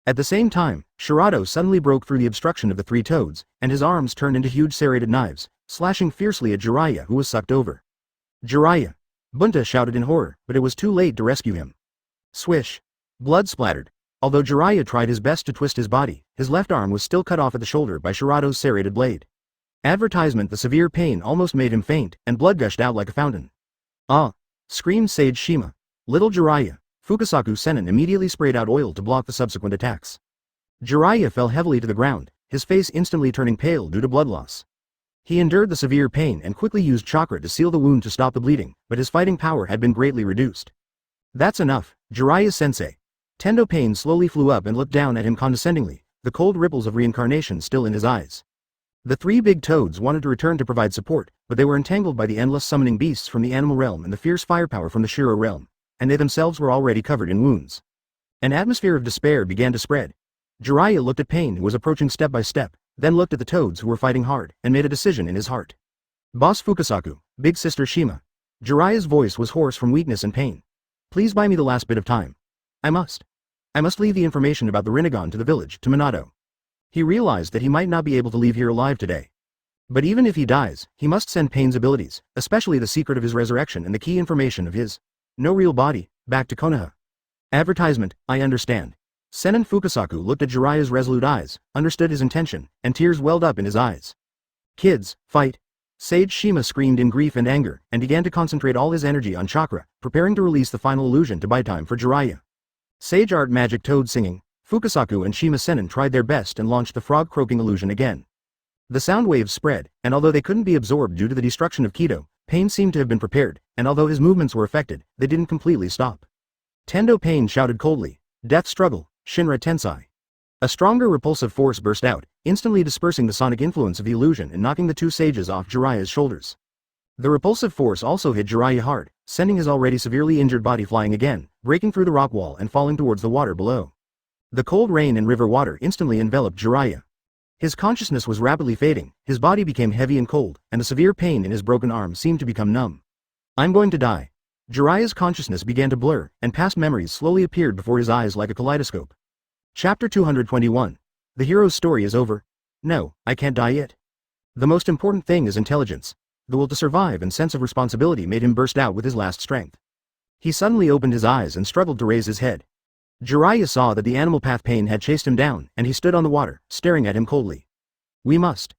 At the same time, Shirado suddenly broke through the obstruction of the 3 toads, and his arms turned into huge serrated knives, slashing fiercely at Jiraiya who was sucked over. Jiraiya! Bunta shouted in horror, but it was too late to rescue him. Swish! Blood splattered. Although Jiraiya tried his best to twist his body, his left arm was still cut off at the shoulder by Shirado's serrated blade. Advertisement: the severe pain almost made him faint, and blood gushed out like a fountain. Ah! Screamed Sage Shima. Little Jiraiya. Fukasaku Sennin immediately sprayed out oil to block the subsequent attacks. Jiraiya fell heavily to the ground, his face instantly turning pale due to blood loss. He endured the severe pain and quickly used chakra to seal the wound to stop the bleeding, but his fighting power had been greatly reduced. That's enough, Jiraiya-sensei. Tendo Pain slowly flew up and looked down at him condescendingly, the cold ripples of reincarnation still in his eyes. The 3 big toads wanted to return to provide support, but they were entangled by the endless summoning beasts from the animal realm and the fierce firepower from the Shiro realm, and they themselves were already covered in wounds. An atmosphere of despair began to spread. Jiraiya looked at Pain, who was approaching step by step, then looked at the toads who were fighting hard, and made a decision in his heart. Boss Fukasaku, Big Sister Shima. Jiraiya's voice was hoarse from weakness and pain. Please buy me the last bit of time. I must leave the information about the Rinnegan to the village, to Minato. He realized that he might not be able to leave here alive today. But even if he dies, he must send Pain's abilities, especially the secret of his resurrection and the key information of his no real body, back to Konoha. Advertisement: I understand. Sennin Fukasaku looked at Jiraiya's resolute eyes, understood his intention, and tears welled up in his eyes. Kids, fight! Sage Shima screamed in grief and anger, and began to concentrate all his energy on chakra, preparing to release the final illusion to buy time for Jiraiya. Sage Art Magic Toad Singing. Fukasaku and Shima Sennin tried their best and launched the frog croaking illusion again. The sound waves spread, and although they couldn't be absorbed due to the destruction of Kido, Pain seemed to have been prepared, and although his movements were affected, they didn't completely stop. Tendo Pain shouted coldly, Death Struggle, Shinra Tensai. A stronger repulsive force burst out, instantly dispersing the sonic influence of the illusion and knocking the 2 sages off Jiraiya's shoulders. The repulsive force also hit Jiraiya hard, sending his already severely injured body flying again, breaking through the rock wall and falling towards the water below. The cold rain and river water instantly enveloped Jiraiya. His consciousness was rapidly fading, his body became heavy and cold, and the severe pain in his broken arm seemed to become numb. I'm going to die. Jiraiya's consciousness began to blur, and past memories slowly appeared before his eyes like a kaleidoscope. Chapter 221. The hero's story is over. No, I can't die yet. The most important thing is intelligence. The will to survive and sense of responsibility made him burst out with his last strength. He suddenly opened his eyes and struggled to raise his head. Jiraiya saw that the animal path pain had chased him down, and he stood on the water, staring at him coldly. We must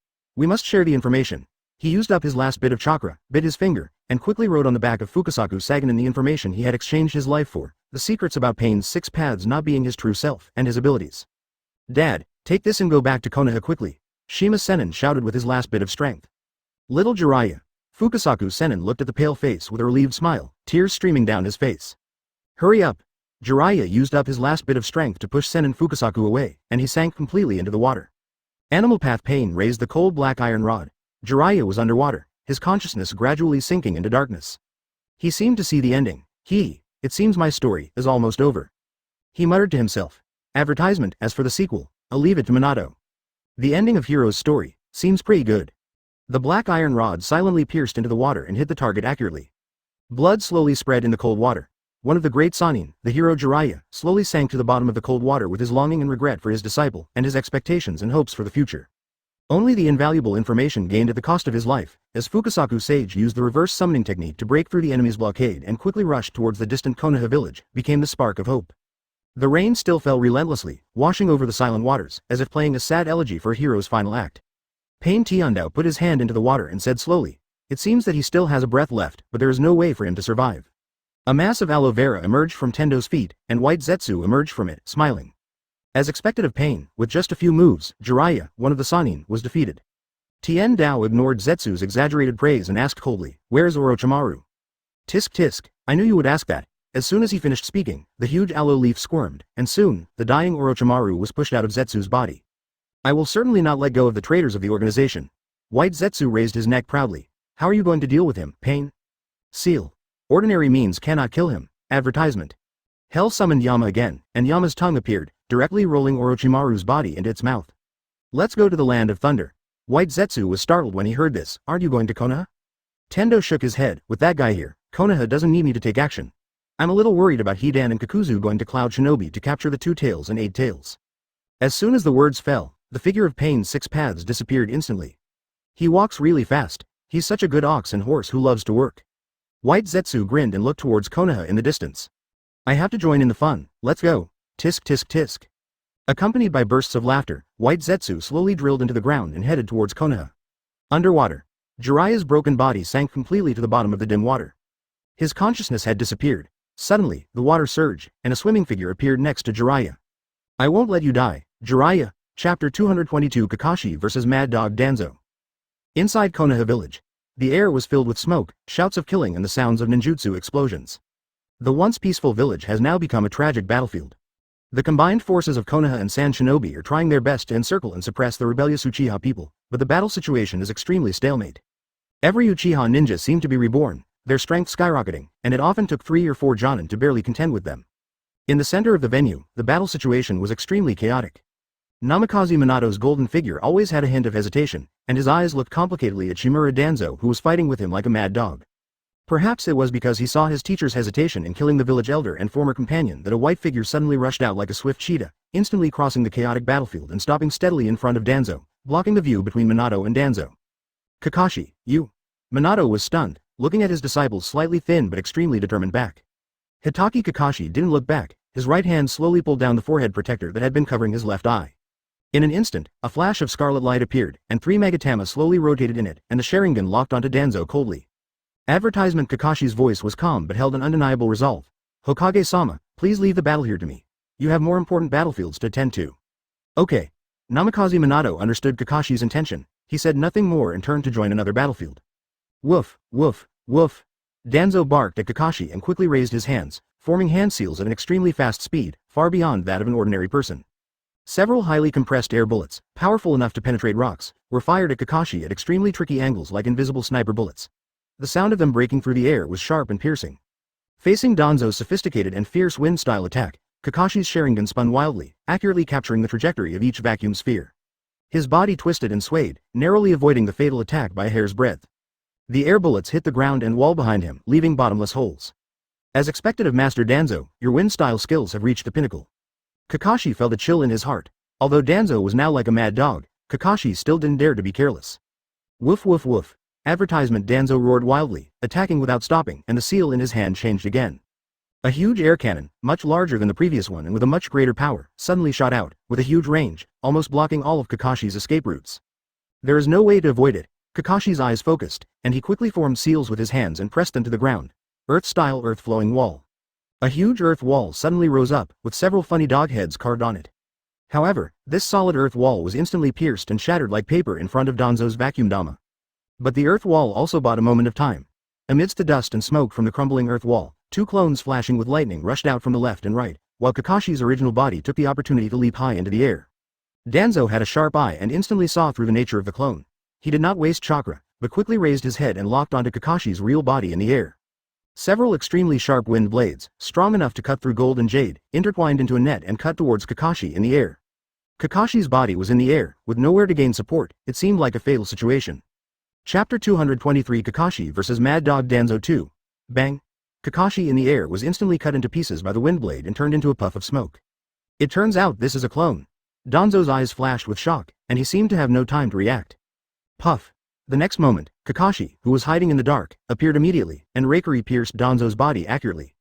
share the information. He used up his last bit of chakra, bit his finger, and quickly wrote on the back of Fukasaku Saganin the information he had exchanged his life for, the secrets about Pain's 6 paths not being his true self, and his abilities. Dad, take this and go back to Konoha quickly, Shima Sennin shouted with his last bit of strength. Little Jiraiya. Fukasaku Sennin looked at the pale face with a relieved smile, tears streaming down his face. Hurry up. Jiraiya used up his last bit of strength to push Sennin Fukasaku away, and he sank completely into the water. Animal path pain raised the cold black iron rod. Jiraiya was underwater, his consciousness gradually sinking into darkness. He seemed to see the ending. It seems my story is almost over. He muttered to himself. Advertisement, as for the sequel, I'll leave it to Minato. The ending of Hero's story seems pretty good. The black iron rod silently pierced into the water and hit the target accurately. Blood slowly spread in the cold water. One of the great Sanin, the hero Jiraiya, slowly sank to the bottom of the cold water with his longing and regret for his disciple and his expectations and hopes for the future. Only the invaluable information gained at the cost of his life, as Fukasaku Sage used the reverse summoning technique to break through the enemy's blockade and quickly rushed towards the distant Konoha village, became the spark of hope. The rain still fell relentlessly, washing over the silent waters, as if playing a sad elegy for a hero's final act. Pain Tiandao put his hand into the water and said slowly, it seems that he still has a breath left, but there is no way for him to survive. A mass of aloe vera emerged from Tendo's feet, and White Zetsu emerged from it, smiling. As expected of Pain, with just a few moves, Jiraiya, one of the Sanin, was defeated. Tien Dao ignored Zetsu's exaggerated praise and asked coldly, where's Orochimaru? Tisk tisk, I knew you would ask that. As soon as he finished speaking, the huge aloe leaf squirmed, and soon, the dying Orochimaru was pushed out of Zetsu's body. I will certainly not let go of the traitors of the organization. White Zetsu raised his neck proudly. How are you going to deal with him, Pain? Seal. Ordinary means cannot kill him. Advertisement. Hell summoned Yama again, and Yama's tongue appeared, directly rolling Orochimaru's body into its mouth. Let's go to the land of thunder. White Zetsu was startled when he heard this. Aren't you going to Konoha? Tendo shook his head. With that guy here, Konoha doesn't need me to take action. I'm a little worried about Hidan and Kakuzu going to Cloud Shinobi to capture the 2 tails and 8 tails. As soon as the words fell, the figure of Pain's 6 paths disappeared instantly. He walks really fast. He's such a good ox and horse who loves to work. White Zetsu grinned and looked towards Konoha in the distance. I have to join in the fun. Let's go. Tisk tisk tisk. Accompanied by bursts of laughter, White Zetsu slowly drilled into the ground and headed towards Konoha. Underwater. Jiraiya's broken body sank completely to the bottom of the dim water. His consciousness had disappeared. Suddenly, the water surged, and a swimming figure appeared next to Jiraiya. I won't let you die, Jiraiya. Chapter 222 Kakashi vs Mad Dog Danzo. Inside Konoha village. The air was filled with smoke, shouts of killing and the sounds of ninjutsu explosions. The once peaceful village has now become a tragic battlefield. The combined forces of Konoha and Sand Shinobi are trying their best to encircle and suppress the rebellious Uchiha people, but the battle situation is extremely stalemate. Every Uchiha ninja seemed to be reborn, their strength skyrocketing, and it often took 3 or 4 Jonin to barely contend with them. In the center of the venue, the battle situation was extremely chaotic. Namikaze Minato's golden figure always had a hint of hesitation, and his eyes looked complicatedly at Shimura Danzo who was fighting with him like a mad dog. Perhaps it was because he saw his teacher's hesitation in killing the village elder and former companion that a white figure suddenly rushed out like a swift cheetah, instantly crossing the chaotic battlefield and stopping steadily in front of Danzo, blocking the view between Minato and Danzo. Kakashi, you. Minato was stunned, looking at his disciple's slightly thin but extremely determined back. Hitaki Kakashi didn't look back, his right hand slowly pulled down the forehead protector that had been covering his left eye. In an instant, a flash of scarlet light appeared, and 3 Magatama slowly rotated in it, and the Sharingan locked onto Danzo coldly. Advertisement Kakashi's voice was calm but held an undeniable resolve. Hokage-sama, please leave the battle here to me. You have more important battlefields to attend to. Okay. Namikaze Minato understood Kakashi's intention. He said nothing more and turned to join another battlefield. Woof, woof, woof. Danzo barked at Kakashi and quickly raised his hands, forming hand seals at an extremely fast speed, far beyond that of an ordinary person. Several highly compressed air bullets, powerful enough to penetrate rocks, were fired at Kakashi at extremely tricky angles like invisible sniper bullets. The sound of them breaking through the air was sharp and piercing. Facing Danzo's sophisticated and fierce wind-style attack, Kakashi's Sharingan spun wildly, accurately capturing the trajectory of each vacuum sphere. His body twisted and swayed, narrowly avoiding the fatal attack by a hair's breadth. The air bullets hit the ground and wall behind him, leaving bottomless holes. As expected of Master Danzo, your wind-style skills have reached the pinnacle. Kakashi felt a chill in his heart. Although Danzo was now like a mad dog, Kakashi still didn't dare to be careless. Woof woof woof. Advertisement. Danzo roared wildly, attacking without stopping, and the seal in his hand changed again. A huge air cannon, much larger than the previous one and with a much greater power, suddenly shot out, with a huge range, almost blocking all of Kakashi's escape routes. There is no way to avoid it. Kakashi's eyes focused, and he quickly formed seals with his hands and pressed them to the ground. Earth-style earth-flowing wall. A huge earth wall suddenly rose up, with several funny dog heads carved on it. However, this solid earth wall was instantly pierced and shattered like paper in front of Danzo's vacuum dama. But the earth wall also bought a moment of time. Amidst the dust and smoke from the crumbling earth wall, two clones flashing with lightning rushed out from the left and right, while Kakashi's original body took the opportunity to leap high into the air. Danzo had a sharp eye and instantly saw through the nature of the clone. He did not waste chakra, but quickly raised his head and locked onto Kakashi's real body in the air. Several extremely sharp wind blades, strong enough to cut through gold and jade, intertwined into a net and cut towards Kakashi in the air. Kakashi's body was in the air, with nowhere to gain support. It seemed like a fatal situation. Chapter 223 Kakashi vs Mad Dog Danzo 2. Bang! Kakashi in the air was instantly cut into pieces by the wind blade and turned into a puff of smoke. It turns out this is a clone. Danzo's eyes flashed with shock, and he seemed to have no time to react. Puff! The next moment, Kakashi, who was hiding in the dark, appeared immediately, and rakery pierced Danzo's body accurately.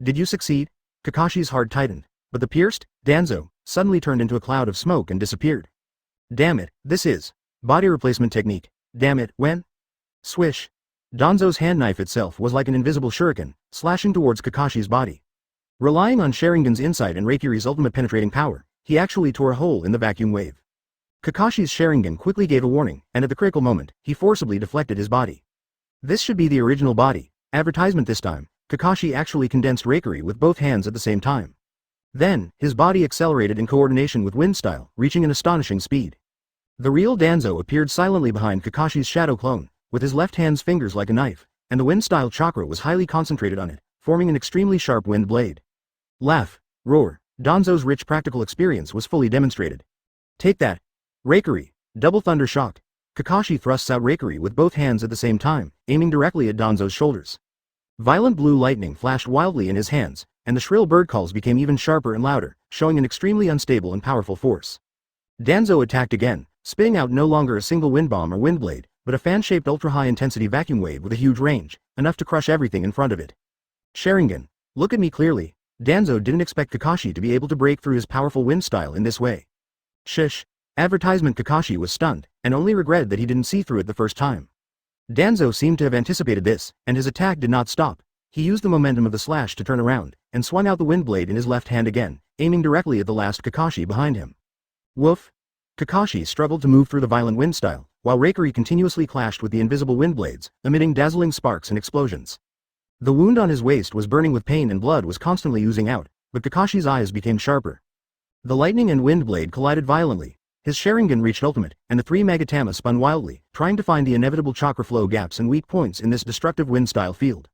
Did you succeed? Kakashi's heart tightened, but the pierced Danzo suddenly turned into a cloud of smoke and disappeared. Damn it, this is body replacement technique. Damn it, when? Swish. Danzo's hand knife itself was like an invisible shuriken, slashing towards Kakashi's body. Relying on Sharingan's insight and Raikury's ultimate penetrating power, he actually tore a hole in the vacuum wave. Kakashi's Sharingan quickly gave a warning, and at the critical moment, he forcibly deflected his body. This should be the original body. Advertisement this time, Kakashi actually condensed Raikury with both hands at the same time. Then, his body accelerated in coordination with wind style, reaching an astonishing speed. The real Danzo appeared silently behind Kakashi's shadow clone, with his left hand's fingers like a knife, and the wind-style chakra was highly concentrated on it, forming an extremely sharp wind blade. Laugh, roar, Danzo's rich practical experience was fully demonstrated. Take that! Raikury, double thunder shock. Kakashi thrusts out Raikury with both hands at the same time, aiming directly at Danzo's shoulders. Violent blue lightning flashed wildly in his hands, and the shrill bird calls became even sharper and louder, showing an extremely unstable and powerful force. Danzo attacked again, spitting out no longer a single wind bomb or wind blade, but a fan-shaped ultra-high-intensity vacuum wave with a huge range, enough to crush everything in front of it. Sharingan, look at me clearly. Danzo didn't expect Kakashi to be able to break through his powerful wind style in this way. Shish. Advertisement. Kakashi was stunned, and only regretted that he didn't see through it the first time. Danzo seemed to have anticipated this, and his attack did not stop. He used the momentum of the slash to turn around, and swung out the wind blade in his left hand again, aiming directly at the last Kakashi behind him. Woof! Kakashi struggled to move through the violent wind style, while Raikury continuously clashed with the invisible wind blades, emitting dazzling sparks and explosions. The wound on his waist was burning with pain and blood was constantly oozing out, but Kakashi's eyes became sharper. The lightning and wind blade collided violently. His Sharingan reached ultimate, and the three Magatama spun wildly, trying to find the inevitable chakra flow gaps and weak points in this destructive wind-style field.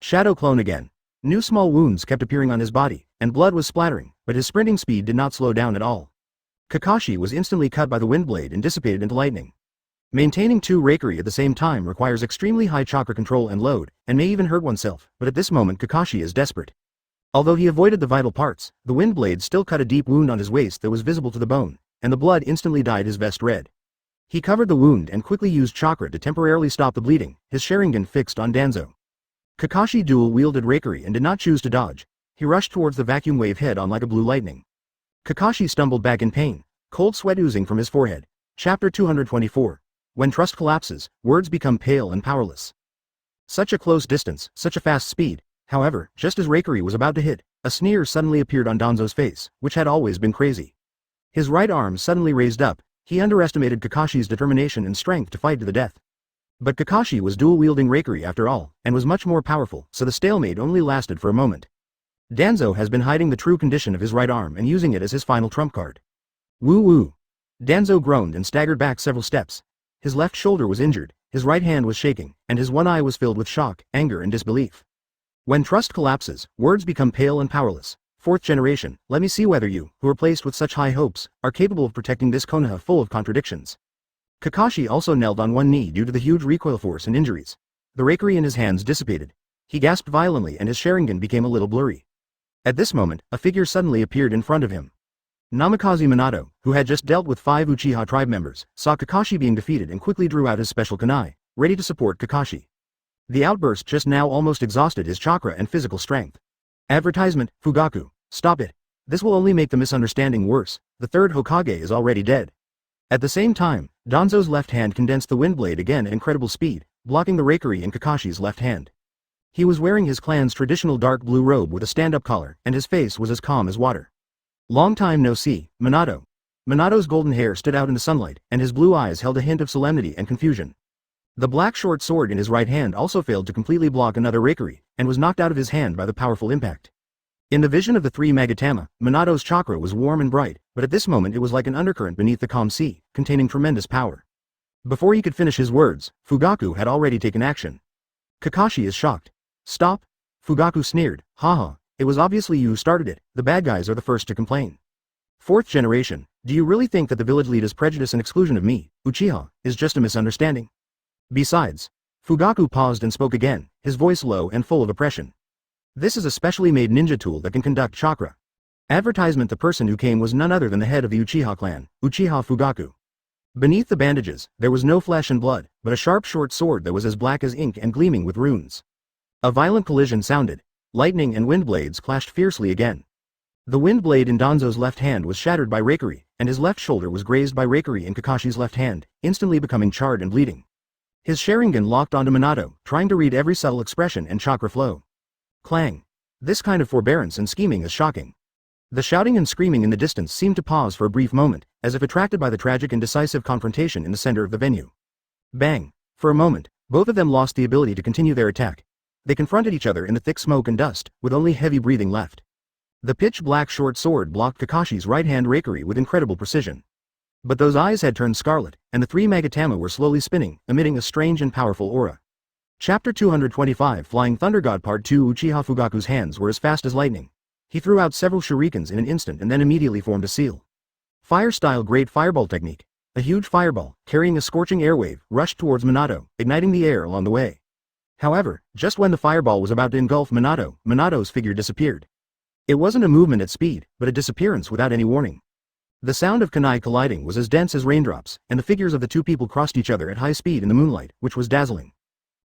Shadow clone again. New small wounds kept appearing on his body, and blood was splattering, but his sprinting speed did not slow down at all. Kakashi was instantly cut by the wind blade and dissipated into lightning. Maintaining two Raikury at the same time requires extremely high chakra control and load, and may even hurt oneself, but at this moment Kakashi is desperate. Although he avoided the vital parts, the wind blade still cut a deep wound on his waist that was visible to the bone, and the blood instantly dyed his vest red. He covered the wound and quickly used chakra to temporarily stop the bleeding, his Sharingan fixed on Danzo. Kakashi dual-wielded Raikury and did not choose to dodge. He rushed towards the vacuum wave head-on like a blue lightning. Kakashi stumbled back in pain, cold sweat oozing from his forehead. Chapter 224. When trust collapses, words become pale and powerless. Such a close distance, such a fast speed. However, just as Raikury was about to hit, a sneer suddenly appeared on Danzo's face, which had always been crazy. His right arm suddenly raised up. He underestimated Kakashi's determination and strength to fight to the death. But Kakashi was dual-wielding Raikury after all, and was much more powerful, so the stalemate only lasted for a moment. Danzo has been hiding the true condition of his right arm and using it as his final trump card. Woo-woo! Danzo groaned and staggered back several steps. His left shoulder was injured, his right hand was shaking, and his one eye was filled with shock, anger and disbelief. When trust collapses, words become pale and powerless. Fourth generation, let me see whether you, who are placed with such high hopes, are capable of protecting this Konoha full of contradictions. Kakashi also knelt on one knee due to the huge recoil force and injuries. The Raikury in his hands dissipated. He gasped violently and his Sharingan became a little blurry. At this moment, a figure suddenly appeared in front of him. Namikaze Minato, who had just dealt with 5 Uchiha tribe members, saw Kakashi being defeated and quickly drew out his special kunai, ready to support Kakashi. The outburst just now almost exhausted his chakra and physical strength. Advertisement, Fugaku, stop it. This will only make the misunderstanding worse. The third Hokage is already dead. At the same time, Danzo's left hand condensed the wind blade again at incredible speed, blocking the rakery in Kakashi's left hand. He was wearing his clan's traditional dark blue robe with a stand-up collar, and his face was as calm as water. Long time no see, Minato. Minato's golden hair stood out in the sunlight, and his blue eyes held a hint of solemnity and confusion. The black short sword in his right hand also failed to completely block another rakery, and was knocked out of his hand by the powerful impact. In the vision of the 3 Magatama, Minato's chakra was warm and bright, but at this moment it was like an undercurrent beneath the calm sea, containing tremendous power. Before he could finish his words, Fugaku had already taken action. Kakashi is shocked. Stop? Fugaku sneered, haha, it was obviously you who started it, the bad guys are the first to complain. 4th generation, do you really think that the village leader's prejudice and exclusion of me, Uchiha, is just a misunderstanding? Besides, Fugaku paused and spoke again, his voice low and full of oppression. This is a specially made ninja tool that can conduct chakra. Advertisement: the person who came was none other than the head of the Uchiha clan, Uchiha Fugaku. Beneath the bandages, there was no flesh and blood, but a sharp short sword that was as black as ink and gleaming with runes. A violent collision sounded. Lightning and wind blades clashed fiercely again. The wind blade in Danzo's left hand was shattered by rakery, and his left shoulder was grazed by rakery in Kakashi's left hand, instantly becoming charred and bleeding. His Sharingan locked onto Minato, trying to read every subtle expression and chakra flow. Clang. This kind of forbearance and scheming is shocking. The shouting and screaming in the distance seemed to pause for a brief moment, as if attracted by the tragic and decisive confrontation in the center of the venue. Bang. For a moment, both of them lost the ability to continue their attack. They confronted each other in the thick smoke and dust, with only heavy breathing left. The pitch-black short sword blocked Kakashi's right-hand rakery with incredible precision. But those eyes had turned scarlet, and the 3 Magatama were slowly spinning, emitting a strange and powerful aura. Chapter 225 Flying Thunder God Part 2 Uchiha Fugaku's hands were as fast as lightning. He threw out several shurikens in an instant and then immediately formed a seal. Fire-style Great Fireball Technique. A huge fireball, carrying a scorching airwave, rushed towards Minato, igniting the air along the way. However, just when the fireball was about to engulf Minato, Minato's figure disappeared. It wasn't a movement at speed, but a disappearance without any warning. The sound of kunai colliding was as dense as raindrops, and the figures of the two people crossed each other at high speed in the moonlight, which was dazzling.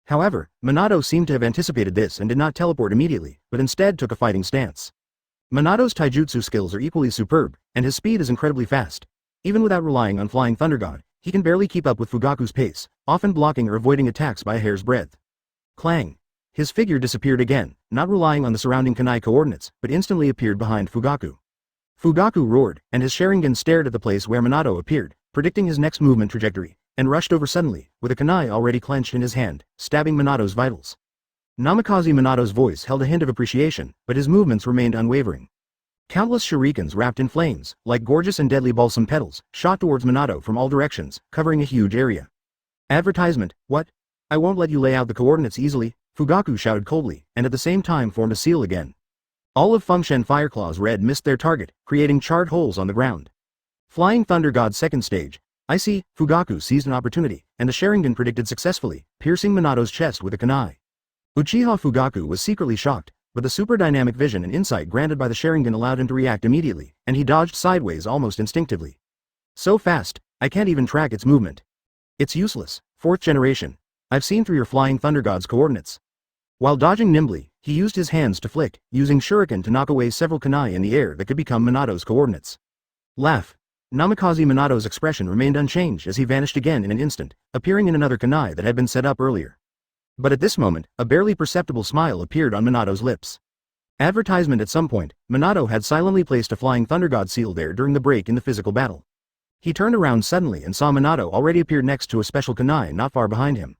However, Minato seemed to have anticipated this and did not teleport immediately, but instead took a fighting stance. Minato's taijutsu skills are equally superb, and his speed is incredibly fast. Even without relying on Flying Thunder God, he can barely keep up with Fugaku's pace, often blocking or avoiding attacks by a hair's breadth. Clang. His figure disappeared again, not relying on the surrounding kunai coordinates, but instantly appeared behind Fugaku. Fugaku roared, and his Sharingan stared at the place where Minato appeared, predicting his next movement trajectory, and rushed over suddenly, with a kunai already clenched in his hand, stabbing Minato's vitals. Namikaze Minato's voice held a hint of appreciation, but his movements remained unwavering. Countless shurikens wrapped in flames, like gorgeous and deadly balsam petals, shot towards Minato from all directions, covering a huge area. Advertisement: what? I won't let you lay out the coordinates easily, Fugaku shouted coldly, and at the same time formed a seal again. All of Fengshen Fireclaw's red missed their target, creating charred holes on the ground. Flying Thunder God's second stage. I see, Fugaku seized an opportunity, and the Sharingan predicted successfully, piercing Minato's chest with a kunai. Uchiha Fugaku was secretly shocked, but the super dynamic vision and insight granted by the Sharingan allowed him to react immediately, and he dodged sideways almost instinctively. So fast, I can't even track its movement. It's useless, 4th generation. I've seen through your Flying Thunder God's coordinates. While dodging nimbly, he used his hands to flick, using shuriken to knock away several kunai in the air that could become Minato's coordinates. Laugh. Namikaze Minato's expression remained unchanged as he vanished again in an instant, appearing in another kunai that had been set up earlier. But at this moment, a barely perceptible smile appeared on Minato's lips. Advertisement: at some point, Minato had silently placed a Flying Thunder God seal there during the break in the physical battle. He turned around suddenly and saw Minato already appear next to a special kunai not far behind him.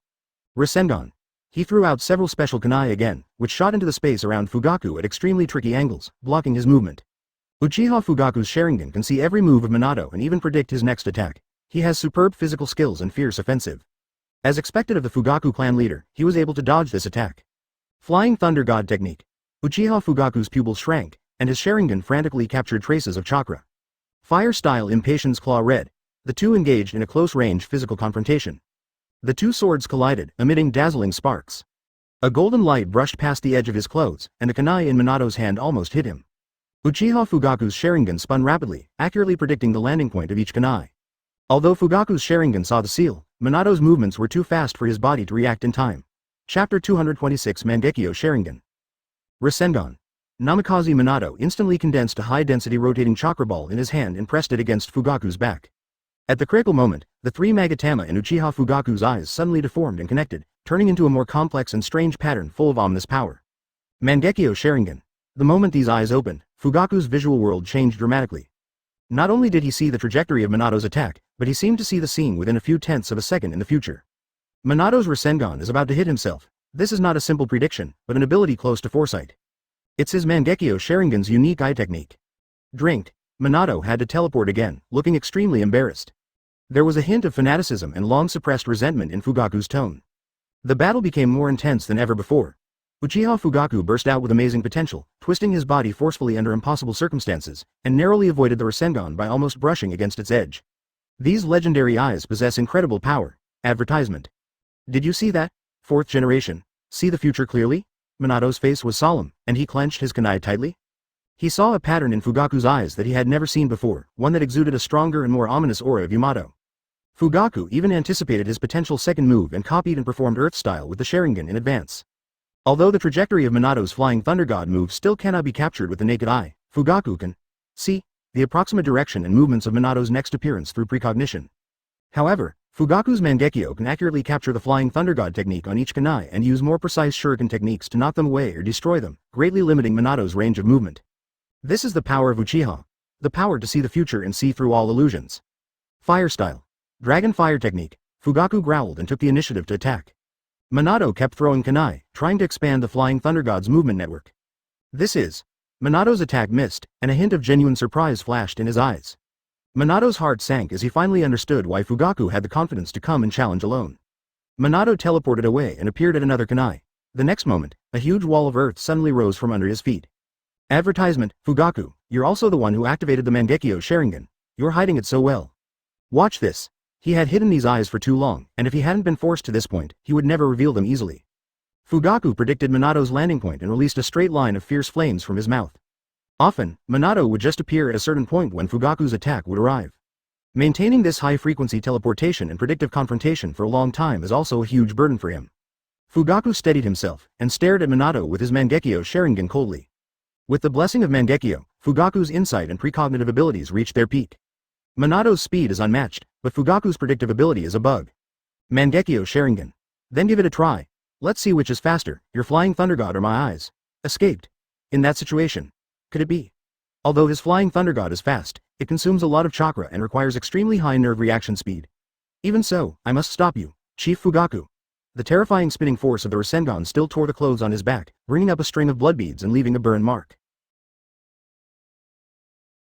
Rasengan. He threw out several special kunai again, which shot into the space around Fugaku at extremely tricky angles, blocking his movement. Uchiha Fugaku's Sharingan can see every move of Minato and even predict his next attack. He has superb physical skills and fierce offensive. As expected of the Fugaku clan leader, he was able to dodge this attack. Flying Thunder God Technique. Uchiha Fugaku's pupils shrank, and his Sharingan frantically captured traces of chakra. Fire-style Impatience Claw Red. The two engaged in a close-range physical confrontation. The two swords collided, emitting dazzling sparks. A golden light brushed past the edge of his clothes, and a kunai in Minato's hand almost hit him. Uchiha Fugaku's Sharingan spun rapidly, accurately predicting the landing point of each kunai. Although Fugaku's Sharingan saw the seal, Minato's movements were too fast for his body to react in time. Chapter 226 Mangekyo Sharingan. Rasengan. Namikaze Minato instantly condensed a high-density rotating chakra ball in his hand and pressed it against Fugaku's back. At the critical moment, the three Magatama in Uchiha Fugaku's eyes suddenly deformed and connected, turning into a more complex and strange pattern full of ominous power. Mangekyo Sharingan. The moment these eyes opened, Fugaku's visual world changed dramatically. Not only did he see the trajectory of Minato's attack, but he seemed to see the scene within a few tenths of a second in the future. Minato's Rasengan is about to hit himself. This is not a simple prediction, but an ability close to foresight. It's his Mangekyo Sharingan's unique eye technique. Drinked, Minato had to teleport again, looking extremely embarrassed. There was a hint of fanaticism and long-suppressed resentment in Fugaku's tone. The battle became more intense than ever before. Uchiha Fugaku burst out with amazing potential, twisting his body forcefully under impossible circumstances, and narrowly avoided the Rasengan by almost brushing against its edge. These legendary eyes possess incredible power. Advertisement. Did you see that? Fourth generation. See the future clearly? Minato's face was solemn, and he clenched his kunai tightly. He saw a pattern in Fugaku's eyes that he had never seen before, one that exuded a stronger and more ominous aura of Yamato. Fugaku even anticipated his potential second move and copied and performed Earth style with the Sharingan in advance. Although the trajectory of Minato's Flying Thunder God move still cannot be captured with the naked eye, Fugaku can see the approximate direction and movements of Minato's next appearance through precognition. However, Fugaku's Mangekyo can accurately capture the Flying Thunder God technique on each kunai and use more precise shuriken techniques to knock them away or destroy them, greatly limiting Minato's range of movement. This is the power of Uchiha. The power to see the future and see through all illusions. Fire style. Dragon Fire technique. Fugaku growled and took the initiative to attack. Minato kept throwing kunai, trying to expand the Flying Thunder God's movement network. This is. Minato's attack missed, and a hint of genuine surprise flashed in his eyes. Minato's heart sank as he finally understood why Fugaku had the confidence to come and challenge alone. Minato teleported away and appeared at another kunai. The next moment, a huge wall of earth suddenly rose from under his feet. Advertisement. Fugaku, you're also the one who activated the Mangekyo Sharingan. You're hiding it so well. Watch this. He had hidden these eyes for too long, and if he hadn't been forced to this point, he would never reveal them easily. Fugaku predicted Minato's landing point and released a straight line of fierce flames from his mouth. Often, Minato would just appear at a certain point when Fugaku's attack would arrive. Maintaining this high-frequency teleportation and predictive confrontation for a long time is also a huge burden for him. Fugaku steadied himself, and stared at Minato with his Mangekyo Sharingan coldly. With the blessing of Mangekyo, Fugaku's insight and precognitive abilities reached their peak. Minato's speed is unmatched, but Fugaku's predictive ability is a bug. Mangekyo Sharingan. Then give it a try. Let's see which is faster, your Flying Thunder God or my eyes. Escaped. In that situation. Could it be? Although his Flying Thunder God is fast, it consumes a lot of chakra and requires extremely high nerve reaction speed. Even so, I must stop you, Chief Fugaku. The terrifying spinning force of the Rasengan still tore the clothes on his back, bringing up a string of blood beads and leaving a burn mark.